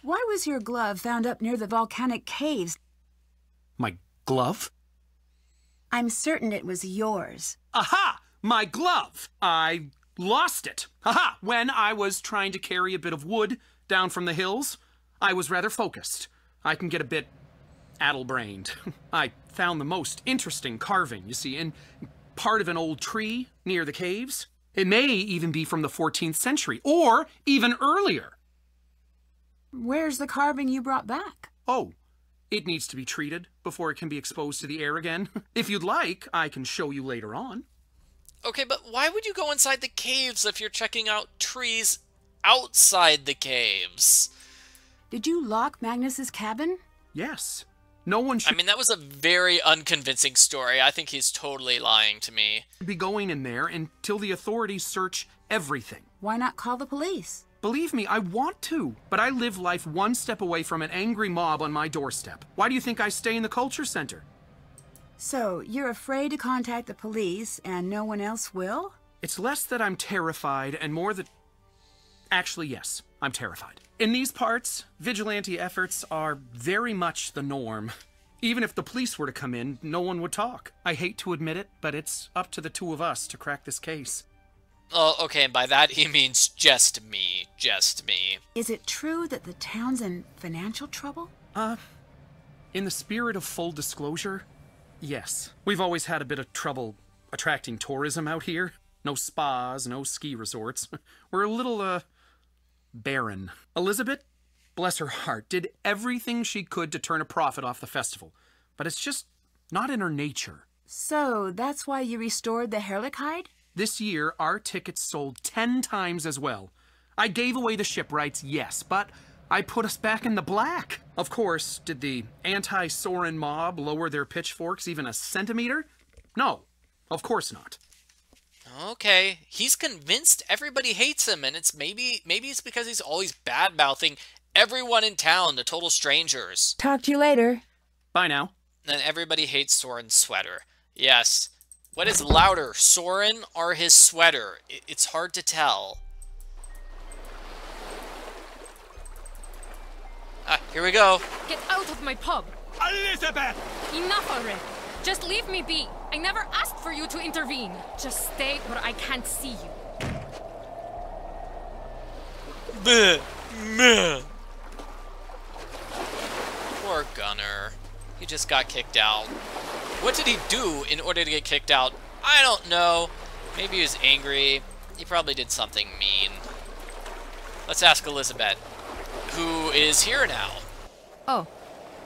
Why was your glove found up near the volcanic caves? My glove? I'm certain it was yours. Aha! My glove! I lost it. Aha! When I was trying to carry a bit of wood down from the hills, I was rather focused. I can get a bit addle-brained. I found the most interesting carving, you see, in part of an old tree near the caves. It may even be from the 14th century, or even earlier. Where's the carving you brought back? Oh, it needs to be treated before it can be exposed to the air again. If you'd like, I can show you later on. Okay, but why would you go inside the caves if you're checking out trees outside the caves? Did you lock Magnus's cabin? Yes. No one should I mean, that was a very unconvincing story. I think he's totally lying to me. be going in there until the authorities search everything. Why not call the police? Believe me, I want to, but I live life one step away from an angry mob on my doorstep. Why do you think I stay in the culture center? So, you're afraid to contact the police and no one else will? It's less that I'm terrified and more that... Actually, yes, I'm terrified. In these parts, vigilante efforts are very much the norm. Even if the police were to come in, no one would talk. I hate to admit it, but it's up to the two of us to crack this case. Oh, okay, and by that he means just me. Just me. Is it true that the town's in financial trouble? In the spirit of full disclosure, yes. We've always had a bit of trouble attracting tourism out here. No spas, no ski resorts. We're a barren. Elizabeth, bless her heart, did everything she could to turn a profit off the festival, but it's just not in her nature. So, that's why you restored the Herlichkeit? This year, our tickets sold 10 times as well. I gave away the shipwrights, yes, but I put us back in the black. Of course, did the anti-Soren mob lower their pitchforks even a centimeter? No, of course not. Okay, he's convinced everybody hates him, and it's maybe it's because he's always bad-mouthing everyone in town to total strangers. Talk to you later. Bye now. And everybody hates Soren's sweater. Yes. What is louder, Soren or his sweater? It's hard to tell. Ah, here we go. Get out of my pub! Elizabeth! Enough already! Just leave me be! I never asked for you to intervene! Just stay where I can't see you. Bleh, meh. Poor Gunnar. He just got kicked out. What did he do in order to get kicked out? I don't know. Maybe he was angry. He probably did something mean. Let's ask Elizabeth, who is here now. Oh,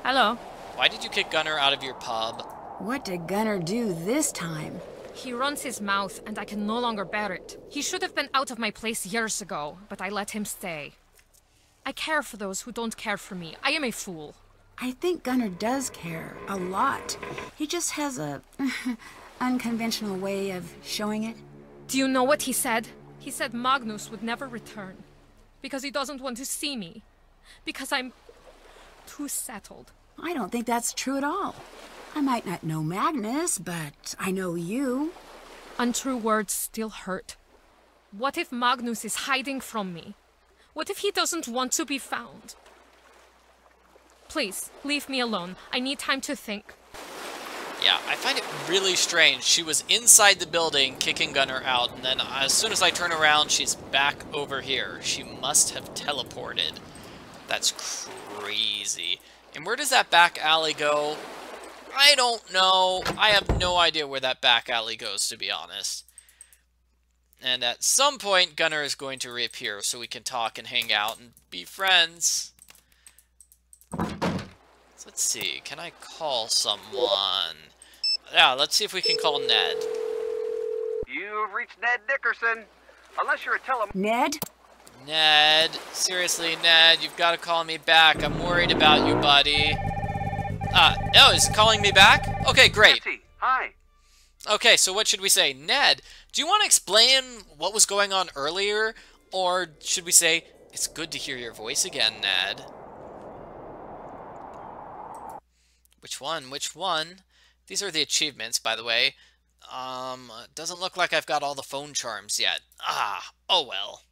hello. Why did you kick Gunnar out of your pub? What did Gunnar do this time? He runs his mouth, and I can no longer bear it. He should have been out of my place years ago, but I let him stay. I care for those who don't care for me. I am a fool. I think Gunnar does care a lot. He just has a unconventional way of showing it. Do you know what he said? He said Magnus would never return. Because he doesn't want to see me. Because I'm too settled. I don't think that's true at all. I might not know Magnus, but I know you. Untrue words still hurt. What if Magnus is hiding from me? What if he doesn't want to be found? Please, leave me alone. I need time to think. Yeah, I find it really strange. She was inside the building kicking Gunnar out, and then as soon as I turn around, she's back over here. She must have teleported. That's crazy. And where does that back alley go? I don't know. I have no idea where that back alley goes, to be honest. And at some point, Gunnar is going to reappear so we can talk and hang out and be friends. So let's see. Can I call someone? Yeah, let's see if we can call Ned. You've reached Ned Dickerson. Unless you're a Ned? Ned. Seriously, Ned, you've got to call me back. I'm worried about you, buddy. Oh, is calling me back? Okay, great. Nancy, hi. Okay, so what should we say? Ned, do you want to explain what was going on earlier? Or should we say, it's good to hear your voice again, Ned? Which one? Which one? These are the achievements, by the way. Doesn't look like I've got all the phone charms yet. Oh well.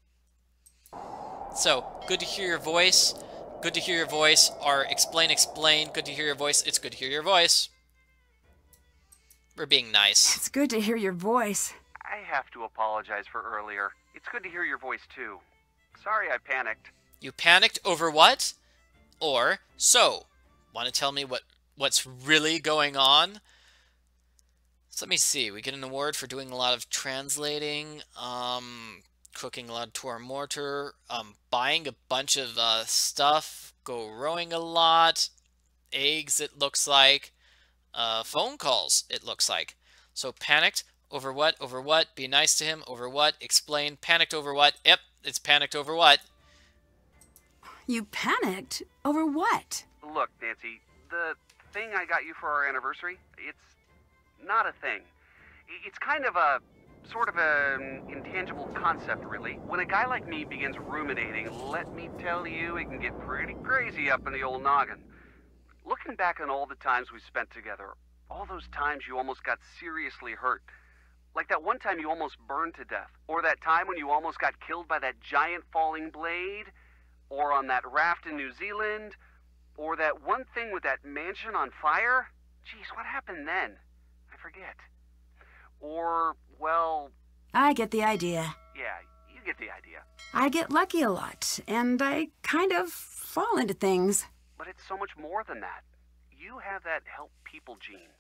So, good to hear your voice. Good to hear your voice. Or explain, good to hear your voice. It's good to hear your voice. We're being nice. It's good to hear your voice. I have to apologize for earlier. It's good to hear your voice, too. Sorry I panicked. You panicked over what? Or, so, want to tell me what's really going on? So let me see. We get an award for doing a lot of translating, cooking a lot of tour mortar, buying a bunch of stuff, go rowing a lot, eggs it looks like, phone calls it looks like. So panicked over what? Over what? Be nice to him. Over what? Explain. Panicked over what? Yep, it's panicked over what? You panicked? Over what? Look, Nancy, the thing I got you for our anniversary, it's not a thing. It's kind of a sort of an intangible concept, really. When a guy like me begins ruminating, let me tell you, it can get pretty crazy up in the old noggin. Looking back on all the times we spent together, all those times you almost got seriously hurt, like that one time you almost burned to death, or that time when you almost got killed by that giant falling blade, or on that raft in New Zealand, or that one thing with that mansion on fire. Jeez, what happened then? I forget. Or, well... I get the idea. Yeah, you get the idea. I get lucky a lot, and I kind of fall into things. But it's so much more than that. You have that help people gene.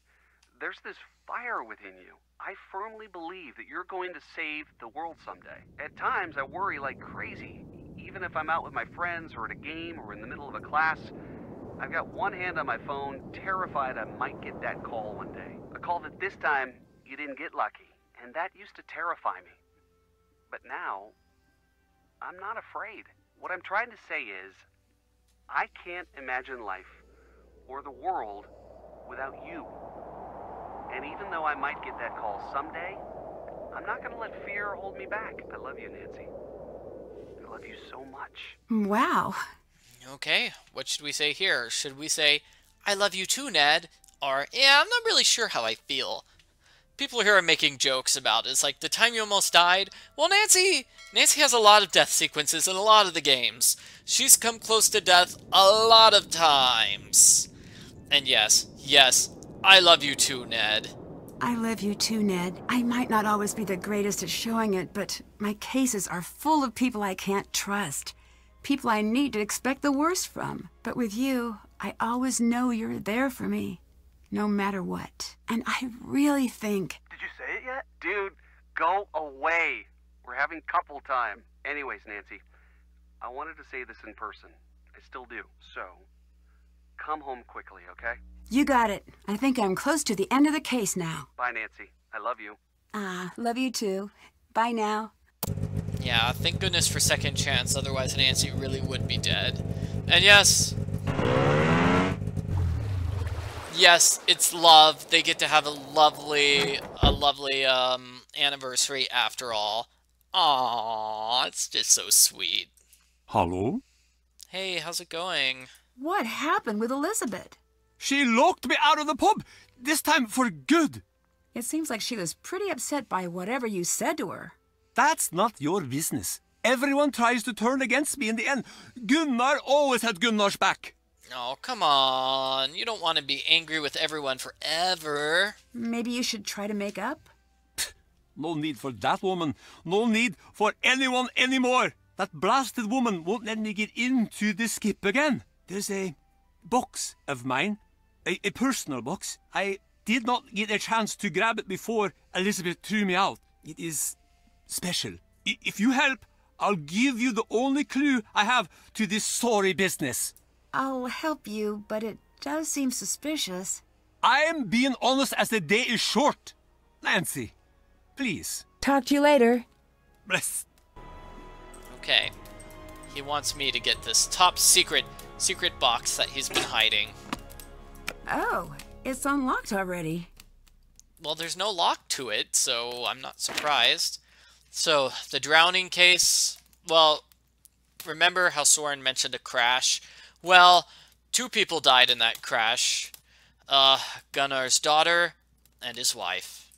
There's this fire within you. I firmly believe that you're going to save the world someday. At times, I worry like crazy. even if I'm out with my friends or at a game or in the middle of a class, I've got one hand on my phone, terrified I might get that call one day. A call that this time you didn't get lucky, and that used to terrify me. But now, I'm not afraid. What I'm trying to say is, I can't imagine life or the world without you. And even though I might get that call someday, I'm not going to let fear hold me back. I love you, Nancy. I love you so much. Wow. Okay, what should we say here? Should we say, I love you too, Ned? Or, yeah, I'm not really sure how I feel. People here are making jokes about it. It's like, the time you almost died? Well, Nancy has a lot of death sequences in a lot of the games. She's come close to death a lot of times. And yes, I love you too, Ned. I love you too, Ned. I might not always be the greatest at showing it, but my cases are full of people I can't trust. People I need to expect the worst from. But with you, I always know you're there for me, no matter what. And I really think... Did you say it yet? Dude, go away. We're having couple time. Anyways, Nancy, I wanted to say this in person. I still do. So, come home quickly, okay? You got it. I think I'm close to the end of the case now. Bye, Nancy. I love you. Love you too. Bye now. Yeah, thank goodness for second chance, otherwise Nancy really would be dead. And yes, it's love. They get to have a lovely anniversary after all. Aww, it's just so sweet. Hello? Hey, how's it going? What happened with Elizabeth? She locked me out of the pub, this time for good. It seems like she was pretty upset by whatever you said to her. That's not your business. Everyone tries to turn against me in the end. Gunnar always had Gunnar's back. Oh, come on. You don't want to be angry with everyone forever. Maybe you should try to make up? No need for that woman. No need for anyone anymore. That blasted woman won't let me get into the skip again. There's a box of mine, a personal box. I did not get a chance to grab it before Elizabeth threw me out. It is special. If you help, I'll give you the only clue I have to this sorry business. I'll help you, but it does seem suspicious. I'm being honest as the day is short. Nancy, please. Talk to you later. Bless. Okay. He wants me to get this top secret box that he's been hiding. Oh, it's unlocked already. Well, there's no lock to it, so I'm not surprised. So, the drowning case, well, remember how Soren mentioned a crash? Well, 2 people died in that crash. Gunnar's daughter and his wife.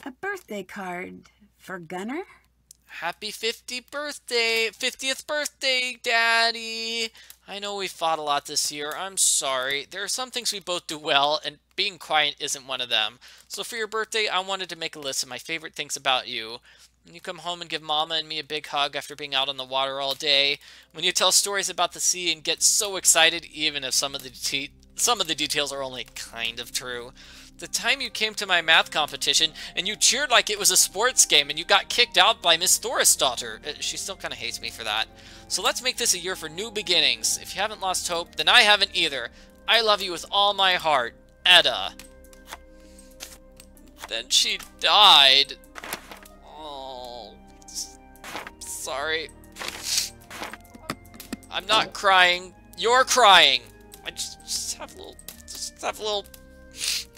A birthday card for Gunnar? Happy 50th birthday, Daddy! I know we fought a lot this year, I'm sorry. There are some things we both do well, and being quiet isn't one of them. So for your birthday, I wanted to make a list of my favorite things about you. When you come home and give Mama and me a big hug after being out on the water all day. When you tell stories about the sea and get so excited, even if some of the details are only kind of true. The time you came to my math competition and you cheered like it was a sports game and you got kicked out by Miss Thorisdottir. She still kind of hates me for that. So let's make this a year for new beginnings. If you haven't lost hope, then I haven't either. I love you with all my heart, Edda. Then she died. Oh, sorry. I'm not crying. You're crying. I just have a little...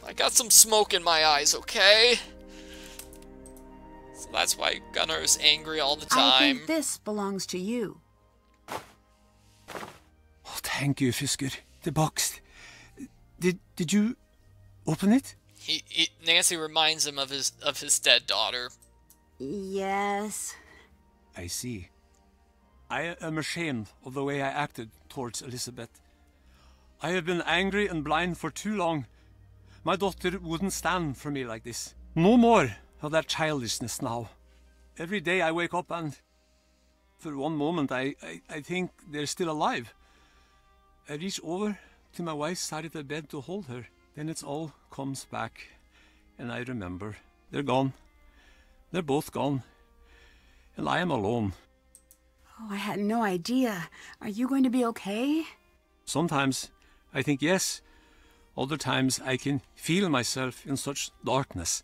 I got some smoke in my eyes, okay? So that's why Gunnar is angry all the time. I think this belongs to you. Oh, thank you, Fisker. The box. Did you open it? Nancy reminds him of his dead daughter. Yes. I see. I am ashamed of the way I acted towards Elizabeth. I have been angry and blind for too long. My daughter wouldn't stand for me like this. No more of that childishness now. Every day I wake up and for one moment I think they're still alive. I reach over to my wife's side of the bed to hold her. Then it all comes back and I remember. They're gone. They're both gone. And I am alone. Oh, I had no idea. Are you going to be okay? Sometimes I think yes. Other times I can feel myself in such darkness.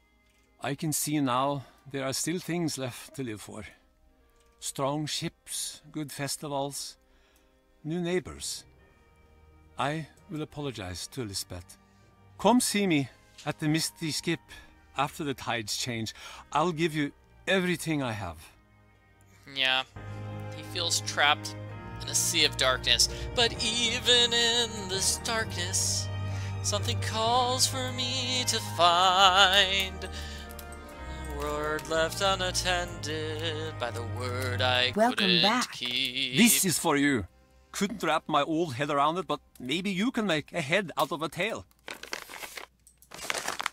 I can see now there are still things left to live for. Strong ships, good festivals, new neighbors. I will apologize to Elizabeth. Come see me at the Misty Skip after the tides change. I'll give you everything I have. Yeah, he feels trapped in a sea of darkness. But even in this darkness, something calls for me to find. A word left unattended by the word I couldn't keep. This is for you. Couldn't wrap my old head around it, but maybe you can make a head out of a tail.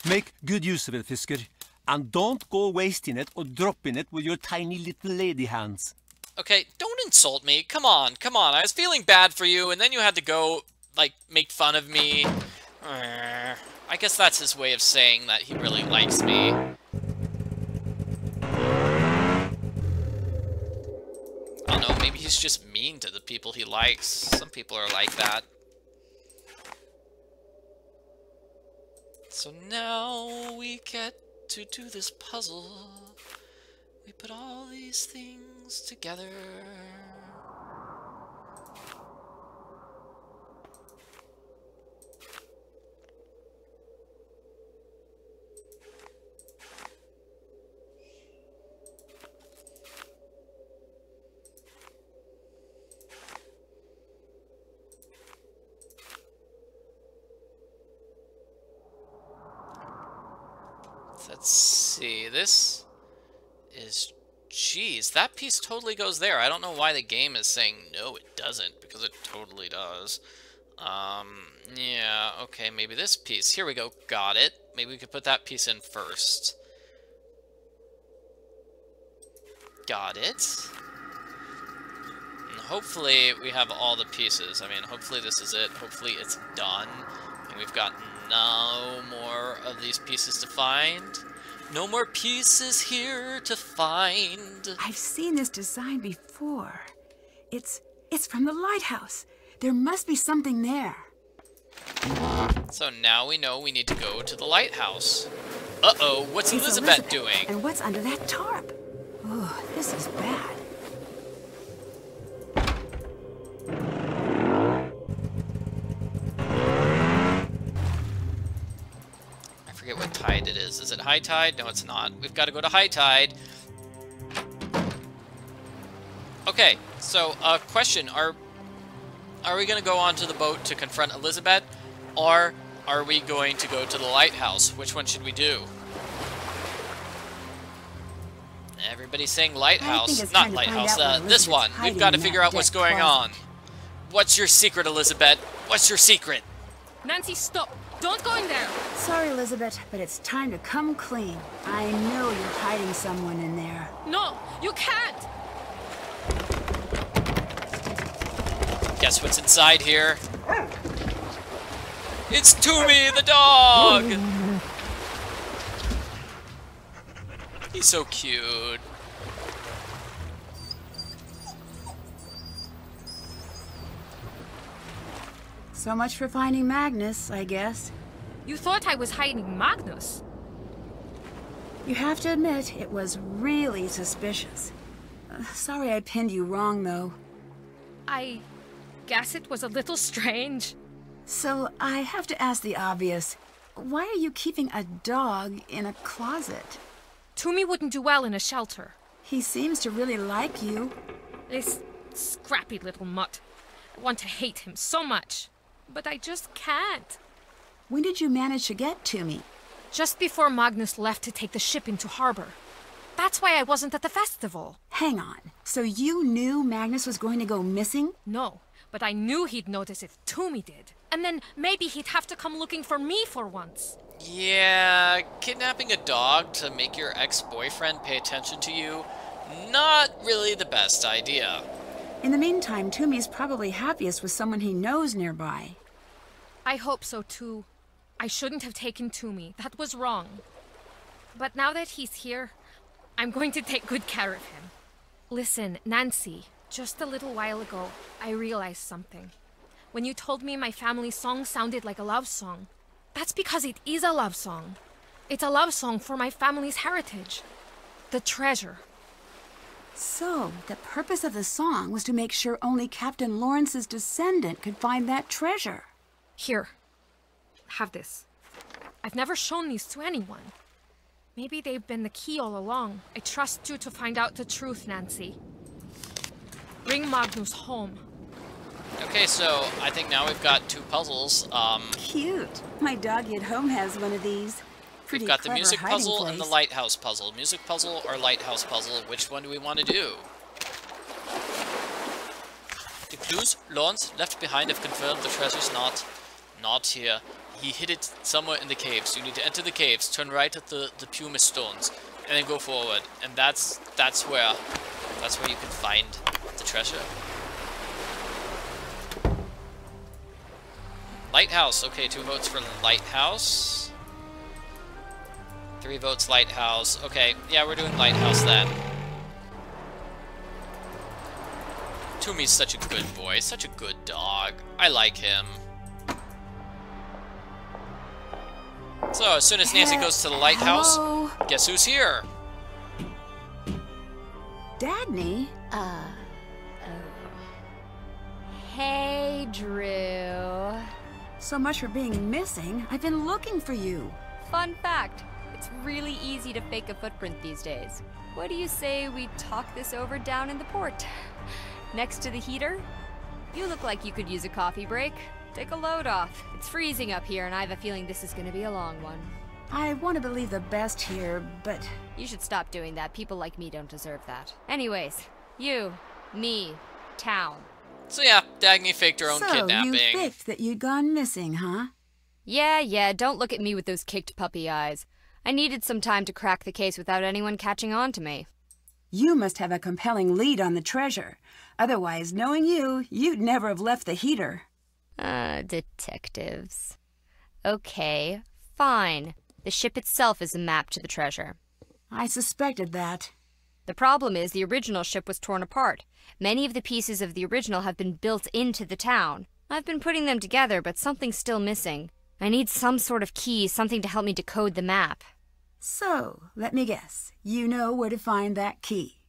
Make good use of it, Fisker. And don't go wasting it or dropping it with your tiny little lady hands. Okay, don't insult me. Come on, come on. I was feeling bad for you, and then you had to go, like, make fun of me. I guess that's his way of saying that he really likes me. I don't know, maybe he's just mean to the people he likes. Some people are like that. So now we get to do this puzzle. We put all these things together. Let's see, this is, geez, that piece totally goes there. I don't know why the game is saying no, it doesn't, because it totally does. Yeah, okay, maybe this piece. Here we go, got it. Maybe we could put that piece in first. Got it. And hopefully we have all the pieces. I mean, hopefully this is it. Hopefully it's done. And we've got no more of these pieces to find. No more pieces here to find. I've seen this design before. It's from the lighthouse. There must be something there. So now we know we need to go to the lighthouse. Uh-oh, what's Elizabeth doing? And what's under that tarp? Oh, this is bad. I forget what tide it is. Is it high tide? No, it's not. We've got to go to high tide. Okay, so question: Are we going to go onto the boat to confront Elizabeth, or are we going to go to the lighthouse? Which one should we do? Everybody's saying lighthouse, not lighthouse. This one. We've got to figure out what's going on. What's your secret, Elizabeth? What's your secret? Nancy, stop! Don't go in there! Sorry, Elizabeth, but it's time to come clean. I know you're hiding someone in there. No, you can't! Guess what's inside here? It's Toomey the dog! He's so cute. So much for finding Magnus, I guess. You thought I was hiding Magnus? You have to admit, it was really suspicious. Sorry I pinned you wrong, though. I guess it was a little strange. So, I have to ask the obvious. Why are you keeping a dog in a closet? Toomey wouldn't do well in a shelter. He seems to really like you. This scrappy little mutt. I want to hate him so much. But I just can't. When did you manage to get to me? Just before Magnus left to take the ship into harbor. That's why I wasn't at the festival. Hang on. So you knew Magnus was going to go missing? No, but I knew he'd notice if Toomey did. And then maybe he'd have to come looking for me for once. Yeah, kidnapping a dog to make your ex-boyfriend pay attention to you, not really the best idea. In the meantime, Toomey's probably happiest with someone he knows nearby. I hope so too. I shouldn't have taken Toomey. That was wrong. But now that he's here, I'm going to take good care of him. Listen, Nancy, Just a little while ago, I realized something. When you told me my family's song sounded like a love song, that's because it is a love song. It's a love song for my family's heritage. The treasure. So, the purpose of the song was to make sure only Captain Lawrence's descendant could find that treasure. Here. Have this. I've never shown these to anyone. Maybe they've been the key all along. I trust you to find out the truth, Nancy. Bring Magnus home. Okay, so I think now we've got 2 puzzles. Cute. My doggy at home has one of these. Pretty We've got the clever music hiding puzzle and the place. lighthouse puzzle. Music puzzle or lighthouse puzzle, which one do we want to do? The clues Lawrence left behind have confirmed the treasure's not here. He hid it somewhere in the caves. You need to enter the caves, turn right at the pumice stones, and then go forward. And that's where you can find the treasure. Lighthouse. Okay, 2 votes for lighthouse. 3 votes lighthouse. Okay, yeah, we're doing lighthouse then. Toomey's such a good boy, such a good dog. I like him. So, as soon as Nancy goes to the lighthouse, Hello? guess who's here? Dagny? Hey, Drew. So much for being missing. I've been looking for you. Fun fact, it's really easy to fake a footprint these days. What do you say we talk this over down in the port? Next to the heater? You look like you could use a coffee break. Take a load off. It's freezing up here, and I have a feeling this is gonna be a long one. I want to believe the best here, but... You should stop doing that. People like me don't deserve that. Anyways, you, me, town. So yeah, Dagny faked her own So, kidnapping. you faked that you'd gone missing, huh? Yeah, don't look at me with those kicked puppy eyes. I needed some time to crack the case without anyone catching on to me. You must have a compelling lead on the treasure. Otherwise, knowing you, you'd never have left the heater. Detectives. Okay, fine. The ship itself is a map to the treasure. I suspected that. The problem is the original ship was torn apart. Many of the pieces of the original have been built into the town. I've been putting them together, but something's still missing. I need some sort of key, something to help me decode the map. So, let me guess. You know where to find that key.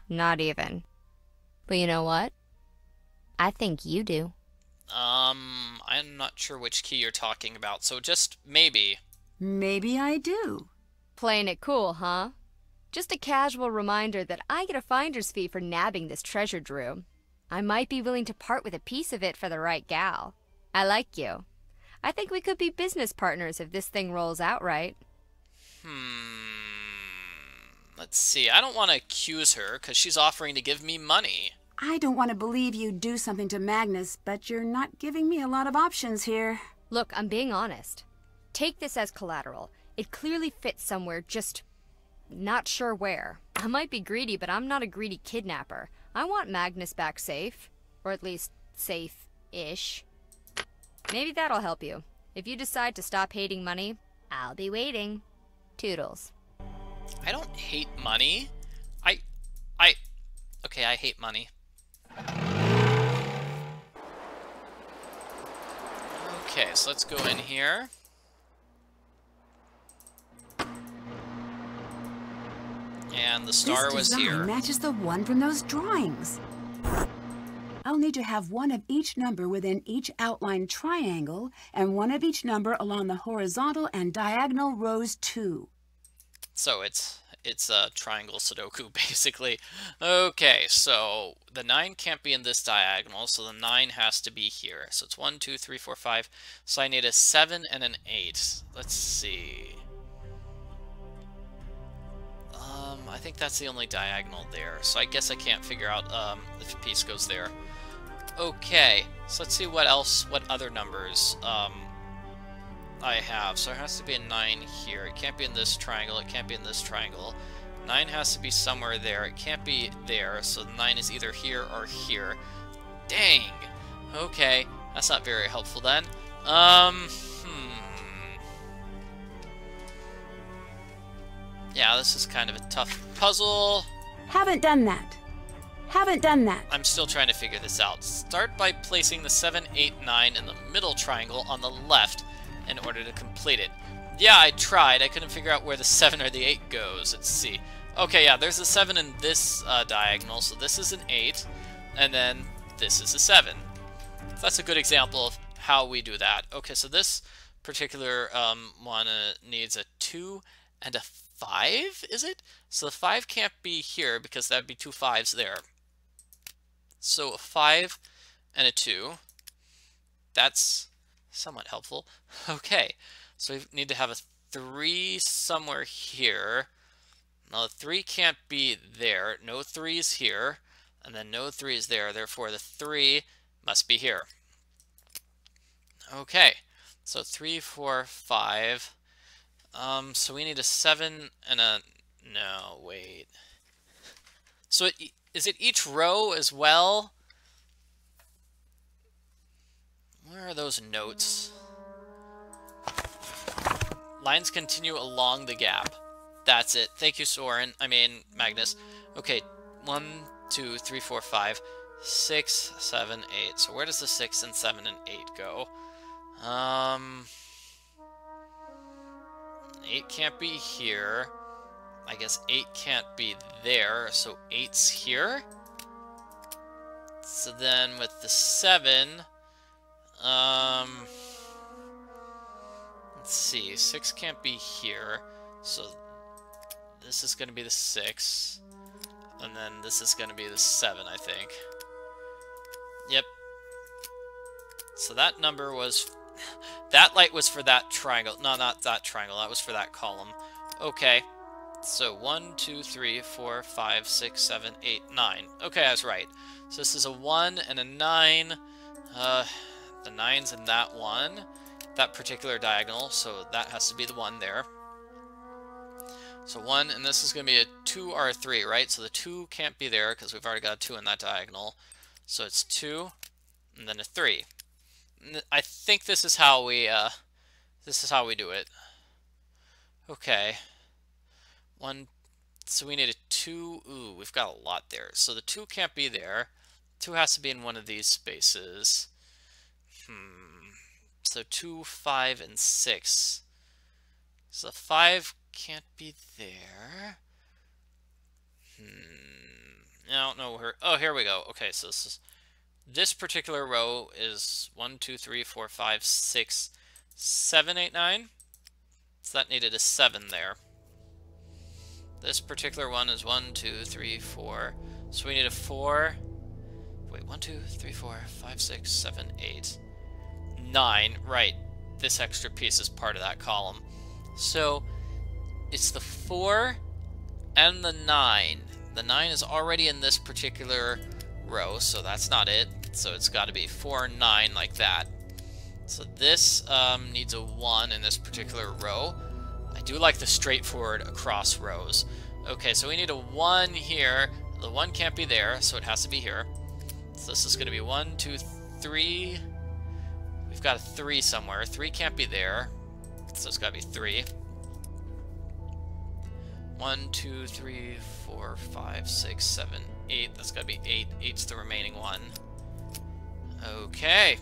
Not even. But you know what? I think you do. I'm not sure which key you're talking about, so just maybe. Maybe I do. Playing it cool, huh? Just a casual reminder that I get a finder's fee for nabbing this treasure, Drew. I might be willing to part with a piece of it for the right gal. I like you. I think we could be business partners if this thing rolls out right. Let's see. I don't want to accuse her, because she's offering to give me money. I don't want to believe you'd do something to Magnus, but you're not giving me a lot of options here. Look, I'm being honest. Take this as collateral. It clearly fits somewhere, just not sure where. I might be greedy, but I'm not a greedy kidnapper. I want Magnus back safe. Or at least, safe-ish. Maybe that'll help you. If you decide to stop hating money, I'll be waiting. Toodles. I don't hate money. Okay, I hate money. Okay, so let's go in here. And the star was This here. design matches the one from those drawings. I'll need to have one of each number within each outlined triangle, and one of each number along the horizontal and diagonal rows too. So it's a triangle Sudoku, basically. Okay, so the 9 can't be in this diagonal, so the 9 has to be here. So it's 1, 2, 3, 4, 5. So I need a 7 and an 8. Let's see. I think that's the only diagonal there. So I guess I can't figure out if a piece goes there. Okay, so let's see what else, what other numbers I have. So there has to be a 9 here. It can't be in this triangle. It can't be in this triangle. 9 has to be somewhere there. It can't be there. So 9 is either here or here. Dang. Okay, that's not very helpful then. Yeah, this is kind of a tough puzzle. Haven't done that. Haven't done that. I'm still trying to figure this out. Start by placing the 7, 8, 9 in the middle triangle on the left in order to complete it. Yeah, I tried. I couldn't figure out where the 7 or the 8 goes. Let's see. Okay, yeah, there's a 7 in this diagonal, so this is an 8, and then this is a 7. So that's a good example of how we do that. Okay, so this particular one needs a 2 and a 5, is it? So the 5 can't be here because that would be 2 5s there. So a 5 and a 2. That's somewhat helpful. Okay, so we need to have a 3 somewhere here. Now the 3 can't be there. No 3's here. And then no 3's there. Therefore the 3 must be here. Okay, so 3, 4, 5. So we need a 7 and a... No, wait. So is it each row as well? Where are those notes? Lines continue along the gap. That's it. Thank you, Soren. I mean, Magnus. Okay, 1, 2, 3, 4, 5, 6, 7, 8. So where does the 6 and 7 and 8 go? 8 can't be here. I guess 8 can't be there, so 8's here. So then with the 7, let's see, 6 can't be here, so this is going to be the 6, and then this is going to be the 7, I think. Yep. So that number was... That light was for that triangle. No, not that triangle. That was for that column. Okay. So 1, 2, 3, 4, 5, 6, 7, 8, 9. Okay, I was right. So this is a 1 and a 9. The 9's in that one. That particular diagonal. So that has to be the 1 there. So 1, and this is going to be a 2 or a 3, right? So the 2 can't be there because we've already got a 2 in that diagonal. So it's 2, and then a 3. I think this is how we do it. Okay. 1. So we need a 2. Ooh, we've got a lot there. So the 2 can't be there. 2 has to be in one of these spaces. So 2, 5, and 6. So the 5 can't be there. I don't know where. Oh, here we go. Okay, so this particular row is 1, 2, 3, 4, 5, 6, 7, 8, 9. So that needed a 7 there. This particular one is 1, 2, 3, 4. So we need a 4. Wait, 1, 2, 3, 4, 5, 6, 7, 8, 9. Right. This extra piece is part of that column. So it's the 4 and the 9. The 9 is already in this particular row, so that's not it. So it's got to be 4 and 9 like that. So this needs a 1 in this particular row. I do like the straightforward across rows. Okay, so we need a 1 here. The 1 can't be there, so it has to be here. So this is going to be 1, 2, 3. We've got a 3 somewhere. 3 can't be there, so it's got to be 3. 1, 2, 3, 4, 5, 6, 7, 8. That's got to be 8. 8's the remaining one. Okay.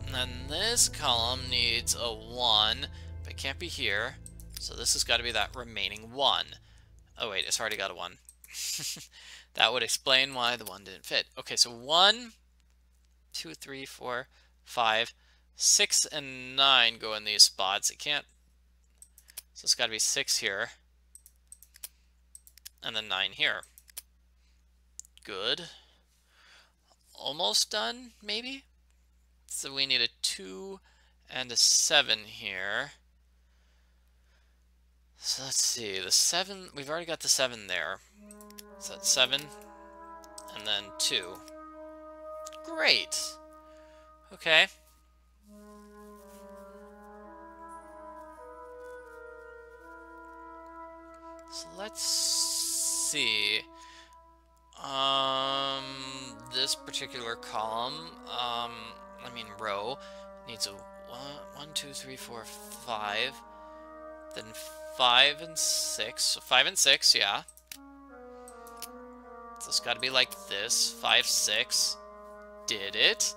And then this column needs a 1, but it can't be here. So this has got to be that remaining 1. Oh wait, it's already got a 1. That would explain why the 1 didn't fit. Okay, so 1, 2, 3, 4, 5, 6, and 9 go in these spots. It can't. So it's got to be 6 here. And then 9 here. Good. Almost done, maybe? So we need a 2 and a 7 here. So let's see, the 7, we've already got the 7 there. So that's 7, and then 2. Great! Okay. So let's see. This particular column, row, needs a 1, 2, 3, 4, 5, then 5 and 6. So 5 and 6, yeah. So it's got to be like this. 5, 6. Did it.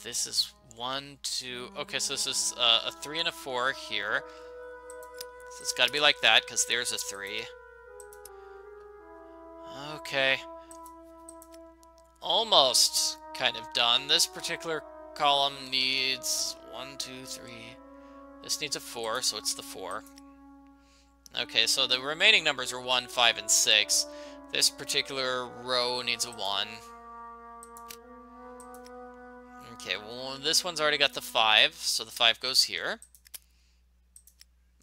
This is 1, 2. Okay, so this is a 3 and a 4 here. So it's got to be like that, because there's a 3. Okay. Almost kind of done. This particular column needs 1, 2, 3. This needs a 4, so it's the 4. Okay, so the remaining numbers are 1, 5, and 6. This particular row needs a 1. Okay, well, this one's already got the 5, so the 5 goes here.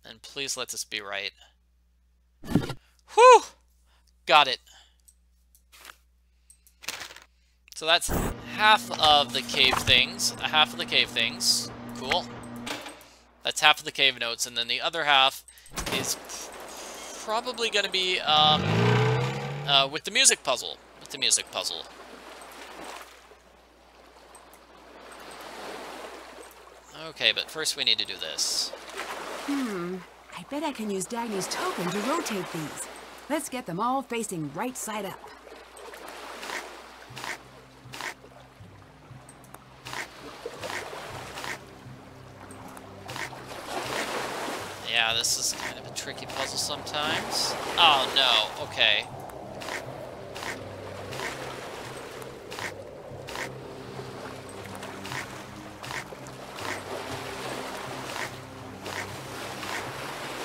And please let this be right. Whew! Got it. So that's half of the cave things. Half of the cave things. Cool. That's half of the cave notes, and then the other half is probably going to be with the music puzzle. Okay, but first we need to do this. I bet I can use Dagny's token to rotate these. Let's get them all facing right side up. Yeah, this is kind of a tricky puzzle sometimes. Oh no, okay.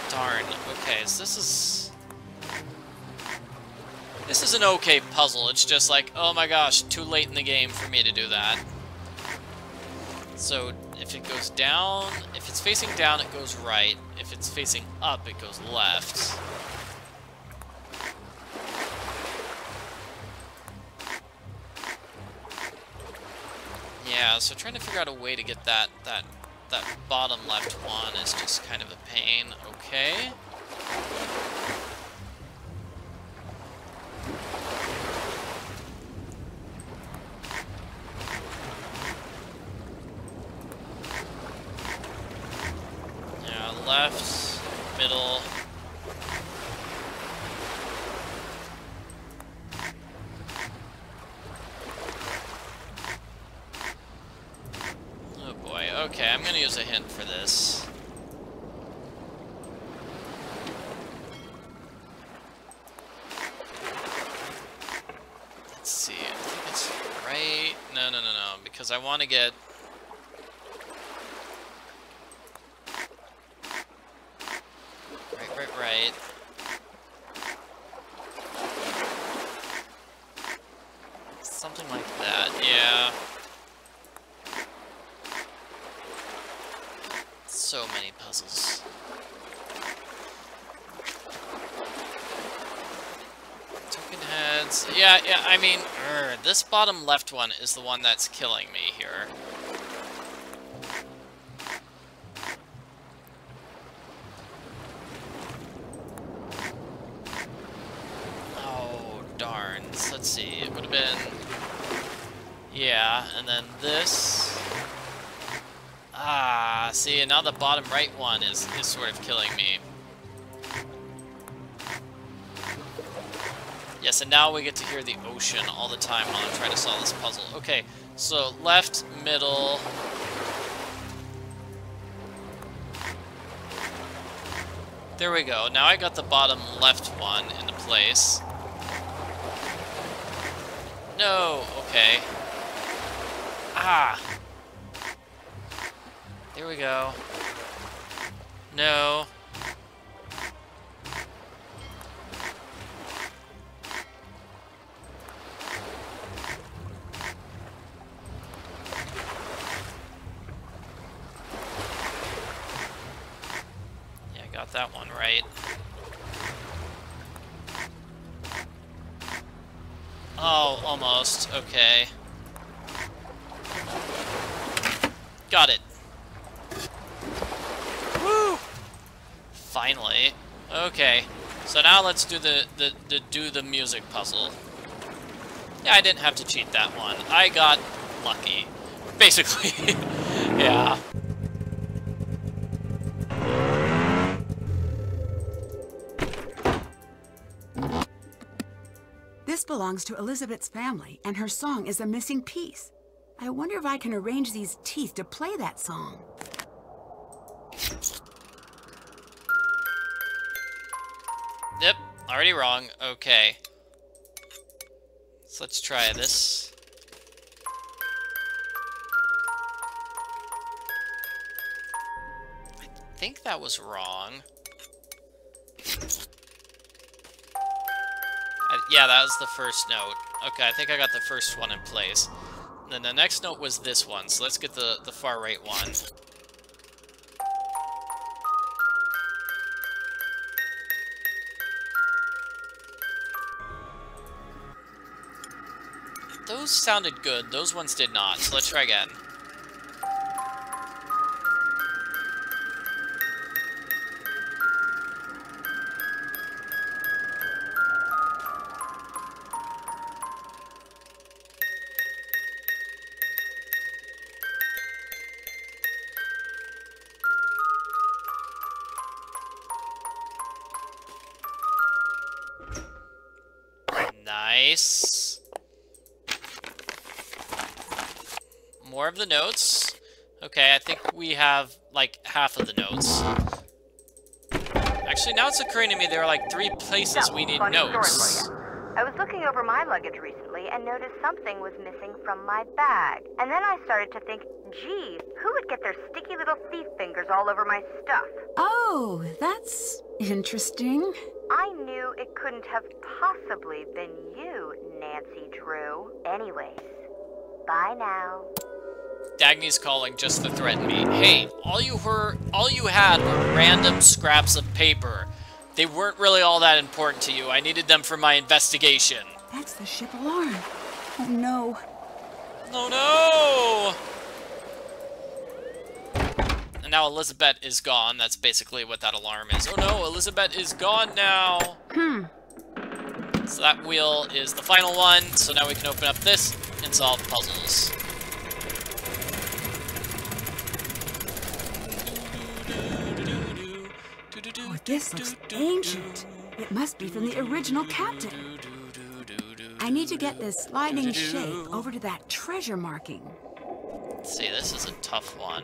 Darn, okay, so this is an okay puzzle. It's just like, oh my gosh, too late in the game for me to do that. So if it goes down, if it's facing down, it goes right. If it's facing up, it goes left. Yeah, so trying to figure out a way to get that bottom left one is just kind of a pain. Okay. Left, middle. Oh boy, okay, I'm gonna use a hint for this. Let's see, I think it's right. No, because I want to get... Right. Something like that, yeah. So many puzzles. Token heads. Yeah, I mean, this bottom left one is the one that's killing me here. Let's see, it would have been... Yeah, and then this... Ah, see, and now the bottom right one is sort of killing me. Yes, and now we get to hear the ocean all the time while I'm trying to solve this puzzle. Okay, so left, middle... There we go, now I got the bottom left one into place. No, okay. Ah! There we go. No. Yeah, I got that one right. Oh, almost. Okay. Got it. Woo! Finally. Okay. So now let's do the music puzzle. Yeah, I didn't have to cheat that one. I got lucky. Basically. Yeah. This belongs to Elizabeth's family, and her song is a missing piece. I wonder if I can arrange these teeth to play that song. Yep, already wrong. Okay. So let's try this. I think that was wrong. Yeah, that was the first note. Okay, I think I got the first one in place. And then the next note was this one, so let's get the far right one. Those sounded good, those ones did not, so let's try again. Nice. More of the notes. Okay, I think we have, like, half of the notes. Actually, now it's occurring to me there are, like, 3 places we need notes. I was looking over my luggage recently and noticed something was missing from my bag. And then I started to think, gee, who would get their sticky little thief fingers all over my stuff? Oh, that's interesting. I knew it couldn't have possibly been you, Nancy Drew. Anyways, bye now. Dagny's calling just to threaten me. Hey, all you had were random scraps of paper. They weren't really all that important to you. I needed them for my investigation. That's the ship alarm. Oh no. Oh no! And now Elizabeth is gone. That's basically what that alarm is. Oh no, Elizabeth is gone now. So that wheel is the final one. So now we can open up this and solve puzzles. Oh, this looks ancient. It must be from the original captain. I need to get this sliding shape over to that treasure marking. Let's see, this is a tough one.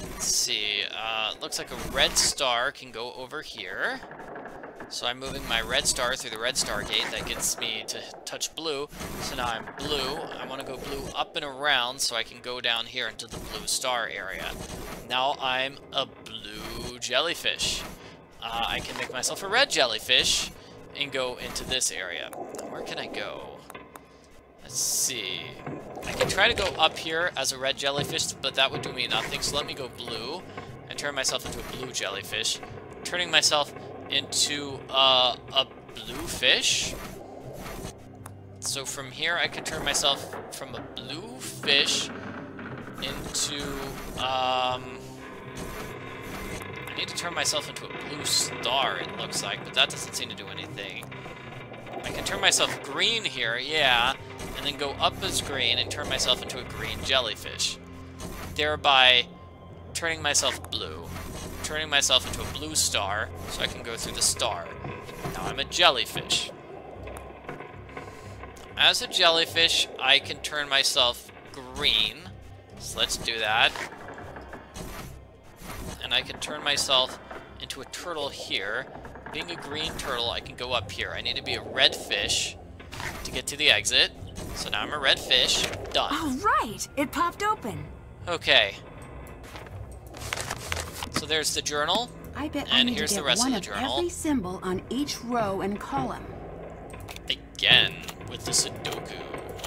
Let's see, looks like a red star can go over here. So I'm moving my red star through the red star gate. That gets me to touch blue. So now I'm blue. I want to go blue up and around so I can go down here into the blue star area. Now I'm a blue jellyfish. I can make myself a red jellyfish and go into this area. Where can I go? Let's see. I can try to go up here as a red jellyfish, but that would do me nothing. So let me go blue and turn myself into a blue jellyfish. Turning myself into a blue fish. So from here I can turn myself from a blue fish into I need to turn myself into a blue star, it looks like, but that doesn't seem to do anything. I can turn myself green here, yeah, and then go up as green and turn myself into a green jellyfish, thereby turning myself blue. Turning myself into a blue star so I can go through the star. Now I'm a jellyfish. As a jellyfish, I can turn myself green. So let's do that. And I can turn myself into a turtle here. Being a green turtle, I can go up here. I need to be a red fish to get to the exit. So now I'm a red fish. Done. Oh, right! It popped open. Okay. So there's the journal, I bet and I need here's to the get rest one of the journal. every symbol on each row and column. Again, with the Sudoku.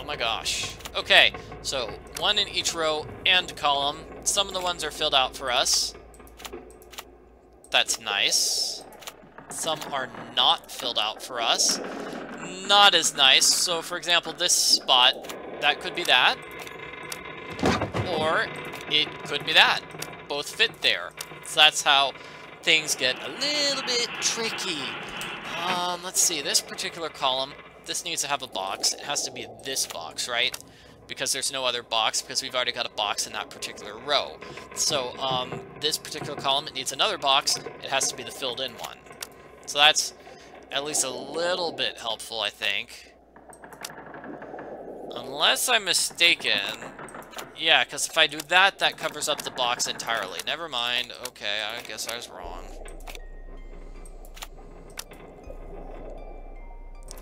Oh my gosh. Okay, so one in each row and column. Some of the ones are filled out for us. That's nice. Some are not filled out for us. Not as nice. So for example, this spot, that could be that. Or it could be that. Both fit there. So that's how things get a little bit tricky. Let's see, this particular column, this needs to have a box. It has to be this box, right? because there's no other box, because we've already got a box in that particular row. So this particular column, it needs another box. It has to be the filled in one. So that's at least a little bit helpful, I think. Unless I'm mistaken. Yeah, because if I do that, that covers up the box entirely. Never mind. Okay, I guess I was wrong.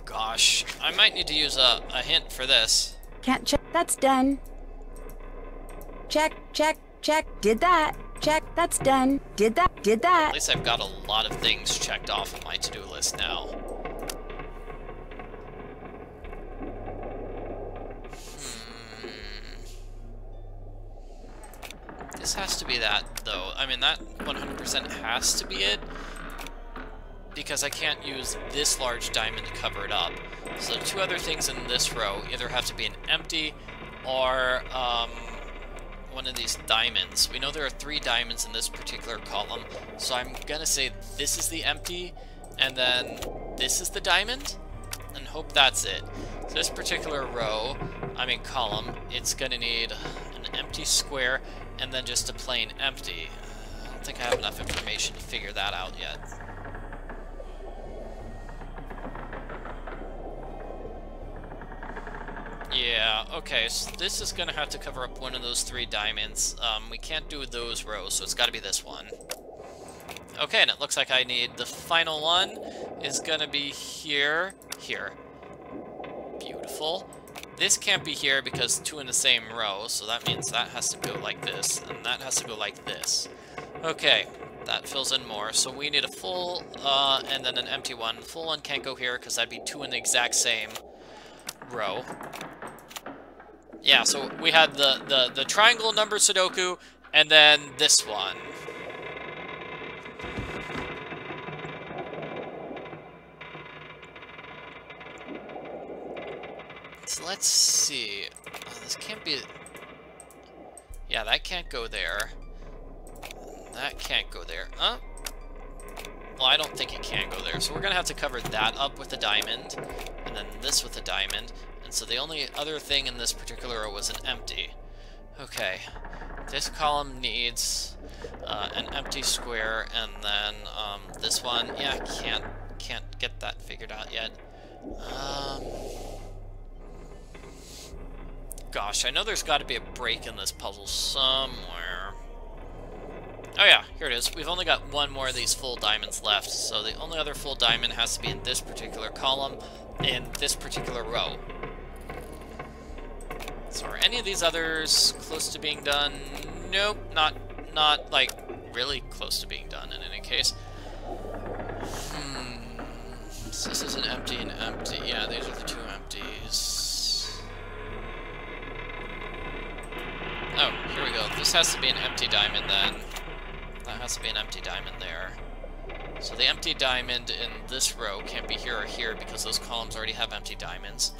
Gosh, I might need to use a hint for this. Can't check. That's done. Check, check, check. Did that. Check. That's done. Did that. Did that. At least I've got a lot of things checked off on my to-do list now. This has to be that, though. I mean, that 100% has to be it, because I can't use this large diamond to cover it up. So the two other things in this row either have to be an empty or one of these diamonds. We know there are 3 diamonds in this particular column, so I'm gonna say this is the empty, and then this is the diamond, and hope that's it. So this particular row, column, it's gonna need an empty square, and then just a plain empty. I don't think I have enough information to figure that out yet. Yeah, okay, so this is gonna have to cover up one of those 3 diamonds. We can't do those rows, so it's gotta be this one. Okay, and it looks like I need the final one is gonna be here. Here. Beautiful. This can't be here because 2 in the same row, so that means that has to go like this, and that has to go like this. Okay, that fills in more, so we need a full, and then an empty one. The full one can't go here because that'd be 2 in the exact same row. Yeah, so we had the triangle number Sudoku, and then this one. So let's see. This can't be... Yeah, that can't go there. That can't go there. Huh? Well, I don't think it can go there. So we're going to have to cover that up with a diamond, and then this with a diamond. And so the only other thing in this particular row was an empty. Okay. This column needs an empty square, and then this one... Yeah, can't get that figured out yet. Gosh, I know there's got to be a break in this puzzle somewhere. Oh yeah, here it is. We've only got one more of these full diamonds left, so the only other full diamond has to be in this particular column, in this particular row. So are any of these others close to being done? Nope, not like really close to being done in any case. So this is an empty and empty. Yeah, these are the 2 empties. Oh, here we go. This has to be an empty diamond then. That has to be an empty diamond there. So the empty diamond in this row can't be here or here because those columns already have empty diamonds.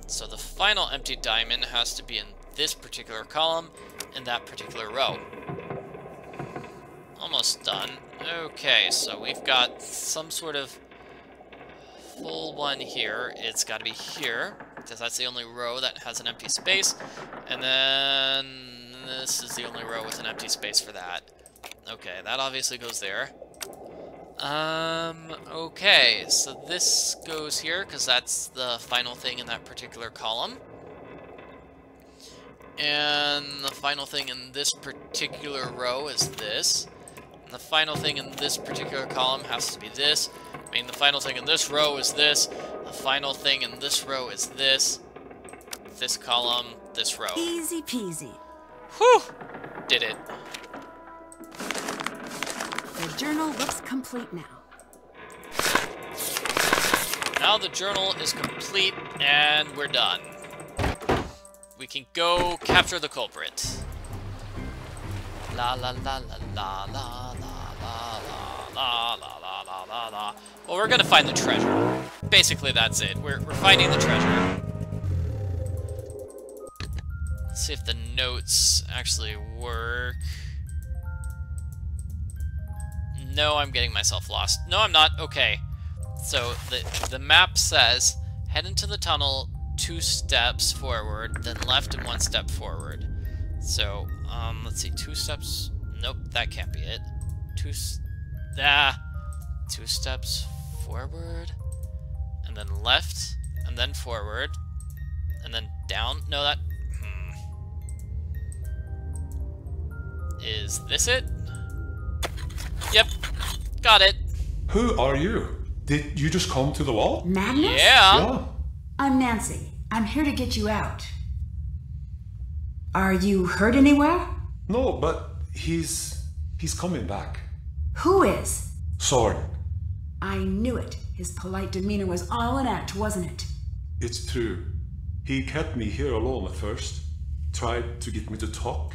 So the final empty diamond has to be in this particular column in that particular row. Almost done. Okay, so we've got some sort of full one here. It's got to be here, because that's the only row that has an empty space. And then this is the only row with an empty space for that. Okay, that obviously goes there. Okay, so this goes here, because that's the final thing in that particular column. And the final thing in this particular row is this. And the final thing in this particular column has to be this. I mean, the final thing in this row is this. The final thing in this row is this. This column, this row. Easy peasy. Whew! Did it. The journal looks complete now. Now the journal is complete, and we're done. We can go capture the culprit. La la la la la la la la la la la la la la. Well, we're gonna find the treasure. Basically, that's it. We're finding the treasure. Let's see if the notes actually work. No, I'm getting myself lost. No, I'm not. Okay. So the map says head into the tunnel 2 steps forward, then left and 1 step forward. So, let's see, 2 steps. Nope, that can't be it. 2 steps forward, and then left, and then forward, and then down. No, that. Is this it? Yep, got it. Who are you? Did you just come to the wall? Magnus? Yeah. I'm Nancy. I'm here to get you out. Are you hurt anywhere? No, but he's coming back. Who is? Soren. I knew it. His polite demeanor was all an act, wasn't it? It's true. He kept me here alone at first. Tried to get me to talk.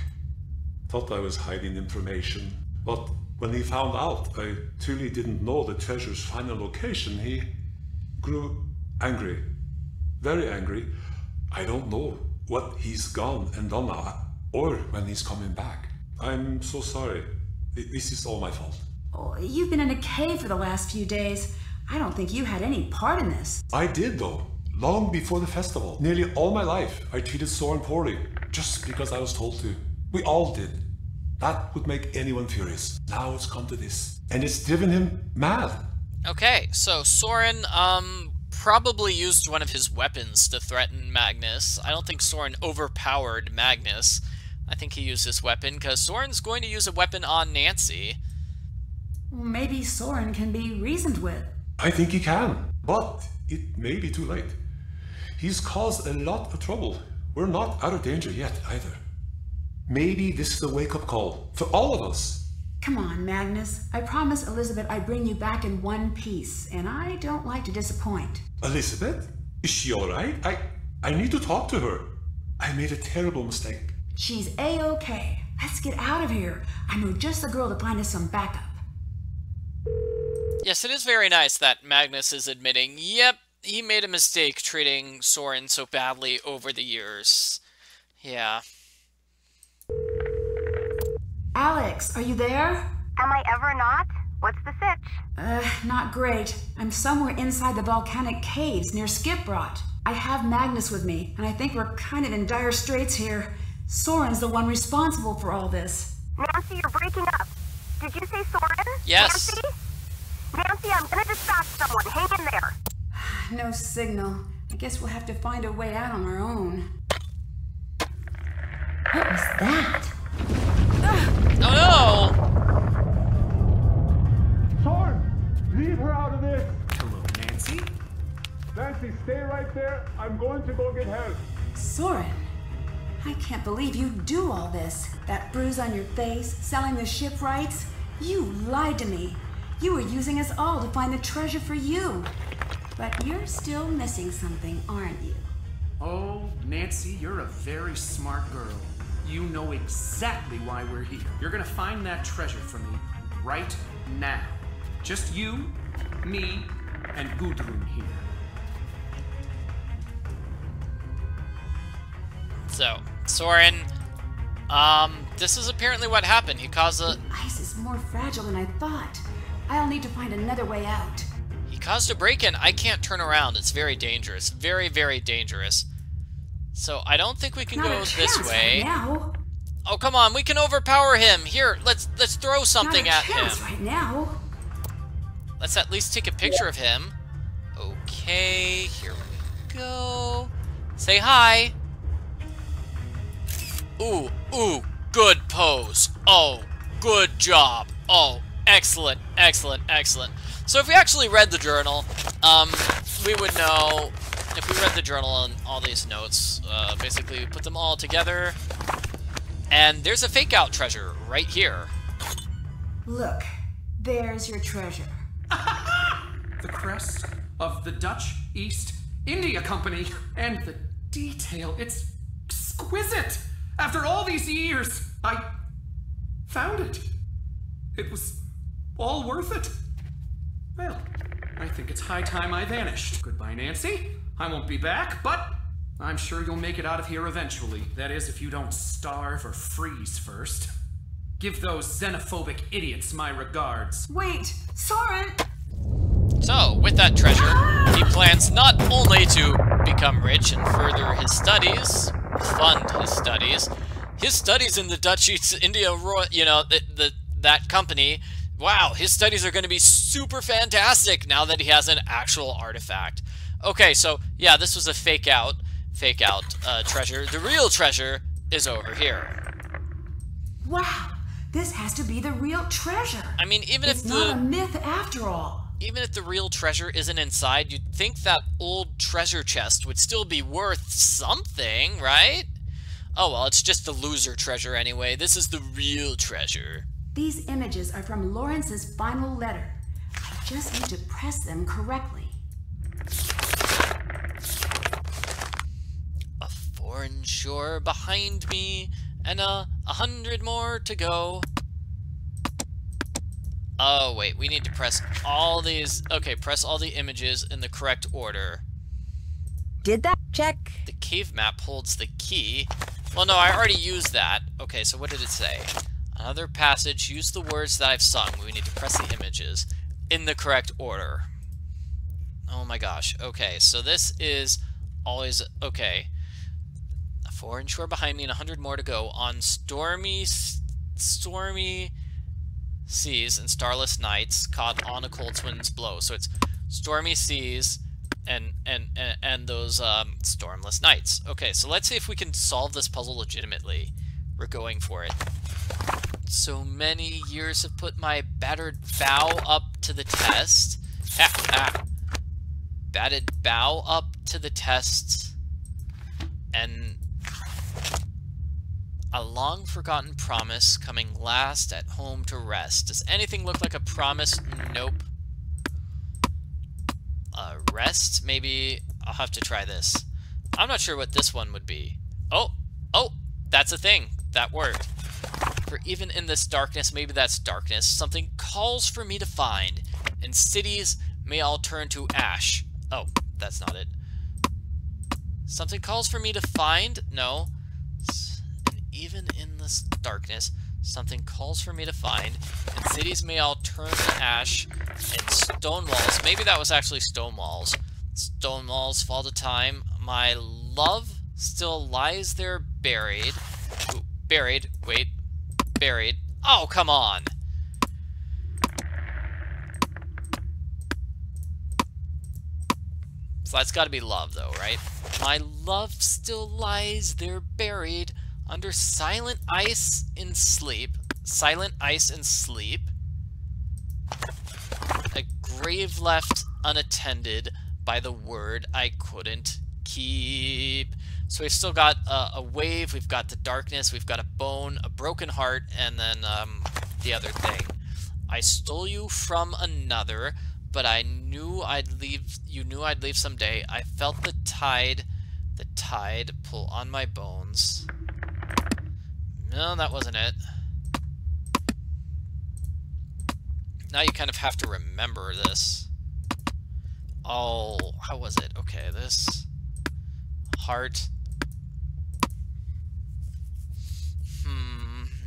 Thought I was hiding information. But when he found out I truly didn't know the treasure's final location, he grew angry. Very angry. I don't know what he's gone and done now, or when he's coming back. I'm so sorry. This is all my fault. Oh, you've been in a cave for the last few days. I don't think you had any part in this. I did, though. Long before the festival. Nearly all my life, I treated Soren poorly, just because I was told to. We all did. That would make anyone furious. Now it's come to this. And it's driven him mad. Okay, so Soren, probably used one of his weapons to threaten Magnus. I don't think Soren overpowered Magnus. I think he used his weapon, because Soren's going to use a weapon on Nancy. Well, maybe Soren can be reasoned with. I think he can, but it may be too late. He's caused a lot of trouble. We're not out of danger yet, either. Maybe this is a wake-up call for all of us. Come on, Magnus. I promised Elizabeth I'd bring you back in one piece, and I don't like to disappoint. Elizabeth? Is she alright? I need to talk to her. I made a terrible mistake. She's A-okay. Let's get out of here. I know just the girl to find us some backup. Yes, it is very nice that Magnus is admitting, yep, he made a mistake treating Soren so badly over the years. Yeah. Alex, are you there? Am I ever not? What's the sitch? Not great. I'm somewhere inside the volcanic caves near Skiprot. I have Magnus with me, and I think we're kind of in dire straits here. Soren's the one responsible for all this. Nancy, you're breaking up. Did you say Soren? Yes. Nancy? Nancy, I'm gonna dispatch someone. Hang in there. No signal. I guess we'll have to find a way out on our own. What was that? Oh no! Soren! Leave her out of this! Hello, Nancy? Nancy, stay right there. I'm going to go get help. Soren, I can't believe you do all this. That bruise on your face, selling the shipwrights. You lied to me. You were using us all to find the treasure for you. But you're still missing something, aren't you? Oh, Nancy, you're a very smart girl. You know exactly why we're here. You're gonna find that treasure for me right now. Just you, me, and Gudrun here. So, Soren, this is apparently what happened. He caused a... The ice is more fragile than I thought. I'll need to find another way out. He caused a break-in. I can't turn around. It's very dangerous. Very, very dangerous. So, I don't think we can go this way. Right now. Oh, come on. We can overpower him. Here, let's throw something at him. Right now. Let's at least take a picture of him. Okay, here we go. Say hi. Ooh, good pose. Oh, good job. Oh, excellent, excellent, excellent. So if we actually read the journal, we would know, if we read the journal and all these notes, basically put them all together, and there's a fake-out treasure right here. Look, there's your treasure. The crest of the Dutch East India Company, and the detail, it's exquisite. After all these years, I found it. It was all worth it. Well, I think it's high time I vanished. Goodbye, Nancy. I won't be back, but I'm sure you'll make it out of here eventually. That is, if you don't starve or freeze first. Give those xenophobic idiots my regards. Wait, Soren! So, with that treasure, he plans not only to become rich and further his studies, fund his studies in the Dutch East India, you know, that company. Wow, his studies are going to be super fantastic now that he has an actual artifact. Okay, so yeah, this was a fake out treasure. The real treasure is over here. Wow, this has to be the real treasure. I mean, even it's not a myth after all. Even if the real treasure isn't inside, you'd think that old treasure chest would still be worth something, right? Oh well, it's just the loser treasure anyway. This is the real treasure. These images are from Lawrence's final letter. I just need to press them correctly. A foreign shore behind me, and 100 more to go. Oh, wait, we need to press all these. Okay, press all the images in the correct order. Did that? Check. The cave map holds the key. Well, no, I already used that. Okay, so what did it say? Another passage. Use the words that I've sung. We need to press the images in the correct order. Oh my gosh. Okay, so this is always... Okay. A foreign shore behind me and 100 more to go on stormy seas and starless nights caught on a cold wind's blow. So it's stormy seas and those stormless nights. Okay, so let's see if we can solve this puzzle legitimately. We're going for it. So many years have put my battered bow up to the test. Battered bow up to the test. And a long-forgotten promise coming last at home to rest. Does anything look like a promise? Nope. Rest? Maybe I'll have to try this. I'm not sure what this one would be. Oh! That's a thing. That worked. For even in this darkness, maybe that's darkness, something calls for me to find, and cities may all turn to ash. Oh, that's not it. Something calls for me to find? No. And even in this darkness, something calls for me to find, and cities may all turn to ash, and stone walls, maybe that was actually stone walls. Stone walls fall to time. My love still lies there buried. Ooh, buried. Wait. Buried. Oh, come on. So that's got to be love, though, right? My love still lies there buried under silent ice in sleep. Silent ice and sleep. A grave left unattended by the word I couldn't keep. So we've still got a wave, we've got the darkness, we've got a bone, a broken heart, and then the other thing. I stole you from another, but I knew I'd leave. You knew I'd leave someday. I felt the tide pull on my bones. No, that wasn't it. Now you kind of have to remember this. Oh, how was it? Okay, this heart.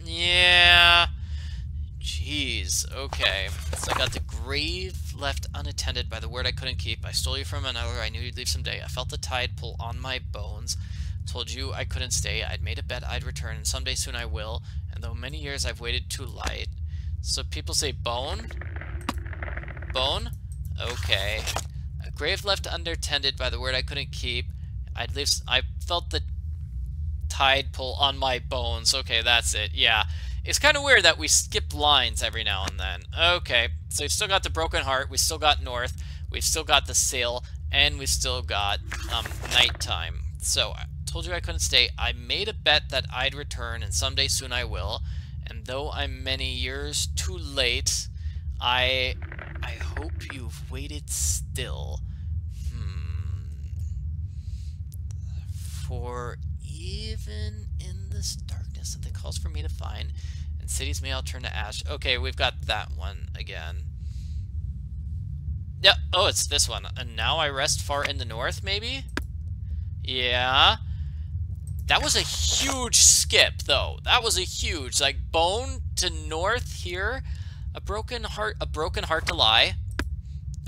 Yeah. Jeez. Okay. So I got the grave left unattended by the word I couldn't keep. I stole you from another. I knew you'd leave someday. I felt the tide pull on my bones. Told you I couldn't stay. I'd made a bet I'd return, and someday soon I will. And though many years I've waited too light. So people say bone? Bone? Okay. A grave left unattended by the word I couldn't keep. I felt the tide pull on my bones. Okay, that's it. Yeah. It's kind of weird that we skip lines every now and then. Okay. So we've still got the broken heart. We still got north. We've still got the sail. And we've still got nighttime. So I told you I couldn't stay. I made a bet that I'd return, and someday soon I will. And though I'm many years too late, I hope you've waited still. For even in this darkness, something calls for me to find, and cities may all turn to ash. Okay, we've got that one again. Yeah, oh, it's this one. And now I rest far in the north, maybe? Yeah. That was a huge skip, though. That was a huge, like, bone to north here. A broken heart to lie.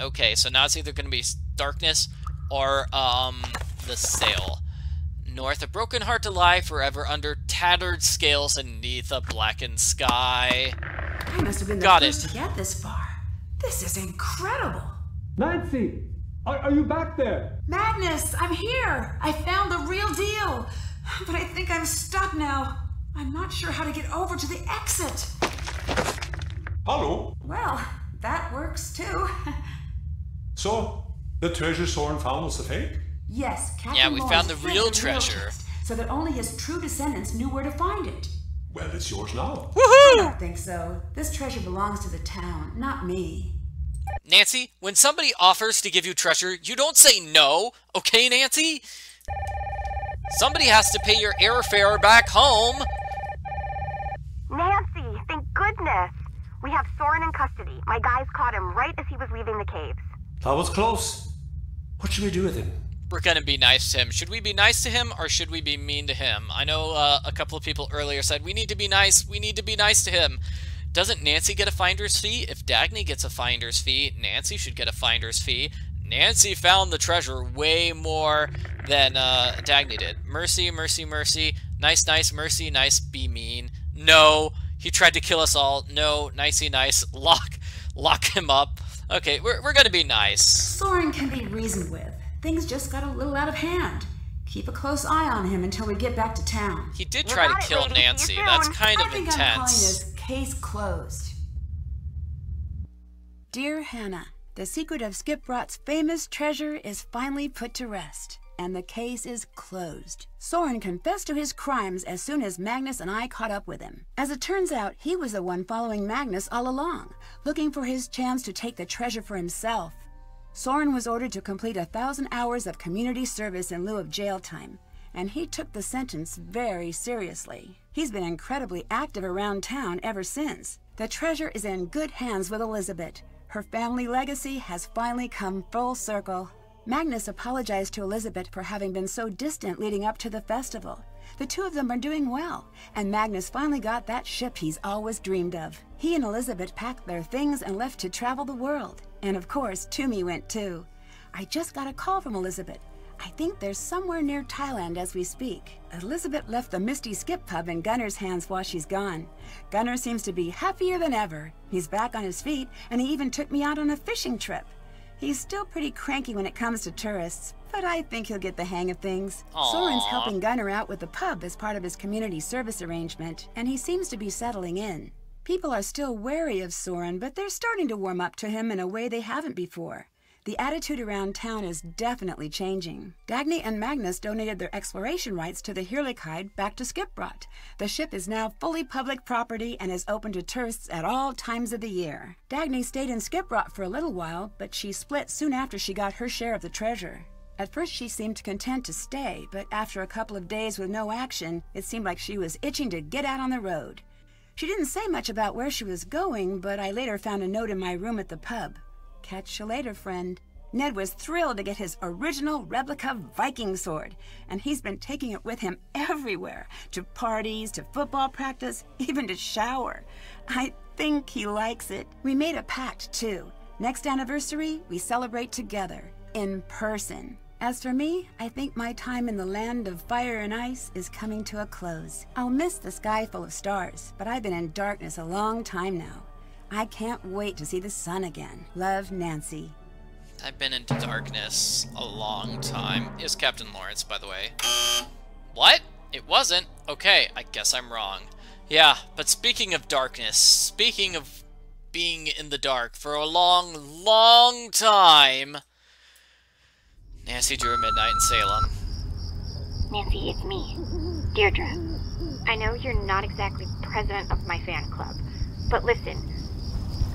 Okay, so now it's either going to be darkness or the sail. North, a broken heart to lie forever under tattered scales and neath a blackened sky. I must have been the first to get this far. This is incredible. Nancy, are you back there? Magnus, I'm here. I found the real deal. But I think I'm stuck now. I'm not sure how to get over to the exit. Hello. Well, that works too. So, the treasure Soren found was a fake? Yes, Captain Yeah, we found Lawrence the hid real treasure. chest so that only his true descendants knew where to find it. Well, it's yours now. I don't think so. This treasure belongs to the town, not me. Nancy, when somebody offers to give you treasure, you don't say no, okay, Nancy? Somebody has to pay your airfare back home. Nancy, thank goodness. We have Soren in custody. My guys caught him right as he was leaving the caves. That was close. What should we do with him? We're gonna be nice to him. Should we be nice to him, or should we be mean to him? I know a couple of people earlier said, we need to be nice to him. Doesn't Nancy get a finder's fee? If Dagny gets a finder's fee, Nancy should get a finder's fee. Nancy found the treasure way more than Dagny did. Mercy, mercy, mercy. Nice, nice, mercy, nice, be mean. No, he tried to kill us all. No, nicey, nice. Lock him up. Okay, we're gonna be nice. Soren can be reasoned with. Things just got a little out of hand. Keep a close eye on him until we get back to town. He did try to kill Nancy. That's kind of intense. I'm calling this case closed. Dear Hannah, the secret of Skip Rot's famous treasure is finally put to rest, and the case is closed. Soren confessed to his crimes as soon as Magnus and I caught up with him. As it turns out, he was the one following Magnus all along, looking for his chance to take the treasure for himself. Soren was ordered to complete 1,000 hours of community service in lieu of jail time, and he took the sentence very seriously. He's been incredibly active around town ever since. The treasure is in good hands with Elizabeth. Her family legacy has finally come full circle. Magnus apologized to Elizabeth for having been so distant leading up to the festival. The two of them are doing well, and Magnus finally got that ship he's always dreamed of. He and Elizabeth packed their things and left to travel the world. And of course, Toomey went too. I just got a call from Elizabeth. I think they're somewhere near Thailand as we speak. Elizabeth left the Misty Skip pub in Gunner's hands while she's gone. Gunner seems to be happier than ever. He's back on his feet, and he even took me out on a fishing trip. He's still pretty cranky when it comes to tourists, but I think he'll get the hang of things. Aww. Soren's helping Gunner out with the pub as part of his community service arrangement, and he seems to be settling in. People are still wary of Soren, but they're starting to warm up to him in a way they haven't before. The attitude around town is definitely changing. Dagny and Magnus donated their exploration rights to the Hirlikide back to Skiprot. The ship is now fully public property and is open to tourists at all times of the year. Dagny stayed in Skiprot for a little while, but she split soon after she got her share of the treasure. At first she seemed content to stay, but after a couple of days with no action, it seemed like she was itching to get out on the road. She didn't say much about where she was going, but I later found a note in my room at the pub. Catch you later, friend. Ned was thrilled to get his original replica Viking sword, and he's been taking it with him everywhere, to parties, to football practice, even to shower. I think he likes it. We made a pact, too. Next anniversary, we celebrate together, in person. As for me, I think my time in the land of fire and ice is coming to a close. I'll miss the sky full of stars, but I've been in darkness a long time now. I can't wait to see the sun again. Love, Nancy. I've been into darkness a long time. Is Captain Lawrence, by the way. What? It wasn't? Okay, I guess I'm wrong. Yeah, but speaking of darkness, speaking of being in the dark for a long, long time, Nancy drew Midnight in Salem. Nancy, it's me, Deirdre. I know you're not exactly president of my fan club, but listen,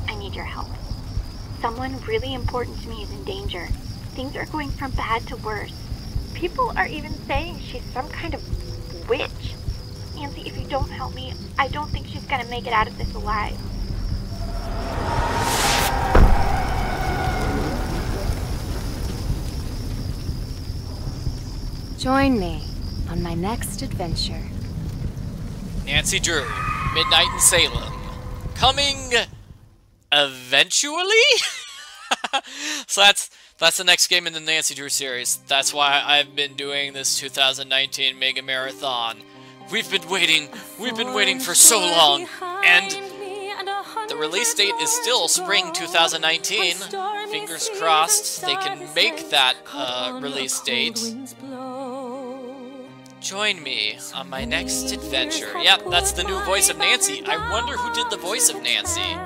I need your help. Someone really important to me is in danger. Things are going from bad to worse. People are even saying she's some kind of witch. Nancy, if you don't help me, I don't think she's gonna make it out of this alive. Join me on my next adventure. Nancy Drew, Midnight in Salem. Coming eventually? So that's the next game in the Nancy Drew series. That's why I've been doing this 2019 Mega Marathon. We've been waiting for so long, and the release date is still spring 2019. Fingers crossed they can make that release date. Join me on my next adventure. Yep, that's the new voice of Nancy. I wonder who did the voice of Nancy.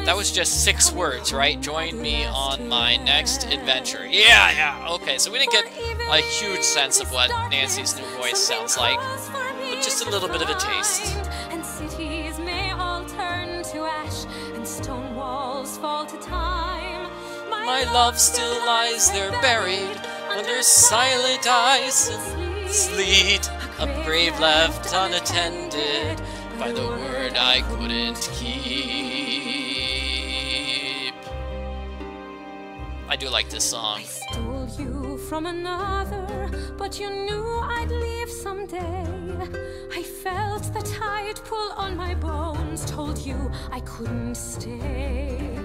That was just 6 words, right? Join me on my next adventure. Yeah, okay, so we didn't get a huge sense of what Nancy's new voice sounds like, but just a little bit of a taste. And cities may all turn to ash, and stone walls fall to time. My love still lies there buried under silent ice and sleet, a grave left unattended by the word I couldn't keep. I do like this song. I stole you from another, but you knew I'd leave someday. I felt the tide pull on my bones, told you I couldn't stay.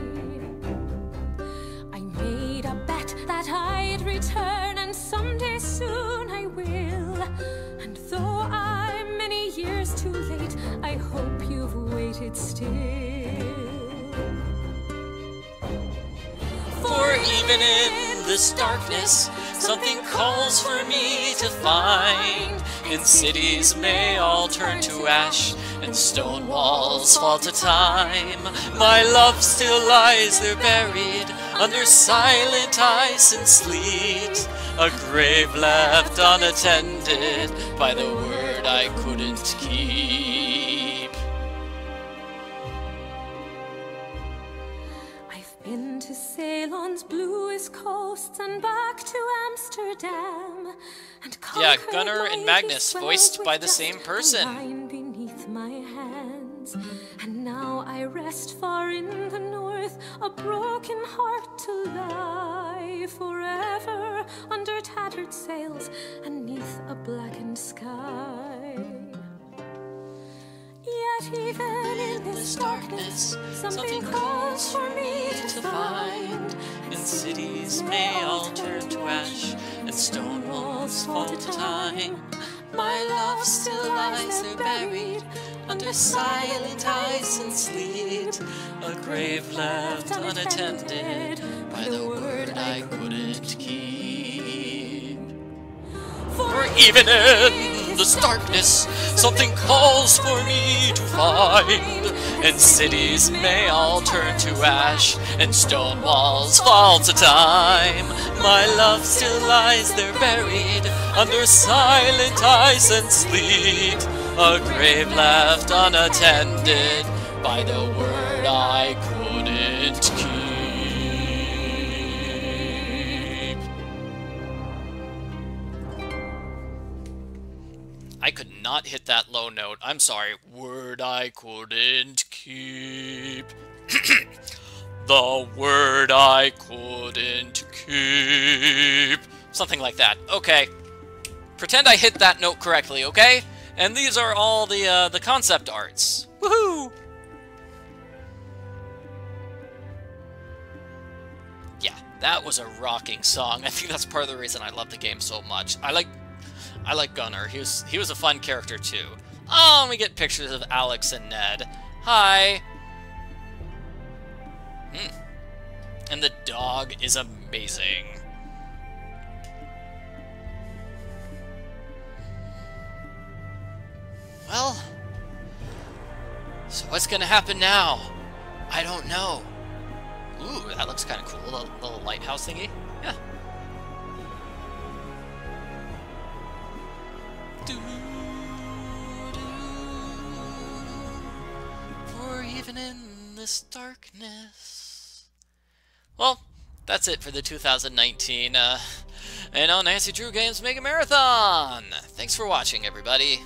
I made a bet that I'd return, and someday soon I will. And though I'm many years too late, I hope you've waited still. For even in this darkness, something calls for me to find. And cities may all turn to ash, and stone walls fall to time. My love still lies there buried under silent ice and sleet, a grave left unattended by the word I couldn't keep. I've been to Ceylon's bluest coasts and back to Amsterdam, and yeah, Gunnar and Magnus, voiced by the same person. Line beneath my hands, and now I rest far in the north, a broken heart to lie forever under tattered sails and neath a blackened sky. Yet even in this darkness, something calls for me to find. And cities may all turn to ash, and stone walls fall to time. My love still lies there buried under silent ice and sleet, a grave left unattended by the word I couldn't keep. For even in this darkness, something calls for me to find. And cities may all turn to ash, and stone walls fall to time. My love still lies there buried under silent ice and sleet, a grave left unattended by the word I couldn't keep. I could not hit that low note. I'm sorry. Word I couldn't keep. The word I couldn't keep. Something like that. Okay. Pretend I hit that note correctly, okay? And these are all the concept arts. Woohoo! Yeah, that was a rocking song. I think that's part of the reason I love the game so much. I like Gunnar. He was a fun character too. Oh, and we get pictures of Alex and Ned. Hi. And the dog is amazing. Well, so what's gonna happen now? I don't know. Ooh, that looks kind of cool. The little lighthouse thingy. Yeah. For even in this darkness. Well, that's it for the 2019 Nancy Drew Games Mega Marathon. Thanks for watching, everybody.